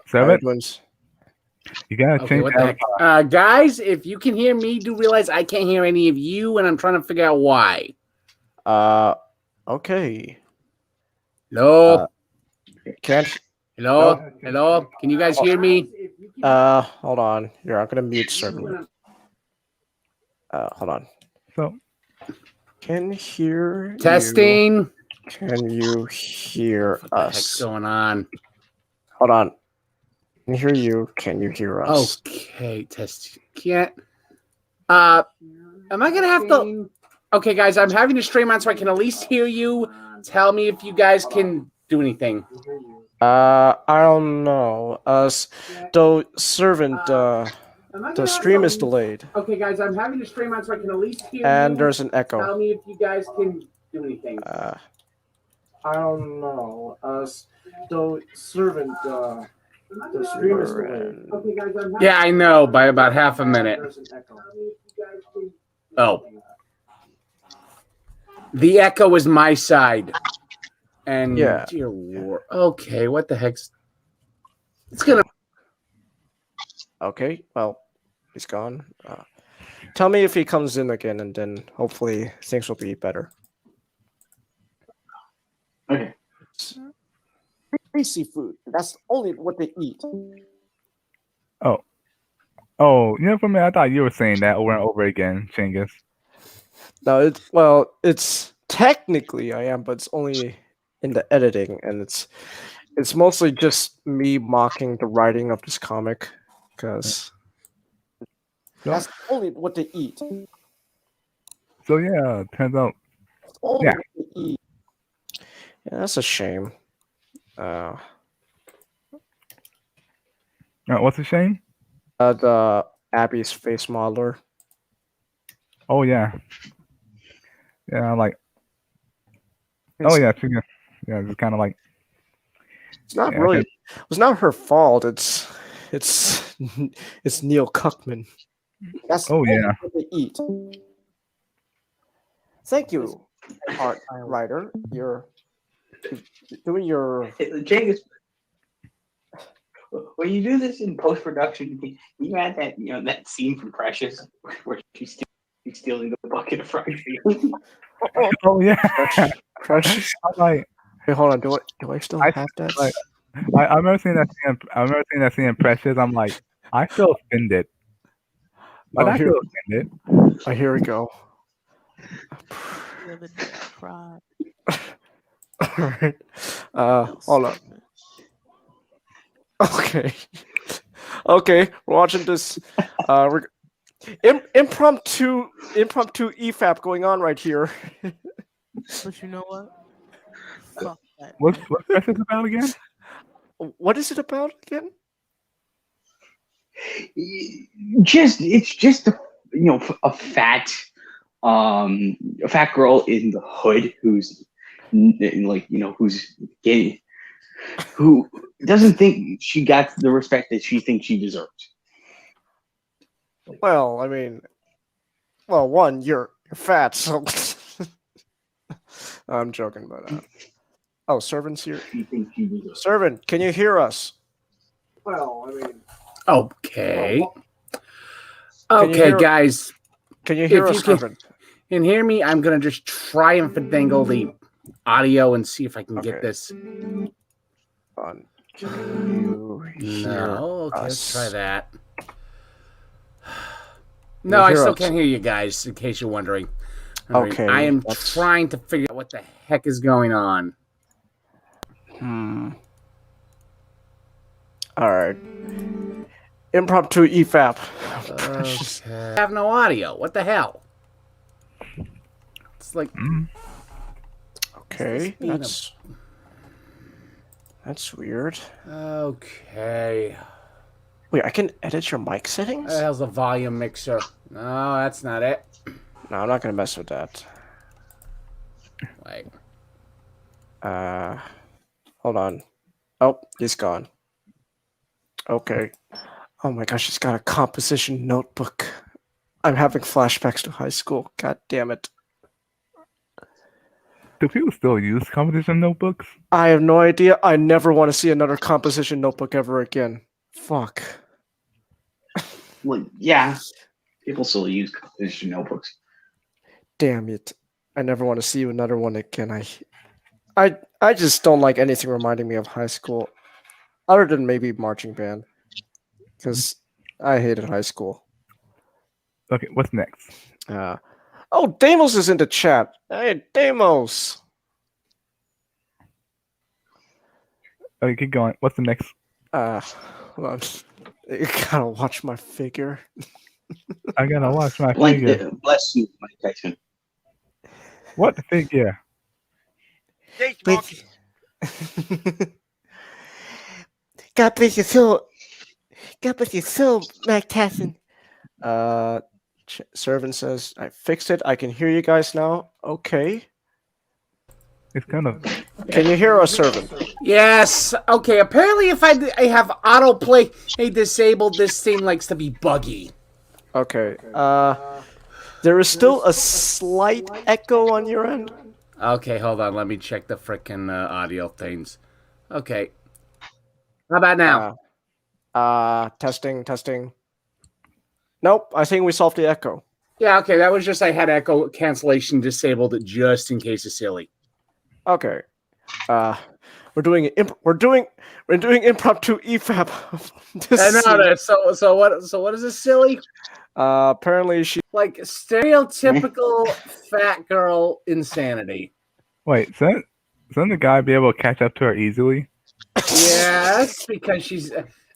Servant. You gotta change what the heck? Guys, if you can hear me, do realize I can't hear any of you, and I'm trying to figure out why. Okay. Hello. Can't. Hello. Nope. Hello. Can you guys hear me? Hold on. Here, I'm gonna mute Servant. Hold on. So. Can hear. Testing. You. Can you hear what us? What the heck's going on? Hold on. Can hear you. Can you hear us? Okay, test. Can't. Am I gonna have to? Okay, guys, I'm having to stream on so I can at least hear you. Tell me if you guys can do anything. I don't know. Though Servant, the stream is delayed. Okay, guys, I'm having to stream on so I can at least hear And you. there's an echo. Tell me if you guys can do anything. I don't know. Though Servant, the stream is delayed. Yeah, I know, by about half a minute. Oh. The echo is my side. And yeah. Dear Lord. Okay, what the heck's... It's gonna... Okay, well, he's gone. Tell me if he comes in again, and then hopefully things will be better. Okay. Greasy food. That's only what they eat. Oh, you know, for me, I thought you were saying that over and over again, Chingus. No, it's technically I am, but it's only in the editing, and it's mostly just me mocking the writing of this comic, because that's only what they eat. So yeah, turns out, yeah. Yeah, that's a shame. What's a shame? The Abby's face modeler. Oh yeah. Yeah, like. Oh yeah, yeah, it's kind of like. It's not really. Okay. It's not her fault. It's Neil Cuckman. That's oh yeah. What they eat. Thank you, art writer. You're doing your. James, when you do this in post production, you add that that scene from Precious where she's stealing the bucket of fried food. Oh yeah, Precious. I'm like, hey, hold on. Do I still have that? Like, I remember seeing that scene. I remember seeing that scene in Precious. I'm like, I feel offended. But I feel offended. Oh, here we go. All right. Hold on. Okay. Okay, we're watching this. We're impromptu EFAP going on right here. But you know what? Fuck that. What's Precious about again? What is it about again? It's just a fat girl in the hood who's who's gay, who doesn't think she got the respect that she thinks she deserves. Well, I mean, one, you're fat, so I'm joking, but oh, Servant's here. Servant, can you hear us? Well, I mean, okay. Okay, guys. Can you hear us, Servant? Can hear me? I'm gonna just try and finagle the audio and see if I can get this. Can you hear okay, us? let's try that. No, I still can't hear you guys, in case you're wondering. Okay. I am trying to figure out what the heck is going on. All right. Impromptu EFAP. Okay. I have no audio. What the hell? It's like Okay, that's weird. Okay. Wait, I can edit your mic settings? That hell's a volume mixer. No, that's not it. No, I'm not gonna mess with that. Wait. Hold on. Oh, he's gone. Okay. Oh my gosh, he's got a composition notebook. I'm having flashbacks to high school. God damn it. Do people still use composition notebooks? I have no idea. I never want to see another composition notebook ever again. Fuck. Well, yeah. People still use composition notebooks. Damn it. I never want to see another one again. I just don't like anything reminding me of high school. Other than maybe marching band. Because I hated high school. Okay, what's next? Oh, Deimos is in the chat. Hey, Deimos. Okay, keep going. What's the next? Hold on. You gotta watch my figure. I gotta watch my figure. Bless you, Mike Tyson. What figure? God bless your soul. God bless your soul, Mike Tyson. Servant says, I fixed it. I can hear you guys now. Okay. It's kind of... Can you hear us, Servant? Yes. Okay, apparently if I have autoplay disabled, this thing likes to be buggy. Okay. There is still a slight echo on your end. Okay, hold on. Let me check the frickin' audio things. Okay. How about now? Testing. Nope, I think we solved the echo. Yeah, okay, that was just I had echo cancellation disabled just in case it's silly. Okay. We're doing impromptu EFAP. I know that. So what is this silly? Apparently she like stereotypical fat girl insanity. Wait, shouldn't the guy be able to catch up to her easily? Yes, because she's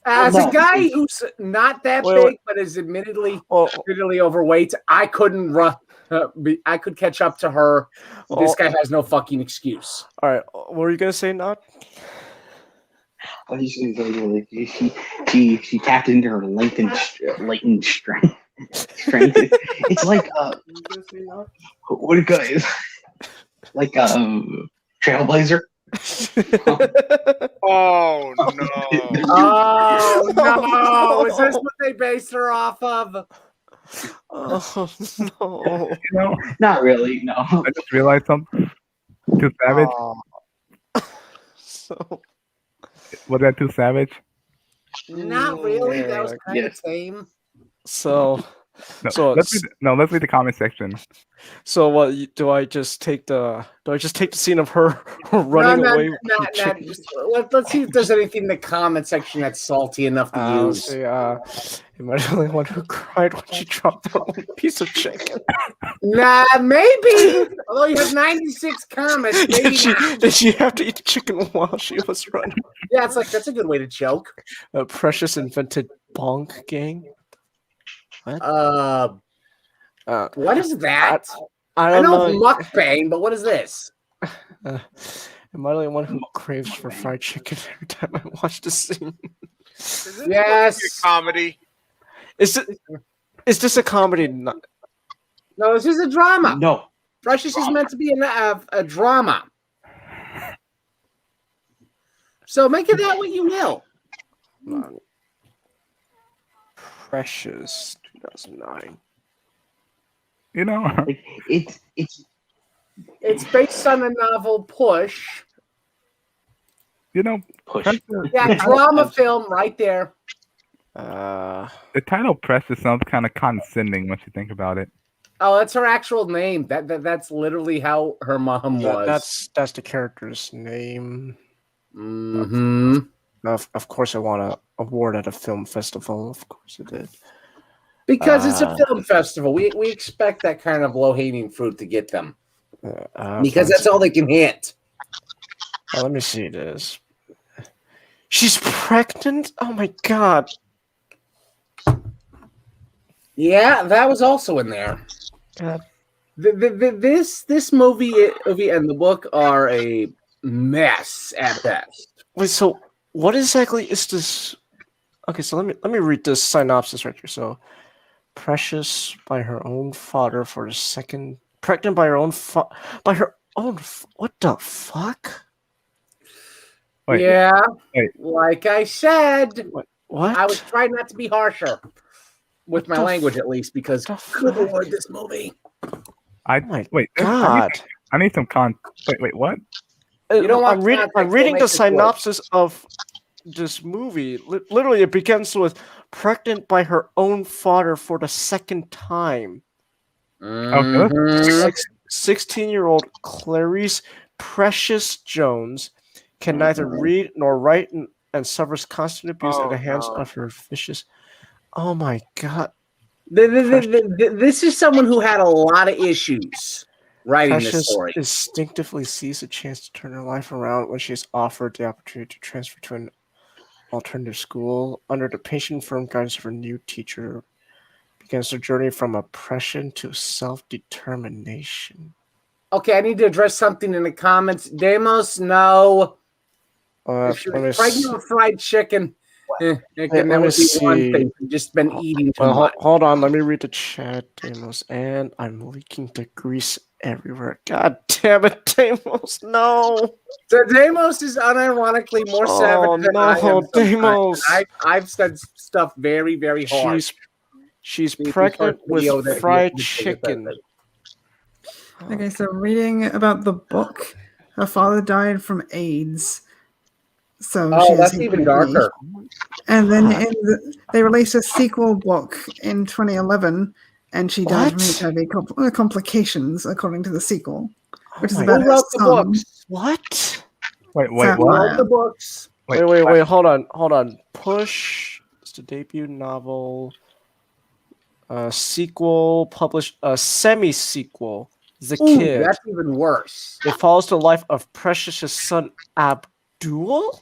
as a guy who's not that big but is admittedly overweight. I couldn't run. I could catch up to her. This guy has no fucking excuse. All right, what were you gonna say, Not? She tapped into her latent strength. It's like what a guy like Trailblazer. Oh no! Oh no! Is this what they based her off of? Oh no! No, not really. No, I just realized something. Too savage. So was that too savage? Not really. That was kind of tame. So let's read the comment section. So what do I just take the scene of her running away? Let's see if there's anything in the comment section that's salty enough to use. Am I the only one who cried when she dropped her own piece of chicken? Nah, maybe. Although you have 96 comments, maybe did she have to eat chicken while she was running? Yeah, it's like that's a good way to choke. Precious invented bonk gang. What? What is that? I know know. mukbang, but what is this? Am I the only one who craves for fried chicken every time I watch the scene? Yes. Comedy. Is this a comedy? No, this is a drama. No. Precious is meant to be a drama. So make it that what you will. Precious 2009. You know, it's based on the novel Push. You know, Push. Yeah, drama film right there. The title Precious sounds kind of condescending once you think about it. Oh, that's her actual name. That's literally how her mom was. That's the character's name. Mm-hmm. Of course, I won an award at a film festival. Of course, it did. Because it's a film festival, we expect that kind of low-hanging fruit to get them. Because that's all they can hit. Let me see this. She's pregnant? Oh my god. Yeah, that was also in there. God This movie and the book are a mess at best. Wait, so what exactly is this? Okay, so let me read this synopsis right here. So, Precious by her own father for the second, pregnant by her own what the fuck? Wait, yeah, wait. like I said, What? I was trying not to be harsher with my language, at least, because good lord, this movie. Wait. God. I need some Wait, what? You don't want I'm reading the synopsis of this movie. Literally, it begins with pregnant by her own father for the second time. Mhm. 16-year-old Clarice Precious Jones can neither read nor write and suffers constant abuse at the hands of her vicious. Oh my god. This is someone who had a lot of issues writing this Precious story. instinctively sees a chance to turn her life around when she is offered the opportunity to transfer to an alternative school under the patient firm guidance of her new teacher. Begins her journey from oppression to self-determination. Okay, I need to address something in the comments. Demos, no. If she was pregnant with fried chicken, that would be one thing. She's just been eating too much. Hold on, let me read the chat, Demos. And I'm leaking the grease everywhere. God damn it, Demos, no. So Demos is unironically more savage than I am. Demos. I've said stuff very, very hard. She's pregnant with fried chicken. Okay, so reading about the book, her father died from AIDS. So that's even darker. And then they released a sequel book in 2011, and she died from HIV complications, according to the sequel, which is about who wrote the books? What? Wait, who wrote the books? Wait, hold on. Push. It's the debut novel. Sequel published, semi-sequel. The Kid. That's even worse. It follows the life of Precious's son Abdul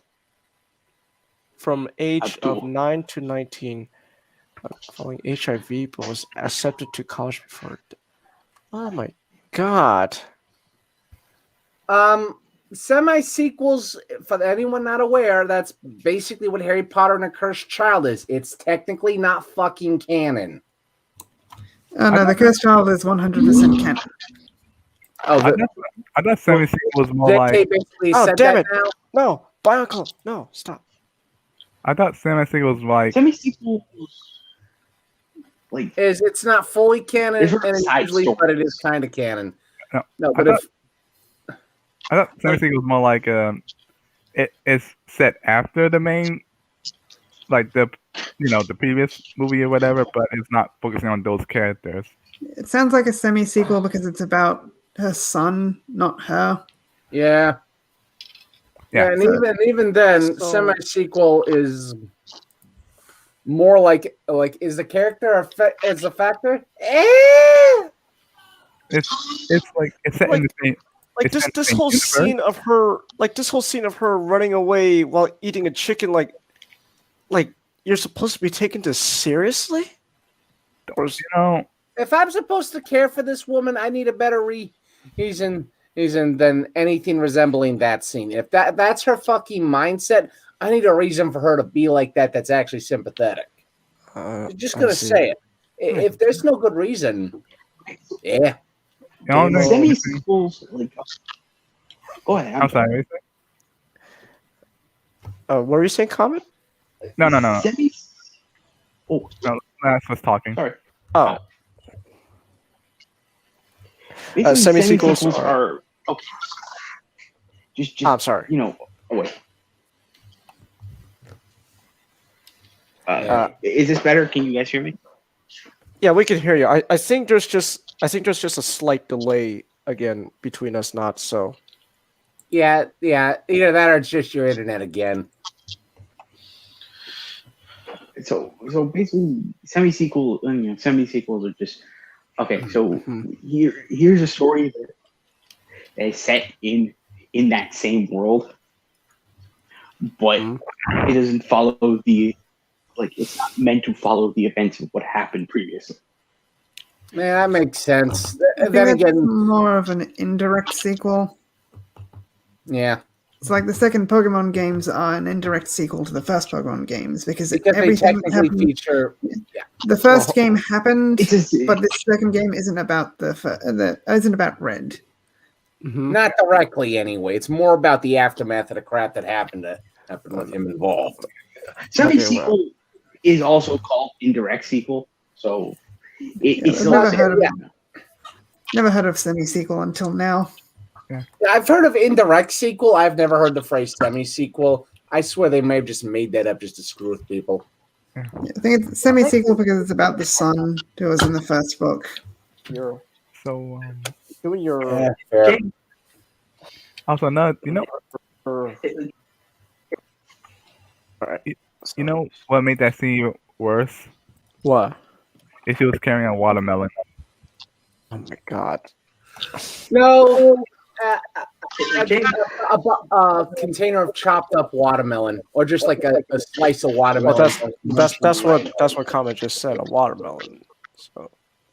from age of 9 to 19, following HIV, but was accepted to college before. Oh my god. Semi-sequels, for anyone not aware, that's basically what Harry Potter and the Cursed Child is. It's technically not fucking canon. Oh no, the Cursed Child is 100% canon. I thought semi-sequel was more like. Damn it! No, Bionicle, no, stop. I thought semi-sequel was like. Semi-sequel, it's not fully canon, but it is kind of canon. No, but I thought semi-sequel was more like it's set after the main, like the previous movie or whatever, but it's not focusing on those characters. It sounds like a semi-sequel because it's about her son, not her. Yeah, and even then, semi-sequel is more like is the character is a factor? It's like it's set in the same. Like this whole scene of her, running away while eating a chicken, like you're supposed to be taking this seriously? Or if I'm supposed to care for this woman, I need a better reason than anything resembling that scene. If that's her fucking mindset, I need a reason for her to be like that. That's actually sympathetic. You're just gonna say it. If there's no good reason, yeah. Semi-sequels, go ahead. I'm sorry. What were you saying, comment? No. No, that's what's talking. Sorry. Oh. Semi-sequels are okay. Just I'm sorry. Wait. Is this better? Can you guys hear me? Yeah, we can hear you. I think there's just a slight delay again between us, not so. Yeah. Either that or it's just your internet again. So basically, semi-sequels are just okay. So here's a story that is set in that same world, but it doesn't follow it's not meant to follow the events of what happened previously. Man, that makes sense. I think Then that's again, more of an indirect sequel. yeah. It's like the second Pokemon games are an indirect sequel to the first Pokemon games because They everything technically happened. feature. Yeah. The first game happened, but the second game isn't about isn't about Red. Not directly, anyway. It's more about the aftermath of the crap that happened with him involved. Semi-sequel is also called indirect sequel, so it's I've never heard of semi-sequel until now. Yeah, I've heard of indirect sequel. I've never heard the phrase semi-sequel. I swear they may have just made that up just to screw with people. Yeah, I think it's semi-sequel because it's about the son who was in the first book. You're So doing your. Fair. Also, another, you know, you know what made that scene worse? What? If she was carrying a watermelon. Oh my god. No, a container of chopped up watermelon, or just like a slice of watermelon. Well, that's what Comet just said. A watermelon. So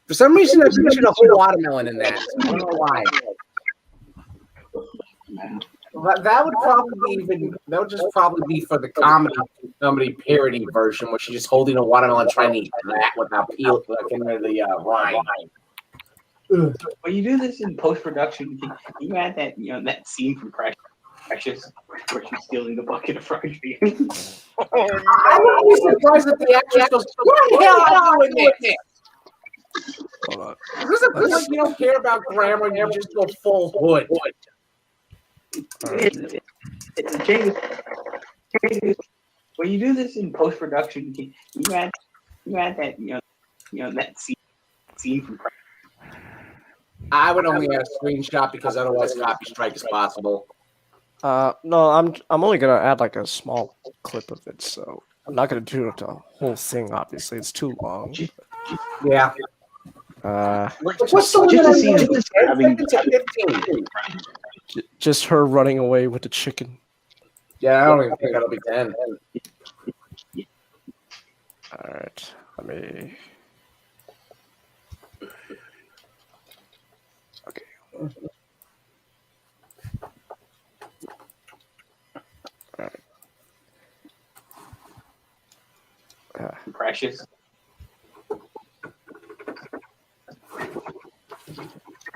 for some reason, I pictured a whole watermelon in that. I don't know why. That would just probably be for the comedy parody version, where she's just holding a watermelon trying to eat that without peeling the rind. When you do this in post-production, you add that that scene from Precious where she's stealing the bucket of fried chicken. I would be surprised if the actress goes, "What the hell are you doing this?" Hold on. Is this a point you don't care about grammar and you just go full hood? James, when you do this in post-production, you add that that scene from Precious. I would only have a screenshot because otherwise copy strike is possible. No, I'm only gonna add like a small clip of it, so I'm not gonna do the whole thing. Obviously, it's too long. Yeah. What's the just her running away with the chicken. Yeah, I don't even think that'll be 10. All right, let me. Okay. All right. Precious.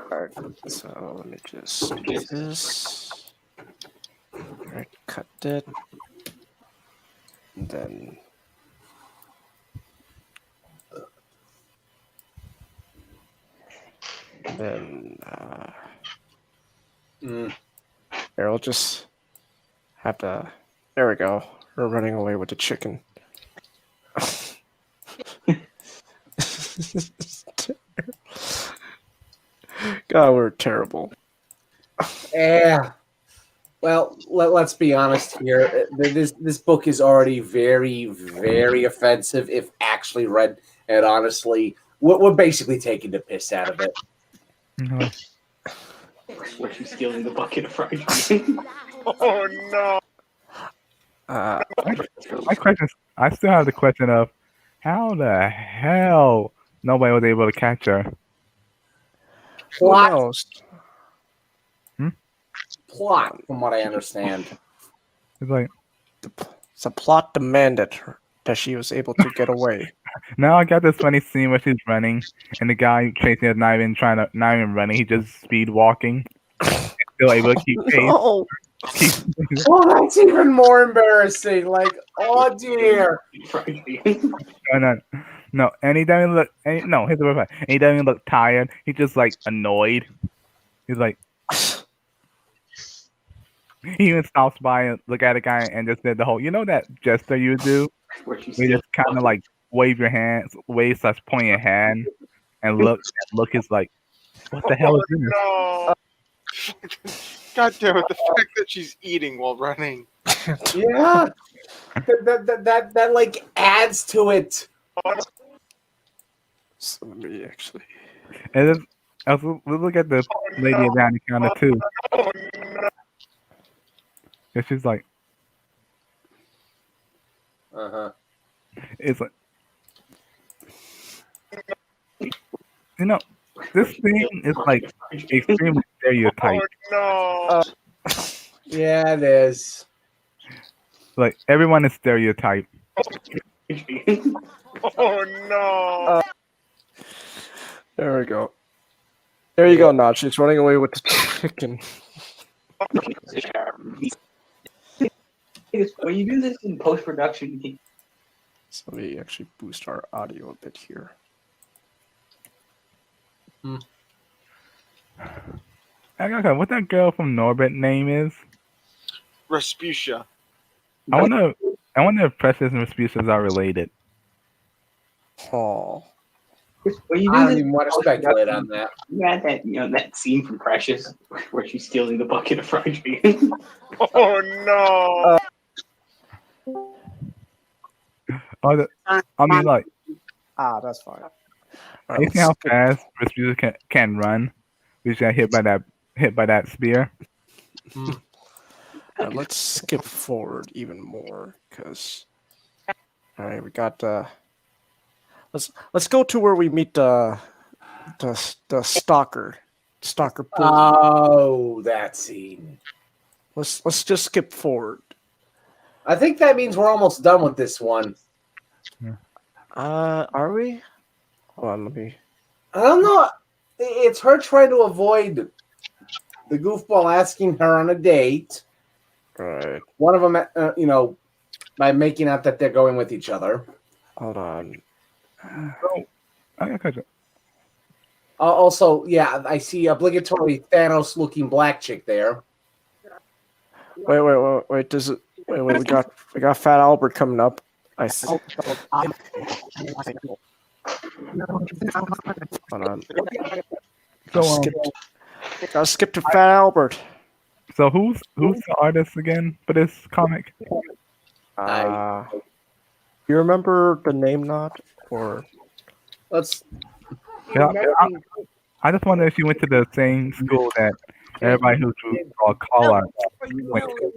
Alright, so let me just do this. Alright, cut that. And then here, I'll just have to. There we go. We're running away with the chicken. God, we're terrible. Yeah. Well, let's be honest here. This book is already very, very offensive if actually read. And honestly, we're basically taking the piss out of it. Where she's stealing the bucket of fried chicken. Oh no! My question, I still have the question of how the hell nobody was able to catch her. Plot. Plot, from what I understand. It's like the plot demanded her that she was able to get away. Now I got this funny scene where she's running, and the guy chasing is not even running. He's just speed walking, still able to keep pace. No. Oh, that's even more embarrassing. Like, oh dear. No, and he doesn't look. No, here's the word. And he doesn't even look tired. He's just like annoyed. He's like, he even stops by and look at the guy and just did the whole, that gesture you do, where you just kind of like wave your hands, starts pointing your hand, and look is like, what the hell is this? No. God damn it! The fact that she's eating while running. Yeah, that like adds to it. So let me actually. And then let's look at the lady around the counter too. And she's like, Uh-huh. It's like, You know, this thing is like extremely stereotyped. Oh Yeah, it is. Like everyone is stereotyped. no! Oh no! There we go. There you go, Notch. It's running away with the chicken. When you do this in post production, So let me actually boost our audio a bit here. Okay, what that girl from Norbit name is? Respucia. I wonder if Precious and Respucias are related. Oh. when you do I don't this even want to speculate on that. You had that, that scene from Precious where she's stealing the bucket of fried chicken. Oh no! I mean, like, that's fine. Right, you see how fast Respucia can run? We just got hit by that spear. Let's skip forward even more because. All right, we got. Let's go to where we meet the stalker. Stalker. Oh, that scene. Let's just skip forward. I think that means we're almost done with this one. Are we? Hold on, let me. I don't know. It's her trying to avoid the goofball asking her on a date. Right. One of them, by making out that they're going with each other. Hold on. Also, yeah, I see obligatory Thanos-looking black chick there. Wait. Does it? Wait. We got Fat Albert coming up. I see. Hold on. Gotta skip to Fat Albert. So who's the artist again for this comic? You remember the name, not or? Let's. Yeah, I just wonder if she went to the same school that everybody who drew call art went to.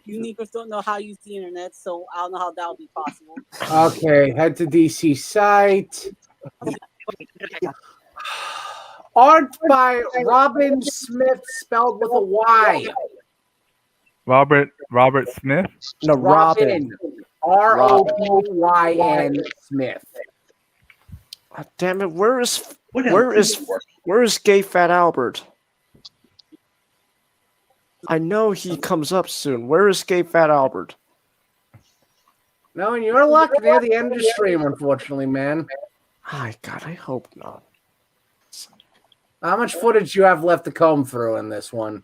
You niggas don't know how to use the internet, so I don't know how that would be possible. Okay, head to DC site. Art by Robin Smith, spelled with a Y. Robert Smith? No, Robin. Robyn Smith. Oh, damn it! Where is gay Fat Albert? I know he comes up soon. Where is gay Fat Albert? No, and you're lucky near the end of the stream, unfortunately, man. My God, I hope not. How much footage you have left to comb through in this one?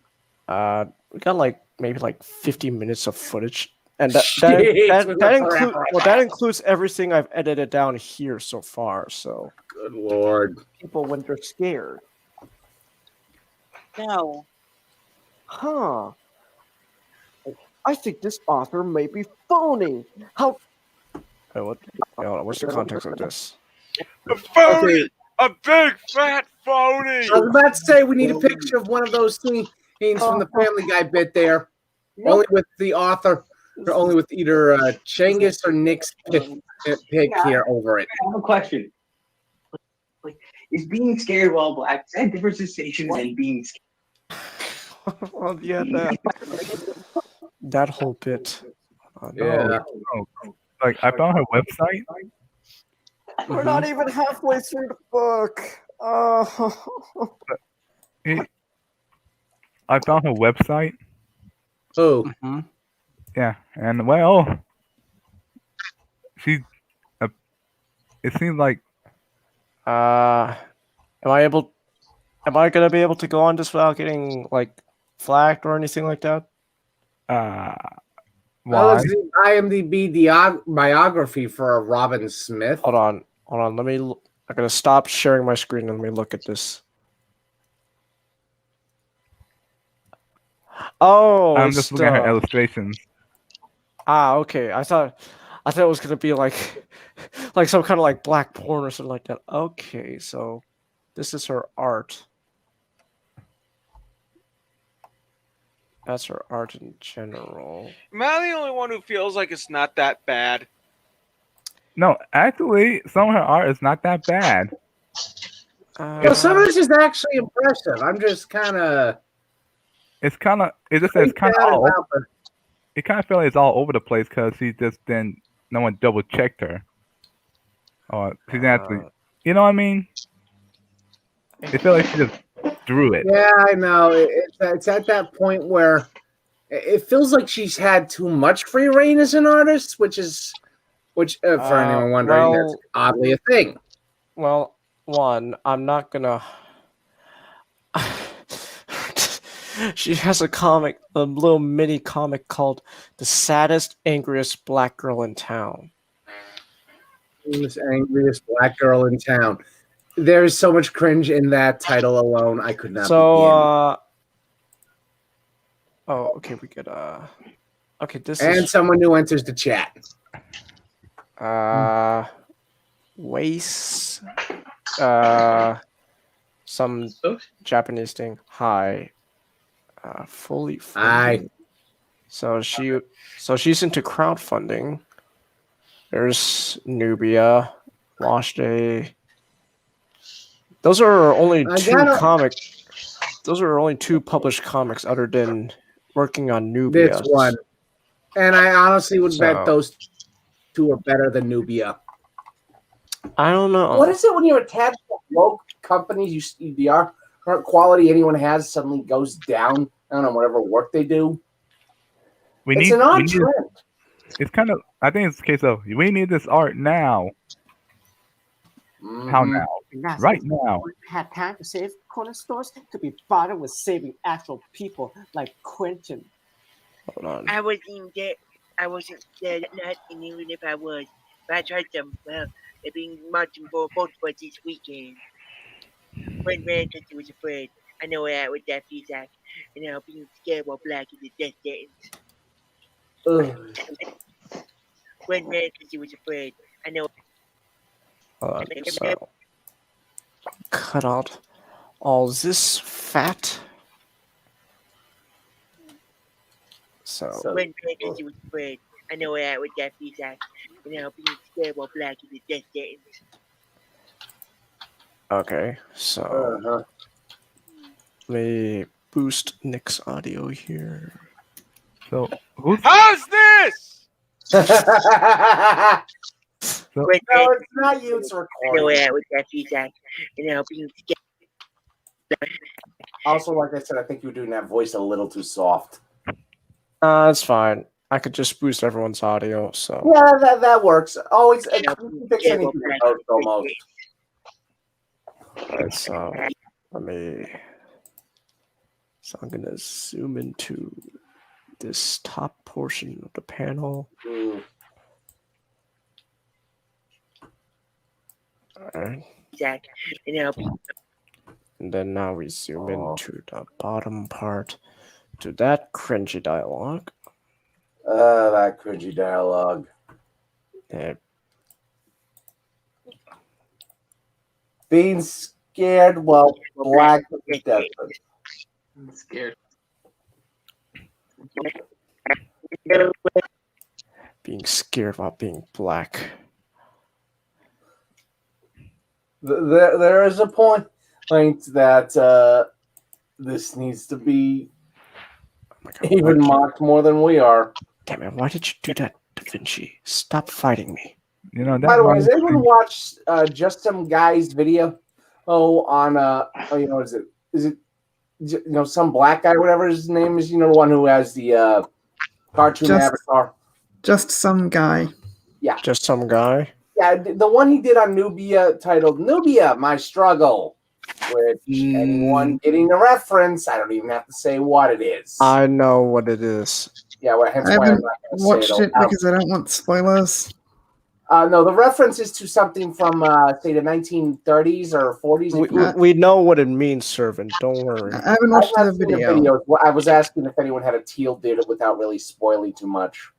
We got maybe 50 minutes of footage, and that includes everything I've edited down here so far. So good lord, people when they're scared. No. Huh. I think this author may be phoning. How? What's the context of this? A phony! A big fat phony! I was about to say we need a picture of one of those scenes from the Family Guy bit there. Only with the author, or only with either Changis or Nick's pick here over it. I have a question. Is being scared while black, is that a different sensation than being scared? Well, yeah, that whole bit. Yeah. Like, I found her website. We're not even halfway through the book. Oh. I found her website. Oh. Mm-hmm. Yeah, and well, she. It seems like. Am I gonna be able to go on this without getting flagged or anything like that? Well, it's the IMDb biography for Robin Smith. Hold on. I'm gonna stop sharing my screen and let me look at this. Oh, I'm just looking at her illustrations. Okay. I thought it was gonna be like some kind of black porn or something like that. Okay, so this is her art. That's her art in general. Am I the only one who feels like it's not that bad? No, actually, some of her art is not that bad. Some of this is actually impressive. I'm just kind of. It's kind of. It just it's kind of all. It kind of felt like it's all over the place because she just didn't. No one double checked her. Or she didn't actually. You know what I mean? It felt like she just drew it. Yeah, I know. It's at that point where it feels like she's had too much free reign as an artist, which for anyone wondering, that's oddly a thing. Well, one, I'm not gonna. She has a comic, a little mini comic called "The Saddest, Angriest Black Girl in Town." Famous angriest black girl in town. There's so much cringe in that title alone. I could not begin. Oh, okay, we could. Okay, this and is. Someone new enters the chat. Waste. Some Japanese thing. Hi. Fully funding. So she's into crowdfunding. There's Nubia, Wash Day. Those are only Those are only two published comics other than working on Nubia. This one. And I honestly would bet those two are better than Nubia. I don't know. What is it when you're attached to woke companies? The art quality anyone has suddenly goes down. I don't know, whatever work they do. It's an odd trend. It's kind of. I think it's a case of we need this art now. How now? Right now. Had time to save corner stores to be bothered with saving actual people like Quentin. Hold on. I wasn't there. I wasn't there last and even if I was. But I tried them. Well, they've been marching for both of us this weekend. One ran because he was afraid. I know what that feels like. And now being scared while black is a death sentence. One ran because he was afraid. I know. So cut out all this fat. So one ran because he was afraid. I know what that feels like. And now being scared while black is a death sentence. Okay, so let me boost Nick's audio here. So how's this? No, it's not you. It's recording. With that feedback, being scared. Also, like I said, I think you were doing that voice a little too soft. It's fine. I could just boost everyone's audio. So yeah, that works. Always fix anything almost. Alright, so let me. So I'm gonna zoom into this top portion of the panel. Alright. And then now we zoom into the bottom part to that cringy dialogue. That cringy dialogue. Yeah. Being scared while black is desperate. I'm scared. Being scared about being black. There is a point that this needs to be even mocked more than we are. Damn it! Why did you do that, Da Vinci? Stop fighting me. You know. By the way, has anyone watched just some guy's video? On is it some black guy, whatever his name is? The one who has the cartoon avatar. Just some guy. Yeah. Just some guy. Yeah, the one he did on Nubia titled "Nubia, My Struggle," which anyone getting the reference, I don't even have to say what it is. I know what it is. Yeah, well, hence why I'm not going to watched say it because I don't want spoilers. No, the reference is to something from, say, the 1930s or 40s. We know what it means, servant. Don't worry. I haven't watched the video. I was asking if anyone had a teal did it without really spoiling too much.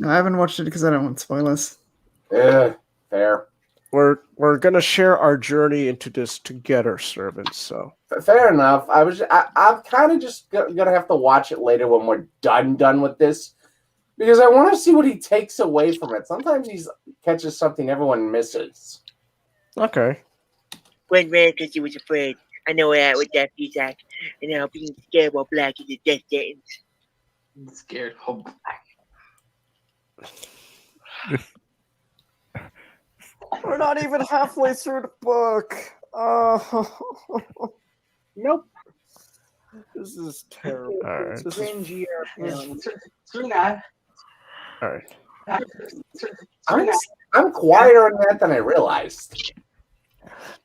No, I haven't watched it because I don't want spoilers. Fair. we're gonna share our journey into this together, servants. So fair enough. I'm kind of just gonna have to watch it later when we're done with this, because I want to see what he takes away from it. Sometimes he catches something everyone misses. Okay. Went red because he was afraid. I know where at with that feedback. And now being scared while black is a death sentence. Scared while black. We're not even halfway through the book. Nope. This is terrible. All right. This is all right. I'm quieter in that than I realized.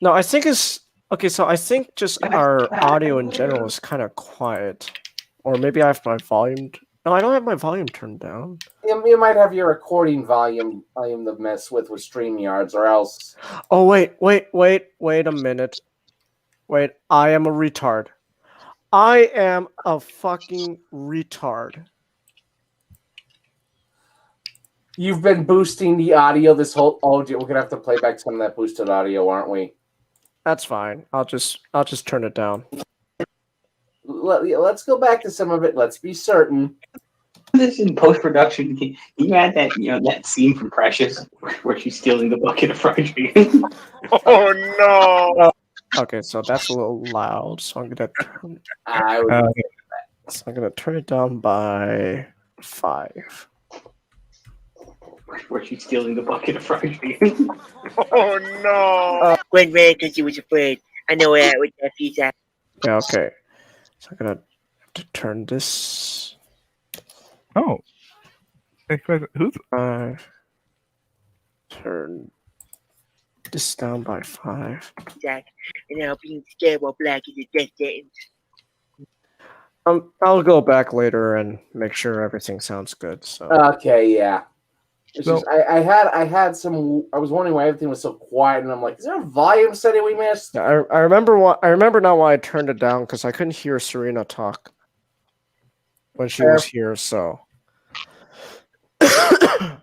No, I think it's okay. So I think just our audio in general is kind of quiet, or maybe I have my volume. No, I don't have my volume turned down. You might have your recording volume to mess with StreamYards, or else. Oh wait a minute. Wait, I am a retard. I am a fucking retard. You've been boosting the audio this whole. Oh, we're gonna have to play back some of that boosted audio, aren't we? That's fine. I'll just turn it down. Let's go back to some of it. Let's be certain. This in post production. Can you add that that scene from Precious where she's stealing the bucket of fried chicken? Oh no! Okay, so that's a little loud. So I'm gonna turn it down by 5. Where she's stealing the bucket of fried chicken. Oh no! Went red because he was afraid. I know where at with that feedback. Yeah, okay. So I'm gonna have to turn this. Oh. Who's turn this down by 5. Jack, and now being scared while black is a death sentence. I'll go back later and make sure everything sounds good. So okay, yeah. It's just, I had some. I was wondering why everything was so quiet, and I'm like, is there a volume setting we missed? Yeah, I remember now why I turned it down, because I couldn't hear Serena talk when she was here. So yeah,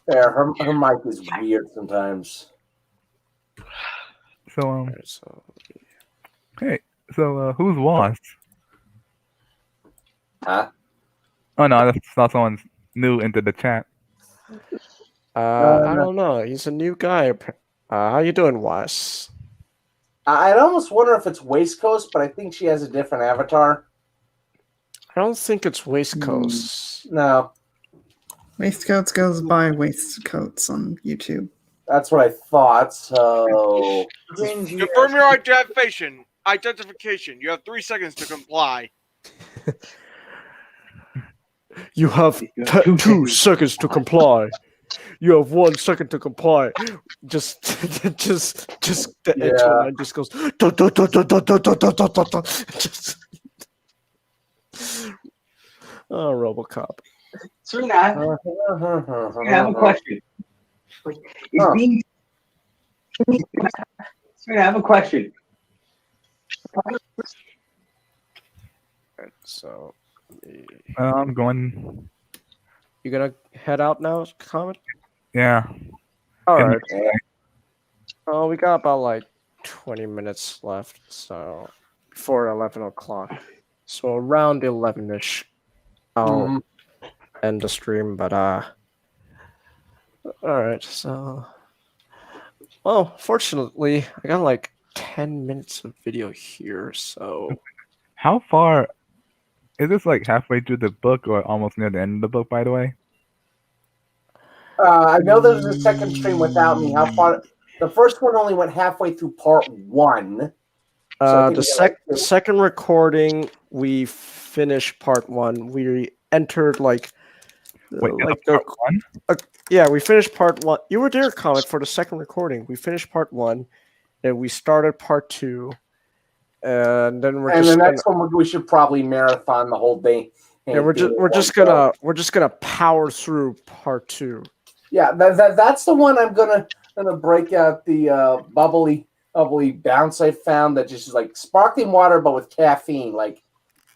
her mic is weird sometimes. So hey, so who's lost? Huh? Oh no, that's not someone new into the chat. I don't know. He's a new guy. How you doing, Wes? I'd almost wonder if it's Waste Coast, but I think she has a different avatar. I don't think it's Waste Coast. No. Waistcoats goes by Waistcoats on YouTube. That's what I thought. So confirm your identification. You have 3 seconds to comply. You have 2 seconds to comply. You have 1 second to comply. Just the edge line just goes. Oh, RoboCop. Serena, I have a question. Serena, I have a question. So, I'm going. You gonna head out now, Comet? Yeah. All right. Oh, we got about like 20 minutes left, so before 11 o'clock. So around 11ish, I'll end the stream. But all right. So, well, fortunately, I got like 10 minutes of video here. So, how far is this? Like halfway through the book, or almost near the end of the book? By the way. I know there's a second stream without me. How far? The first one only went halfway through part 1. The second recording, we finished part 1. We entered like part 1. Yeah, we finished part 1. You were there, Comet, for the second recording. We finished part 1, and we started part 2, and then the next one we should probably marathon the whole thing. Yeah, we're just gonna power through part 2. Yeah, that's the one I'm gonna break out the bubbly bounce I found that just is like sparkling water but with caffeine. Like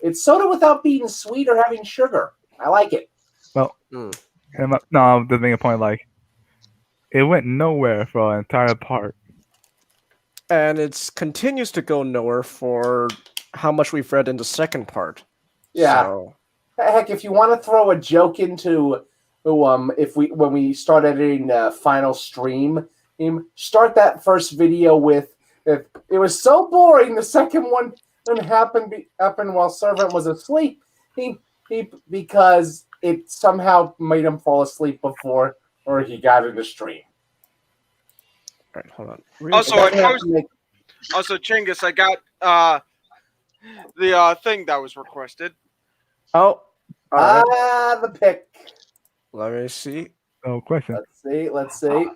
it's soda without being sweet or having sugar. I like it. Well, no, I'm just making a point. Like It went nowhere for an entire part. And it continues to go nowhere for how much we've read in the second part. Yeah. So. Heck, if you want to throw a joke into, when we start editing the final stream, start that first video with, "If it was so boring, the second one happened while Servant was asleep, because it somehow made him fall asleep before or he got in the stream." All right, hold on. Also, Chinggis, I got the thing that was requested. Oh, right. The pick. Let me see. Oh, question. Let's see.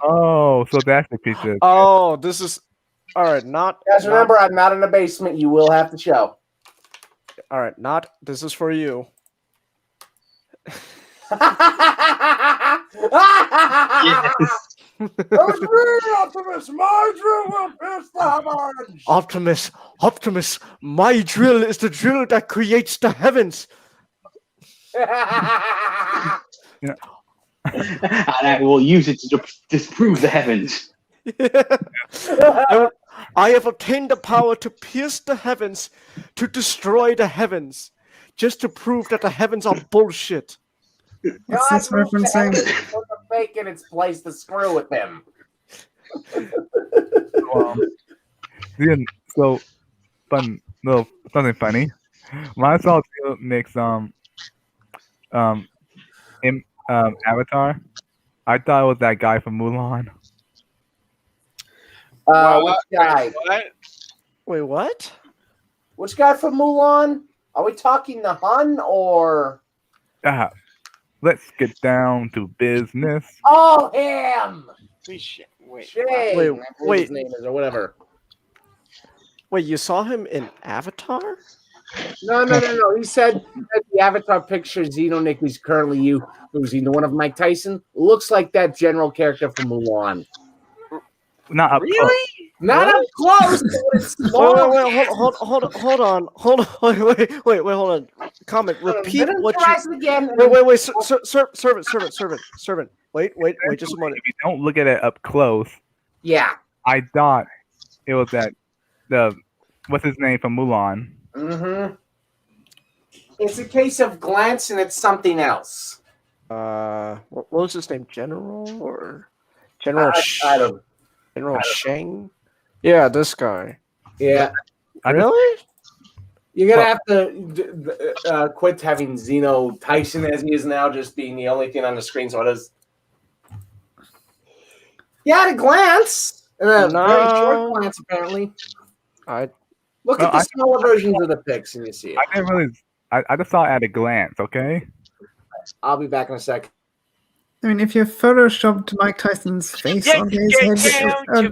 Oh, so that's the picture. Oh, this is all right. Guys, remember, I'm not in the basement. You will have to show. All right, this is for you. Optimus, my drill will pierce the heavens. Optimus, my drill is the drill that creates the heavens. And I will use it to disprove the heavens. I have obtained the power to pierce the heavens, to destroy the heavens, just to prove that the heavens are bullshit. What's this referencing? Put the fake in its place to screw with him. So, fun. No, something funny. When I saw Nick's avatar, I thought it was that guy from Mulan. Which guy? What? Wait, what? Which guy from Mulan? Are we talking the Hun or? Let's get down to business. Oh, him! Wait. Shane, wait. His name is or whatever. Wait, you saw him in Avatar? No. He said that the Avatar picture Xenonick is currently using, the one of Mike Tyson, looks like that general character from Mulan. Not up close. Not up close. It's small. Wait, hold on. Wait, hold on. Comment. Repeat what you. Again. Wait. Servant. Wait, just a moment. If you don't look at it up close, yeah, I thought it was what's his name from Mulan. Mm-hmm. It's a case of glancing at something else. What was his name? General or General? I don't. General Shang? Yeah, this guy. Yeah. Really? You're gonna have to quit having Zeno Tyson as he is now, just being the only thing on the screen. So it is. Yeah, at a glance, very short glance, apparently. Look at the smaller versions of the pics, and you see it. I didn't really. I just saw it at a glance. Okay. I'll be back in a sec. I mean, if you photoshopped Mike Tyson's face on his head, to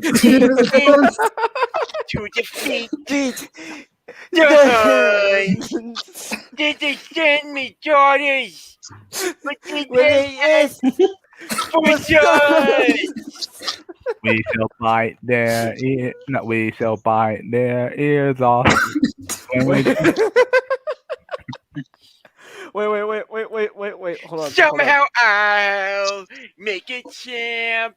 defeat did they send me daughters? But did they ask for sons? We shall bite their ear. No, we shall bite their ears off. Wait. Hold on. Somehow I'll make a champ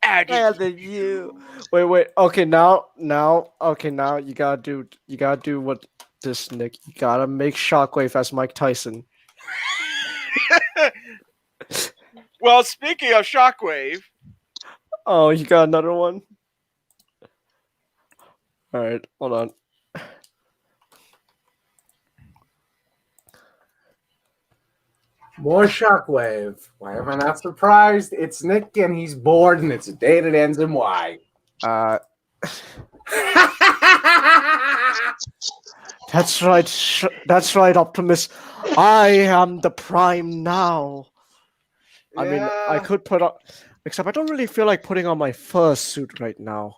out of you. Wait. Okay, now you gotta do what this, Nick. You gotta make Shockwave as Mike Tyson. Well, speaking of Shockwave. Oh, you got another one? All right, hold on. More Shockwave. Why am I not surprised? It's Nick and he's bored, and it's a day that ends in Y. That's right, Optimus. I am the Prime now. I mean, I could put up, except I don't really feel like putting on my first suit right now.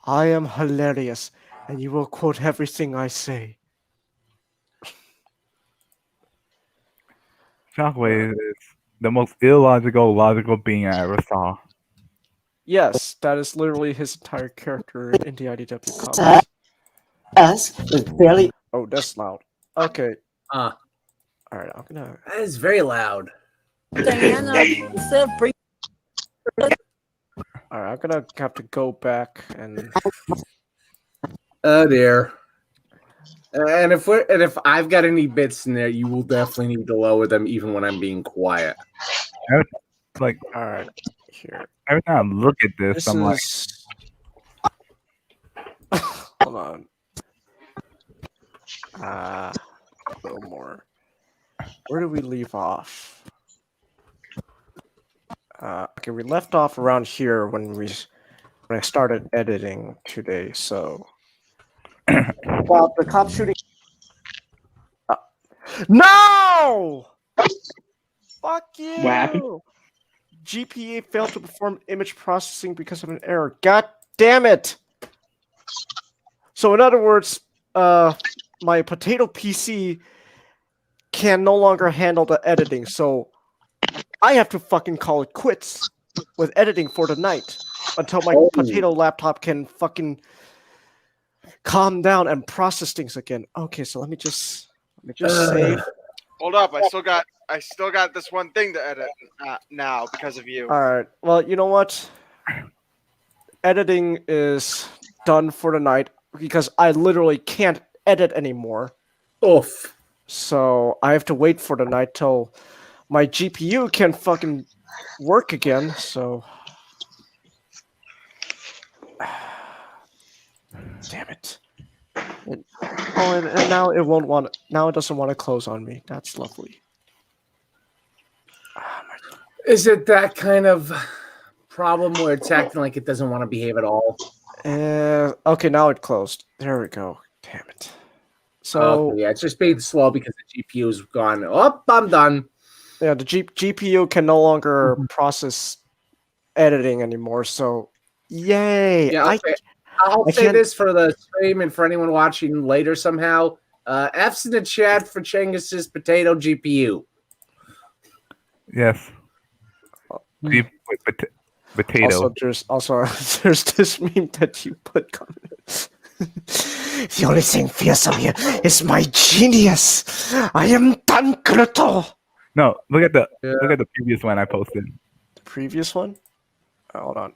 I am hilarious, and you will quote everything I say. Shockwave is the most logical being I ever saw. Yes, that is literally his entire character in the IDW comics. us is barely. Oh, that's loud. Okay. All right, I'm gonna. That is very loud. Diana, instead of bring. All right, I'm gonna have to go back and. Oh dear. And if I've got any bits in there, you will definitely need to lower them, even when I'm being quiet. Like, all right, here. Every time I look at this I'm like, hold on. A little more. Where did we leave off? Okay, we left off around here when I started editing today. So, Well, the cop shooting. No! Fuck you! What happened? GPA failed to perform image processing because of an error. God damn it! So, in other words, my potato PC can no longer handle the editing. So, I have to fucking call it quits with editing for the night until my potato laptop can fucking calm down and process things again. Okay, so let me just save. Hold up, I still got this one thing to edit now because of you. All right. Well, you know what? Editing is done for the night because I literally can't edit anymore. Oof. So I have to wait for the night till my GPU can fucking work again. So, damn it. And now it won't want. Now it doesn't want to close on me. That's lovely. Is it that kind of problem where it's acting like it doesn't want to behave at all? Okay, now it closed. There we go. Damn it. So yeah, it's just being slow because the GPU's gone. Oh, I'm done. Yeah, the GPU can no longer process editing anymore. So, yay! Yeah, okay. I'll say this for the stream and for anyone watching later somehow. F's in the chat for Chengus's potato GPU. yes. Potato. Also there's this meme that you put comments. The only thing fearsome here is my genius. I am Tankruto. No, look at the previous one I posted. The previous one? Hold on.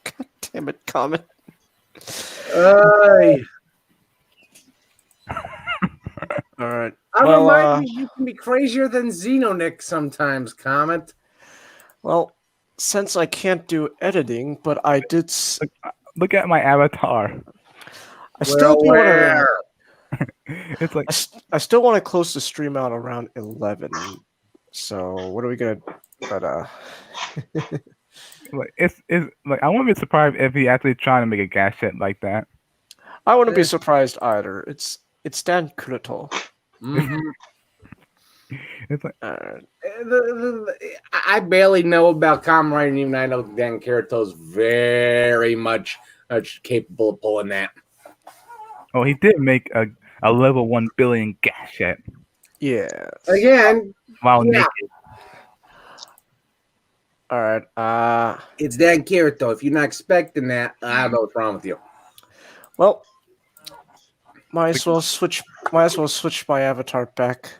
God damn it, comment. All right. I remind you can be crazier than Xenonick sometimes, comment. Well, since I can't do editing, but I did. Look at my avatar. I still do want to. It's like I still want to close the stream out around 11. So what are we gonna? But like it's like I wouldn't be surprised if he actually trying to make a gas jet like that. I wouldn't be surprised either. It's Dan Kurito. It's like I barely know about comm writing, even I know Dan Kirito's very much capable of pulling that. Oh, he did make a level 1 billion gas jet. Yeah. Again. While naked. All right. It's Dan Kirito. If you're not expecting that, I don't know what's wrong with you. Well, might as well switch my avatar back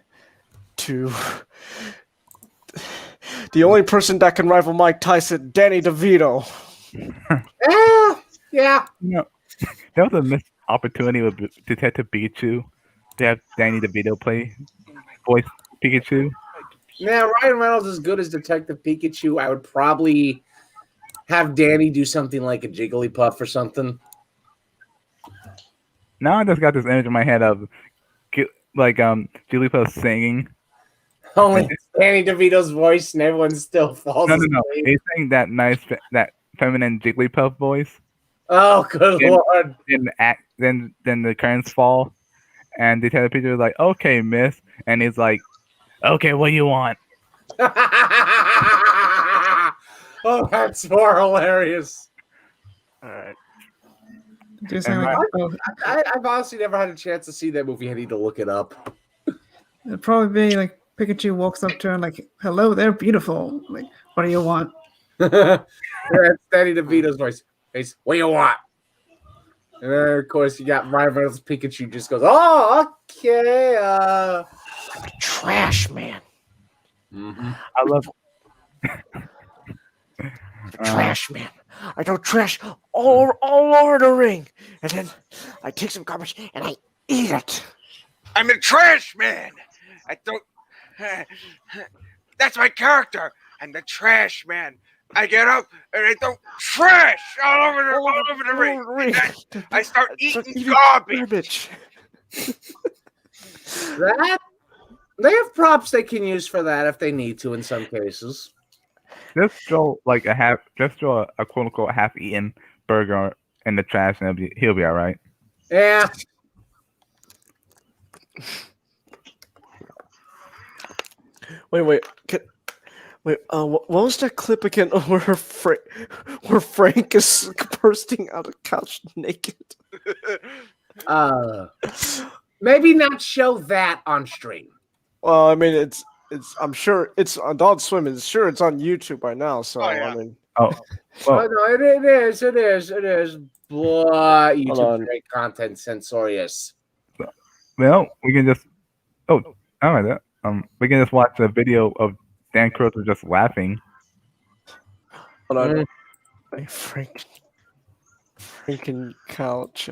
to the only person that can rival Mike Tyson, Danny DeVito. Yeah. No, that was a missed opportunity with Detective Pikachu to have Danny DeVito voice Pikachu. Yeah, Ryan Reynolds is good as Detective Pikachu. I would probably have Danny do something like a Jigglypuff or something. Now I just got this image in my head of like Jigglypuff singing. Only Danny DeVito's voice, and everyone still falls asleep. No. He's saying that nice, that feminine Jigglypuff voice. Oh, good lord! Then the curtains fall, and Detective Pikachu is like, "Okay, miss," and he's like, "Okay, what do you want?" Oh, that's more hilarious. All right. I've honestly never had a chance to see that movie. I need to look it up. It'd probably be like Pikachu walks up to her like, "Hello, they're beautiful. Like, what do you want?" That's Danny DeVito's voice. What do you want? And then, of course, you got Ryan Reynolds. Pikachu just goes, "Oh, okay." I'm a trash man. I love trash man. I don't trash all over the ring, and then I take some garbage and I eat it. I'm a trash man. I don't. That's my character. I'm the trash man. I get up and I throw trash all over the ring. I start eating garbage. That they have props they can use for that if they need to in some cases. just throw like a quote unquote half-eaten burger in the trash, and he'll be all right. Yeah. Wait. What was that clip again where Frank is bursting out of the couch naked? Maybe not show that on stream. Well, I mean, it's. I'm sure it's Adult Swim. It's sure it's on YouTube by now. So I mean. Oh no, it is. But YouTube's great content censorious. Well, we can just. Oh, I don't like that. We can just watch a video of Dan Crowther just laughing. Hold on. Franken couch.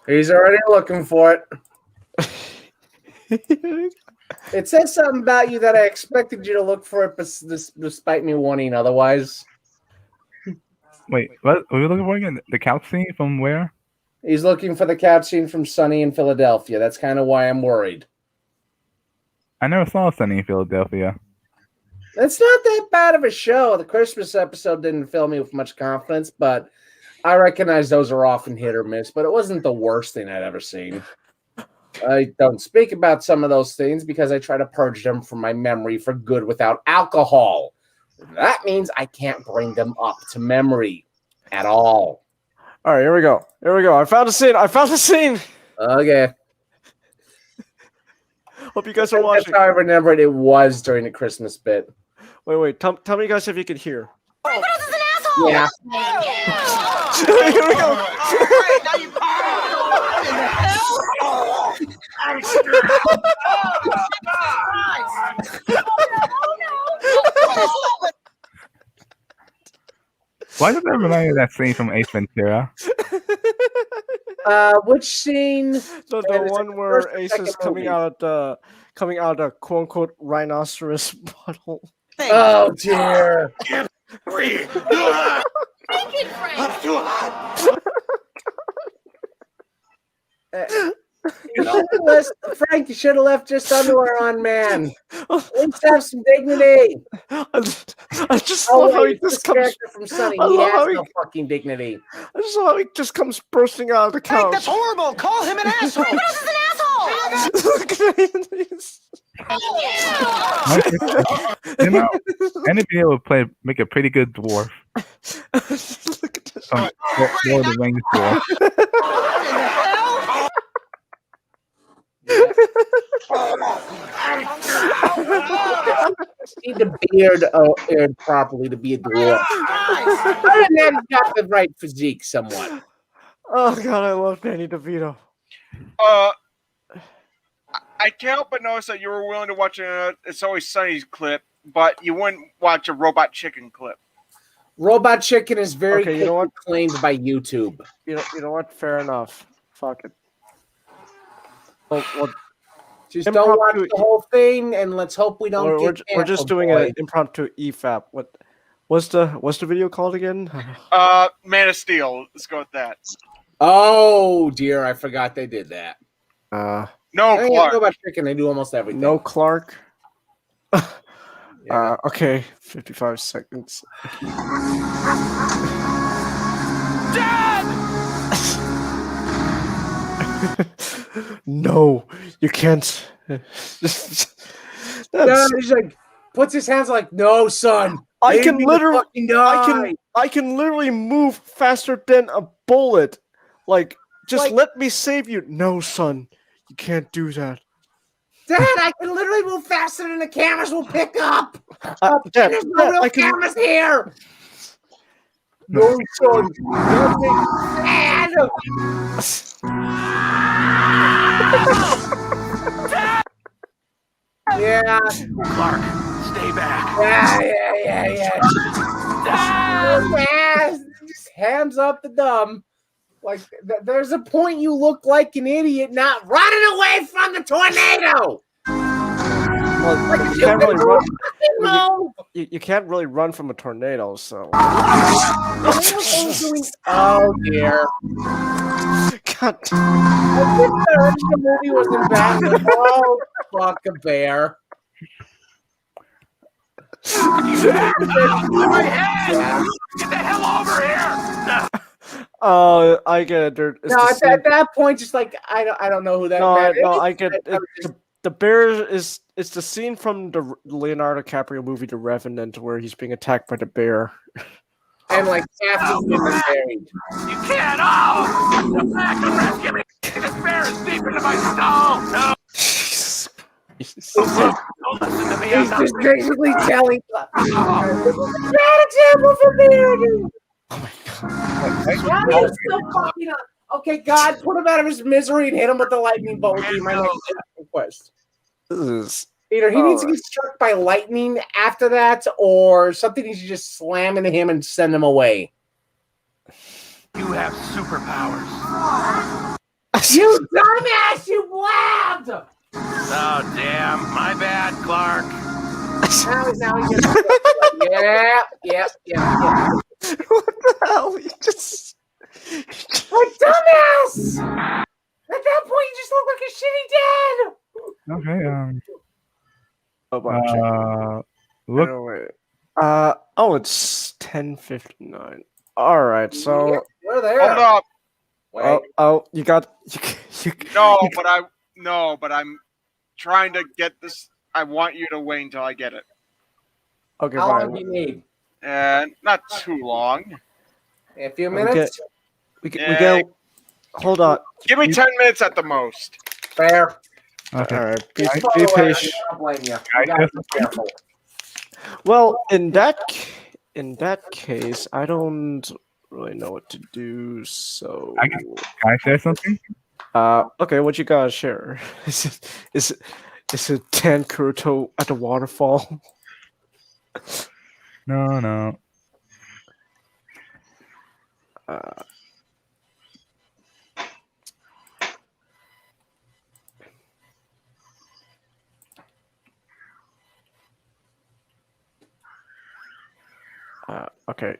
He's already looking for it. It says something about you that I expected you to look for it, despite me wanting otherwise. Wait, what are we looking for again? The couch scene from where? He's looking for the couch scene from Sunny in Philadelphia. That's kind of why I'm worried. I never saw Sunny in Philadelphia. It's not that bad of a show. The Christmas episode didn't fill me with much confidence, but I recognize those are often hit or miss, but it wasn't the worst thing I'd ever seen. I don't speak about some of those things because I try to purge them from my memory for good without alcohol. That means I can't bring them up to memory at all. All right, here we go. I found the scene. Okay. Hope you guys are watching. That's how I remembered it was during the Christmas bit. Wait. Tell me, guys, if you can hear. Frank Reynolds is an asshole. Yeah. Here we go. Why does that remind me of that scene from Ace Ventura? Which scene? The one where Ace is coming out of the quote unquote rhinoceros bottle. Oh dear. Frank. Frank, you should have left just underwear on, man. Let's have some dignity. I just love how he just comes character from Sunny. He has no fucking dignity. I just love how he just comes bursting out of the couch. Frank, that's horrible. Call him an asshole. Frank Reynolds is an You know, any video would make a pretty good dwarf. Look at this. Lord of the Rings dwarf. Need the beard aired properly to be a dwarf. Other than that, he's got the right physique somewhat. Oh god, I love Danny DeVito. I can't help but notice that you were willing to watch a It's Always Sunny's clip, but you wouldn't watch a Robot Chicken clip. Robot Chicken is very Okay, you know what? claimed by YouTube. You know what? Fair enough. Fuck it. Well, just don't watch the whole thing, and let's hope we don't get we're just doing an impromptu EFAP. What's the video called again? Man of Steel. Let's go with that. Oh dear, I forgot they did that. No Clark. Robot Chicken, they do almost everything. No Clark. Okay, 55 seconds. Dad! No, you can't. He's like, puts his hands like, no, son. I can literally move faster than a bullet. Like, just let me save you. No, son, you can't do that. Dad, I can literally move faster than the cameras will pick up. Dad, there's no Dad, real I can- cameras here. No, son. Dad. Yeah. Clark, stay back. Yeah. Dad. Just hands up the dumb. Like, there's a point you look like an idiot not running away from the tornado. Well, you can't really run. You can't really run from a tornado, so. Oh dear. God. I think the original movie wasn't bad. But oh, fuck a bear. Get the hell over here! Oh, I get it. No, at that point, just like I don't know who that man is. I get it. The bear is it's the scene from the Leonardo DiCaprio movie The Revenant where he's being attacked by the bear. And like half his been buried. You can't! Oh! The back of rescue me! This bear is deep into my soul! No! Don't listen to me. He's just basically telling. Bad example for parenting. Why are you still fucking up? Okay, God, put him out of his misery and hit him with the lightning bolt. Would be my next request. Either he needs to get struck by lightning after that, or something needs to just slam into him and send him away. You have superpowers. You dumbass! You blabbed! Oh, damn. My bad, Clark. Now he gets. Yeah. What the hell? You just. Like, dumbass! At that point, you just look like a shitty dad! Okay, Look. look. It's 10:59. All right, so. We're there. Hold up. Oh, you got. No, but I'm trying to get this. I want you to wait until I get it. Okay, How fine. long do you need? Not too long. A few minutes? We get. Hold on. Give me 10 minutes at the most. Fair. Okay. All right. Be Patient. patient. I don't blame you. You gotta be careful. Well, in that case, I don't really know what to do. So. Can I share something? Okay. What you gotta share? Is it Dan Kuruto at the waterfall? No. Okay.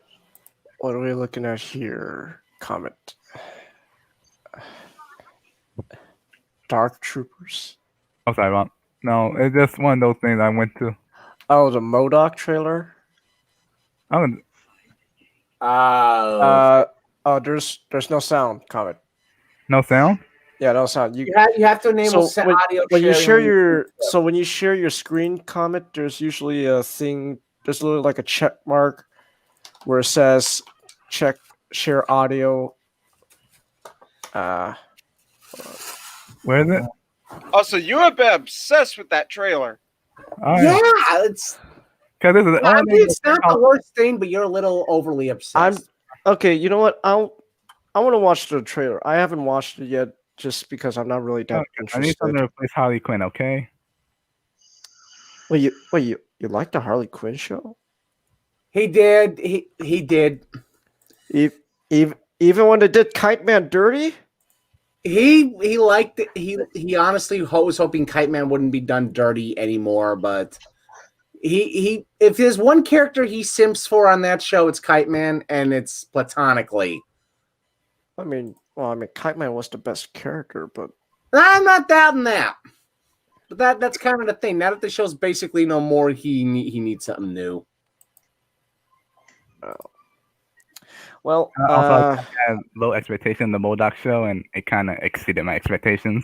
What are we looking at here? Comment. Dark Troopers. Oh, sorry, Ron. No, it's just one of those things I went to. Oh, the MODOK trailer. There's no sound. Comment. No sound. Yeah, no sound. You have to enable audio when you share sharing. when you share your screen comment, there's usually a thing. There's literally like a check mark where it says check share audio. Where is it? Oh, so you have been obsessed with that trailer. Yeah, it's. Because this is It's not the worst thing, but you're a little overly obsessed. Okay. You know what? I want to watch the trailer. I haven't watched it yet, just because I'm not really that interested. I need something to replace Harley Quinn. Okay. Wait, you like the Harley Quinn show? He did. He did. Even when they did Kite Man dirty. He liked it. He honestly was hoping Kite Man wouldn't be done dirty anymore, but he if there's one character he simps for on that show, it's Kite Man, and it's platonically. I mean, Kite Man was the best character, but I'm not doubting that. But that's kind of the thing. Now that the show's basically no more, he needs something new. Well, also, I had low expectation in the MODOK show, and it kind of exceeded my expectations.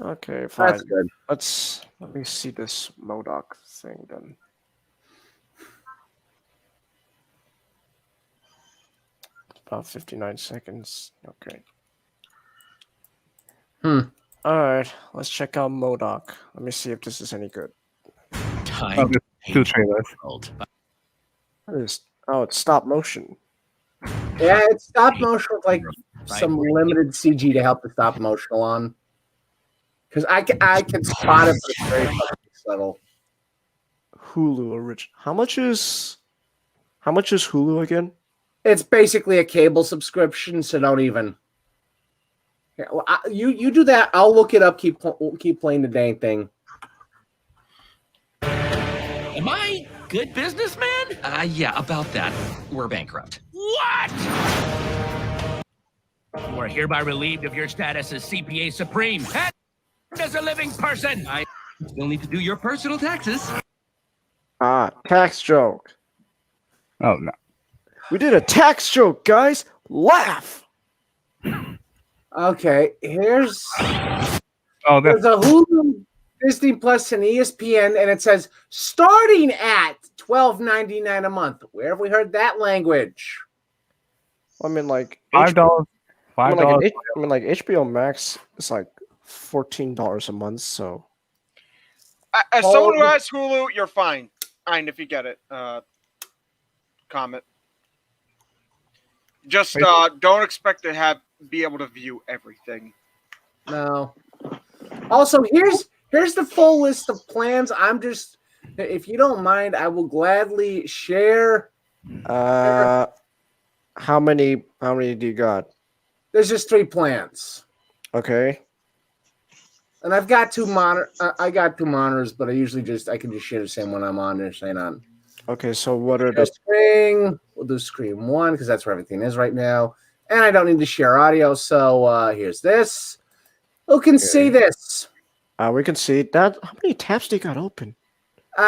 Okay, fine. That's good. Let me see this MODOK thing then. About 59 seconds. Okay. Alright, let's check out MODOK. Let me see if this is any good. Oh, there's 2 trailers. It's stop motion. Yeah, it's stop motion with like some limited CG to help the stop motion along. Because I can spot it, but it's very fucking subtle. Hulu original. How much is Hulu again? It's basically a cable subscription, so don't even. Yeah, well, you do that. I'll look it up. Keep playing the dang thing. Am I good businessman? Yeah, about that. We're bankrupt. What? You are hereby relieved of your status as CPA Supreme and as a living person. I still need to do your personal taxes. Tax joke. Oh no. We did a tax joke, guys. Laugh. Okay, here's Oh, there's a Hulu, Disney Plus, and ESPN, and it says starting at $12.99 a month. Where have we heard that language? I mean, like $5. $5. I mean, like HBO Max is like $14 a month. So, as someone who has Hulu, you're fine. Fine if you get it. Comment. Just don't expect to be able to view everything. No. Also, here's the full list of plans. I'm just, if you don't mind, I will gladly share. how many do you got? There's just 3 plans. Okay. And I've got 2 I got 2 monitors, but I can just share the same one I'm on and staying on. Okay, so what are the screen? We'll do screen 1 because that's where everything is right now. And I don't need to share audio, so here's this. Who can see this? We can see that. How many tabs do you got open?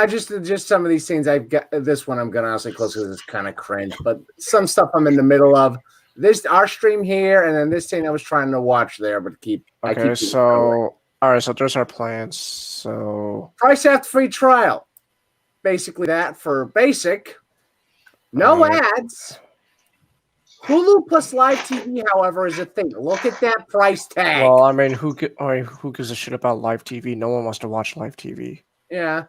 Just some of these things I've got. This one I'm gonna honestly close because it's kind of cringe, but some stuff I'm in the middle of. Our stream here, and then this thing I was trying to watch there, but Okay, so all right, so there's our plans. So price after free trial, basically that for basic, no ads. Hulu plus live TV, however, is a thing. Look at that price tag. Well, I mean, who gives a shit about live TV? No one wants to watch live TV. Yeah.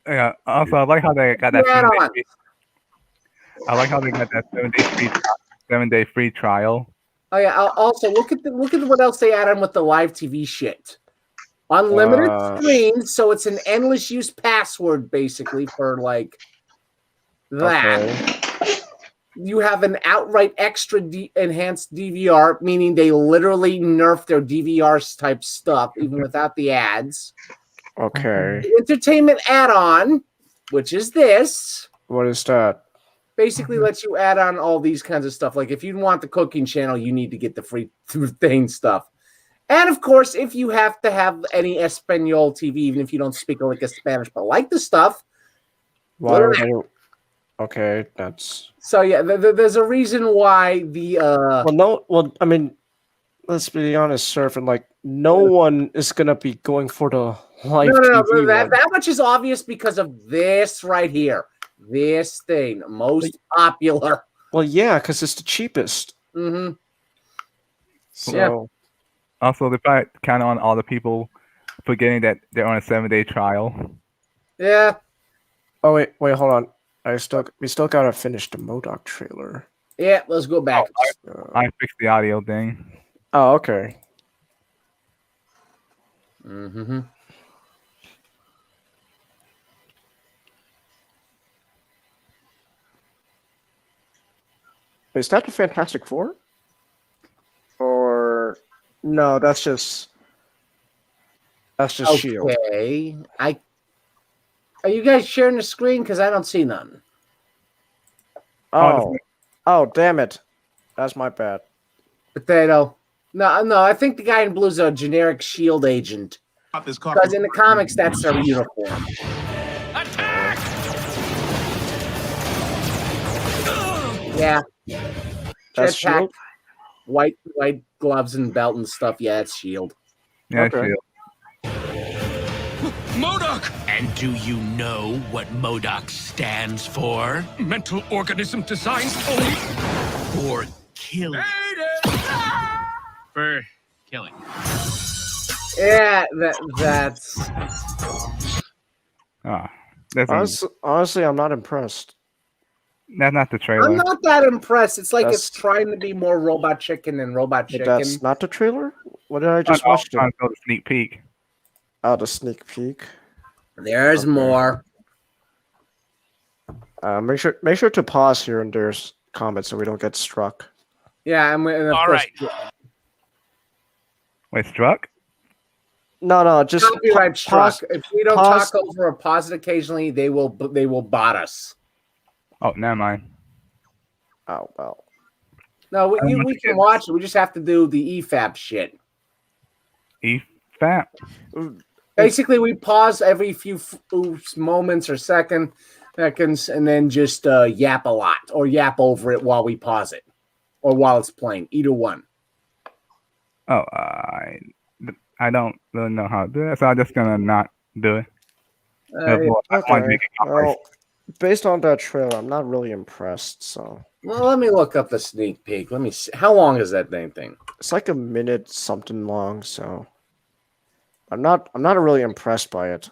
Yeah. Also, I like how they got that. I like how they got that 7-day free trial. Oh yeah. Also, look at what else they add on with the live TV shit. Unlimited screens, so it's an endless use password basically for like that. Okay. You have an outright extra enhanced DVR, meaning they literally nerf their DVR type stuff even without the ads. Okay. The entertainment add-on, which is this. What is that? Basically lets you add on all these kinds of stuff. Like if you want the cooking channel, you need to get the free thing stuff. And of course, if you have to have any Espanol TV, even if you don't speak like a Spanish, but like the stuff. Okay, that's so yeah. There's a reason why the I mean, let's be honest, Surfing. Like, no one is gonna be going for the live TV. That much is obvious because of this right here. This thing, most popular. Well, yeah, because it's the cheapest. Mm-hmm. So, yeah. Also, they probably count on all the people forgetting that they're on a 7-day trial. Yeah. Oh wait, hold on. We still gotta finish the MODOK trailer. Yeah, let's go back. I fixed the audio thing. Oh, okay. Mm-hmm. Is that the Fantastic Four? Or no? That's just Shield. Okay. Are you guys sharing the screen? Because I don't see none. Oh, damn it. That's my bad. Potato. No, I think the guy in blue is a generic Shield agent. Because in the comics, that's their uniform. Attack! Yeah. That's Jetpack, Shield? white gloves and belt and stuff. Yeah, it's Shield. Yeah, Okay. Shield. MODOK! And do you know what MODOK stands for? Mental organism designed only for killing. For killing. Yeah, that's. Honestly, I'm not impressed. That's not the trailer. I'm not that impressed. It's like That's- it's trying to be more Robot Chicken than Robot But Chicken. that's not the trailer? What did I just watch? I'll go to sneak peek. Oh, the sneak peek. There's more. Make sure to pause here and there's comments so we don't get struck. Yeah, and of All course, right. Wait, struck? No, just copyright struck. pause. If we don't pause. talk over or pause it occasionally, they will bot us. Oh, never mind. Oh well. No, we can watch it. We just have to do the EFAP shit. EFAP? Basically, we pause every few moments or seconds, and then just yap a lot or yap over it while we pause it or while it's playing. Either one. Oh, I don't really know how to do that, so I'm just gonna not do it. Well, based on that trailer, I'm not really impressed. So. Well, let me look up the sneak peek. Let me see. How long is that damn thing? It's like a minute something long, so I'm not really impressed by it.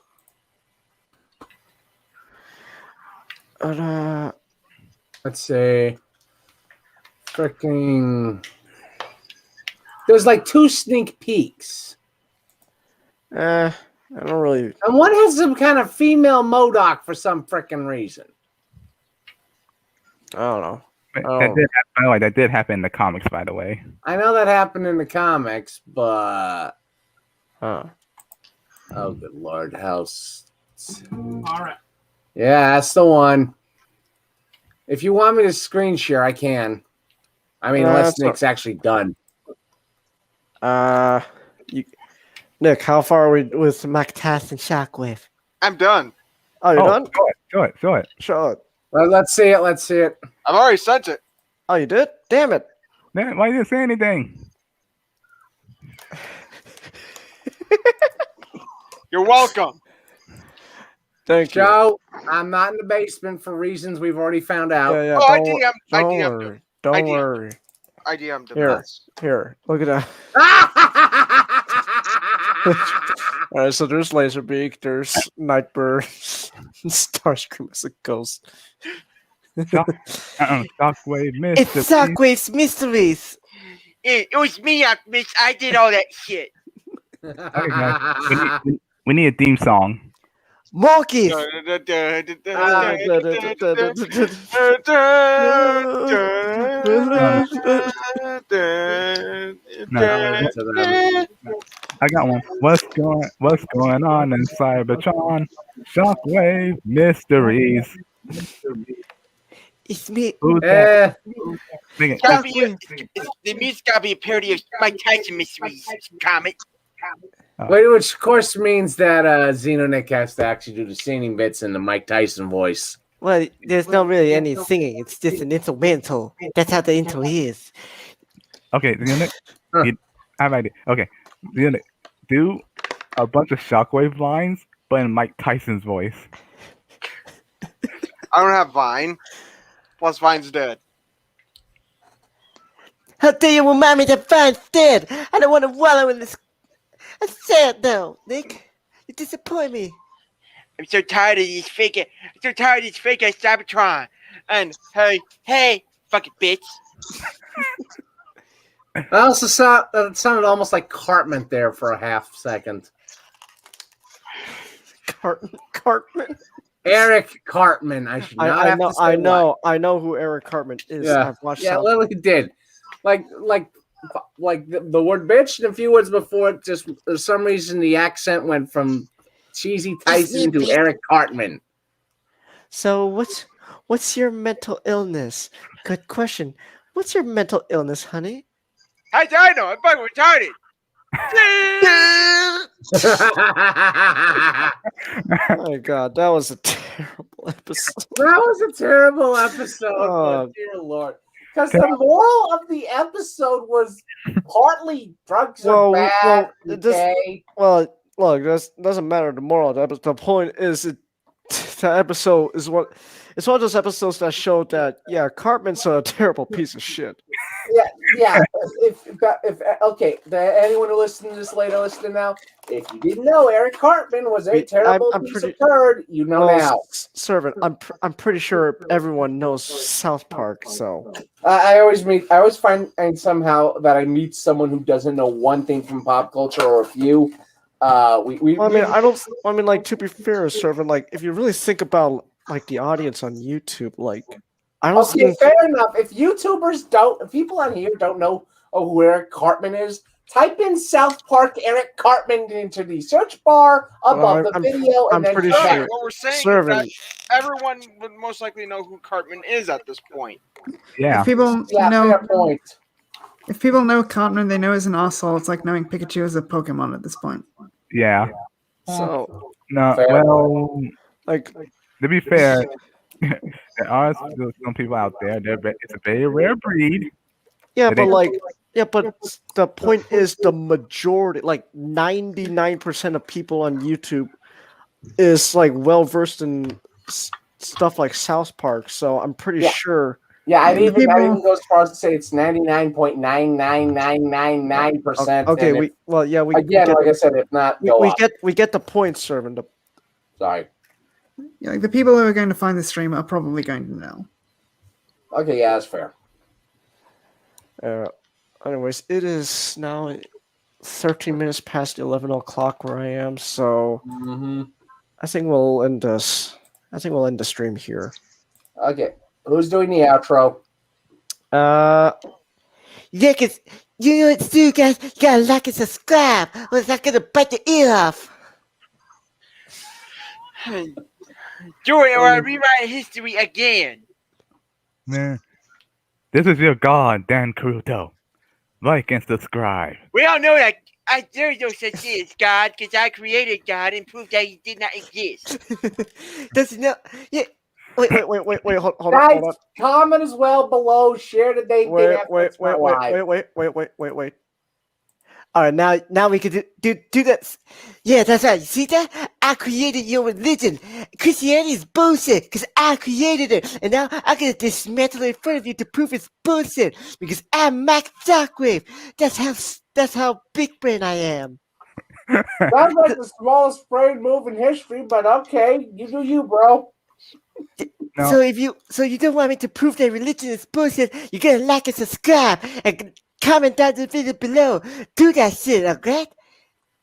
But, let's say freaking there's like 2 sneak peeks. I don't really. And one has some kind of female MODOK for some freaking reason. I don't know. That did happen in the comics, by the way. I know that happened in the comics, but oh good lord, house. All right. Yeah, that's the one. If you want me to screen share, I can. I mean, unless Nick's actually done. Nick, how far are we with McTass and Shockwave? I'm done. Oh, you're done? Show it. Show it. Let's see it. Let's see it. I've already sent it. Oh, you did? Damn it. Man, why didn't you say anything? You're welcome. Thank you. Joe, I'm not in the basement for reasons we've already found out. Yeah, Oh, don't worry. Don't worry. I DM'd him. Here, look at that. All right, so there's Laserbeak, there's Nightbird, Starscream as a ghost. Shockwave Mysteries. It's Shockwave's Mysteries. It was me, Miss. I did all that shit. We need a theme song. Monkeys. I got one. What's going on in Cybertron? Shockwave Mysteries. It's me. Who's that? The music gotta be a parody of Mike Tyson Mysteries comic. Which of course means that Xenonick has to actually do the singing bits in the Mike Tyson voice. Well, there's not really any singing. It's just an instrumental. That's how the intro is. Okay, Xenonick, I have an idea. Okay, Xenonick, do a bunch of Shockwave lines, but in Mike Tyson's voice. I don't have Vine. Plus, Vine's dead. How dare you remind me that Vine's dead? I don't want to wallow in this. That's sad though, Nick. You disappoint me. I'm so tired of these fake. I'm so tired of these fake ass Cybertron. And hey, fucking bitch. I also saw it sounded almost like Cartman there for a half second. Cartman. Eric Cartman. I should not have to say I know who Eric Cartman is. Yeah, I've watched literally did. Like the word bitch and a few words before it, just for some reason the accent went from cheesy Tyson to Eric Cartman. So what's your mental illness? Good question. What's your mental illness, honey? How do I know? I'm fucking retarded. Oh my god, that was a terrible episode. That was a terrible episode. Oh. Dear Lord. Because the moral of the episode was partly drugs are bad. Well, look, that doesn't matter the moral of the episode. The point is, the episode is it's one of those episodes that showed that Cartman's a terrible piece of shit. Yeah. If okay, anyone who listens to this later, listening now, if you didn't know, Eric Cartman was a terrible piece of turd. You know now. Servant, I'm pretty sure everyone knows South Park. So I always find somehow that I meet someone who doesn't know one thing from pop culture or a few. I mean, like, to be fair, servant, like, if you really think about like the audience on YouTube, like, I don't Okay, think. fair enough. If people on here don't know who Eric Cartman is, type in South Park Eric Cartman into the search bar above the video, and then pretty come back. sure. What we're saying Servant. is that everyone would most likely know who Cartman is at this point. Yeah. If people fair point. If people know Cartman, they know he's an asshole. It's like knowing Pikachu is a Pokemon at this point. Yeah. So No, Fair. well, like to be fair, there are still some people out there. It's a very rare breed. Yeah, that but they- like, but the point is, the majority, like 99% of people on YouTube, is like well versed in stuff like South Park. So I'm pretty sure. Yeah, I'd even go as far as to say it's 99.99999%. Okay, we again, get, like I said, if not, we, go we up. get the point, servant. Sorry. Yeah, like the people who are going to find the stream are probably going to know. Okay, yeah, that's fair. Anyways, it is now 13 minutes past 11 o'clock where I am, so I think we'll end this. I think we'll end the stream here. Okay, who's doing the outro? Yeah, cause you know what to do, guys. You gotta like and subscribe, or it's not gonna bite your ear off. Do it, or I rewrite history again. Man, this is your god, Dan Caruto. Like and subscribe. We all know that there's no such thing as God, because I created God and proved that he did not exist. Does he know? Yeah. Wait, hold Guys, on. comment as well below. Share the date. Wait. All right, now we can do that. Yeah, that's right. You see that? I created your religion. Christianity is bullshit because I created it. And now I'm going to dismantle it in front of you to prove it's bullshit because I'm Max Shockwave. That's how big brain I am. Sounds like the smallest brain move in history, but okay. You do you, bro. No. So you don't want me to prove that religion is bullshit, you gotta like and subscribe and comment down the video below. Do that shit, okay?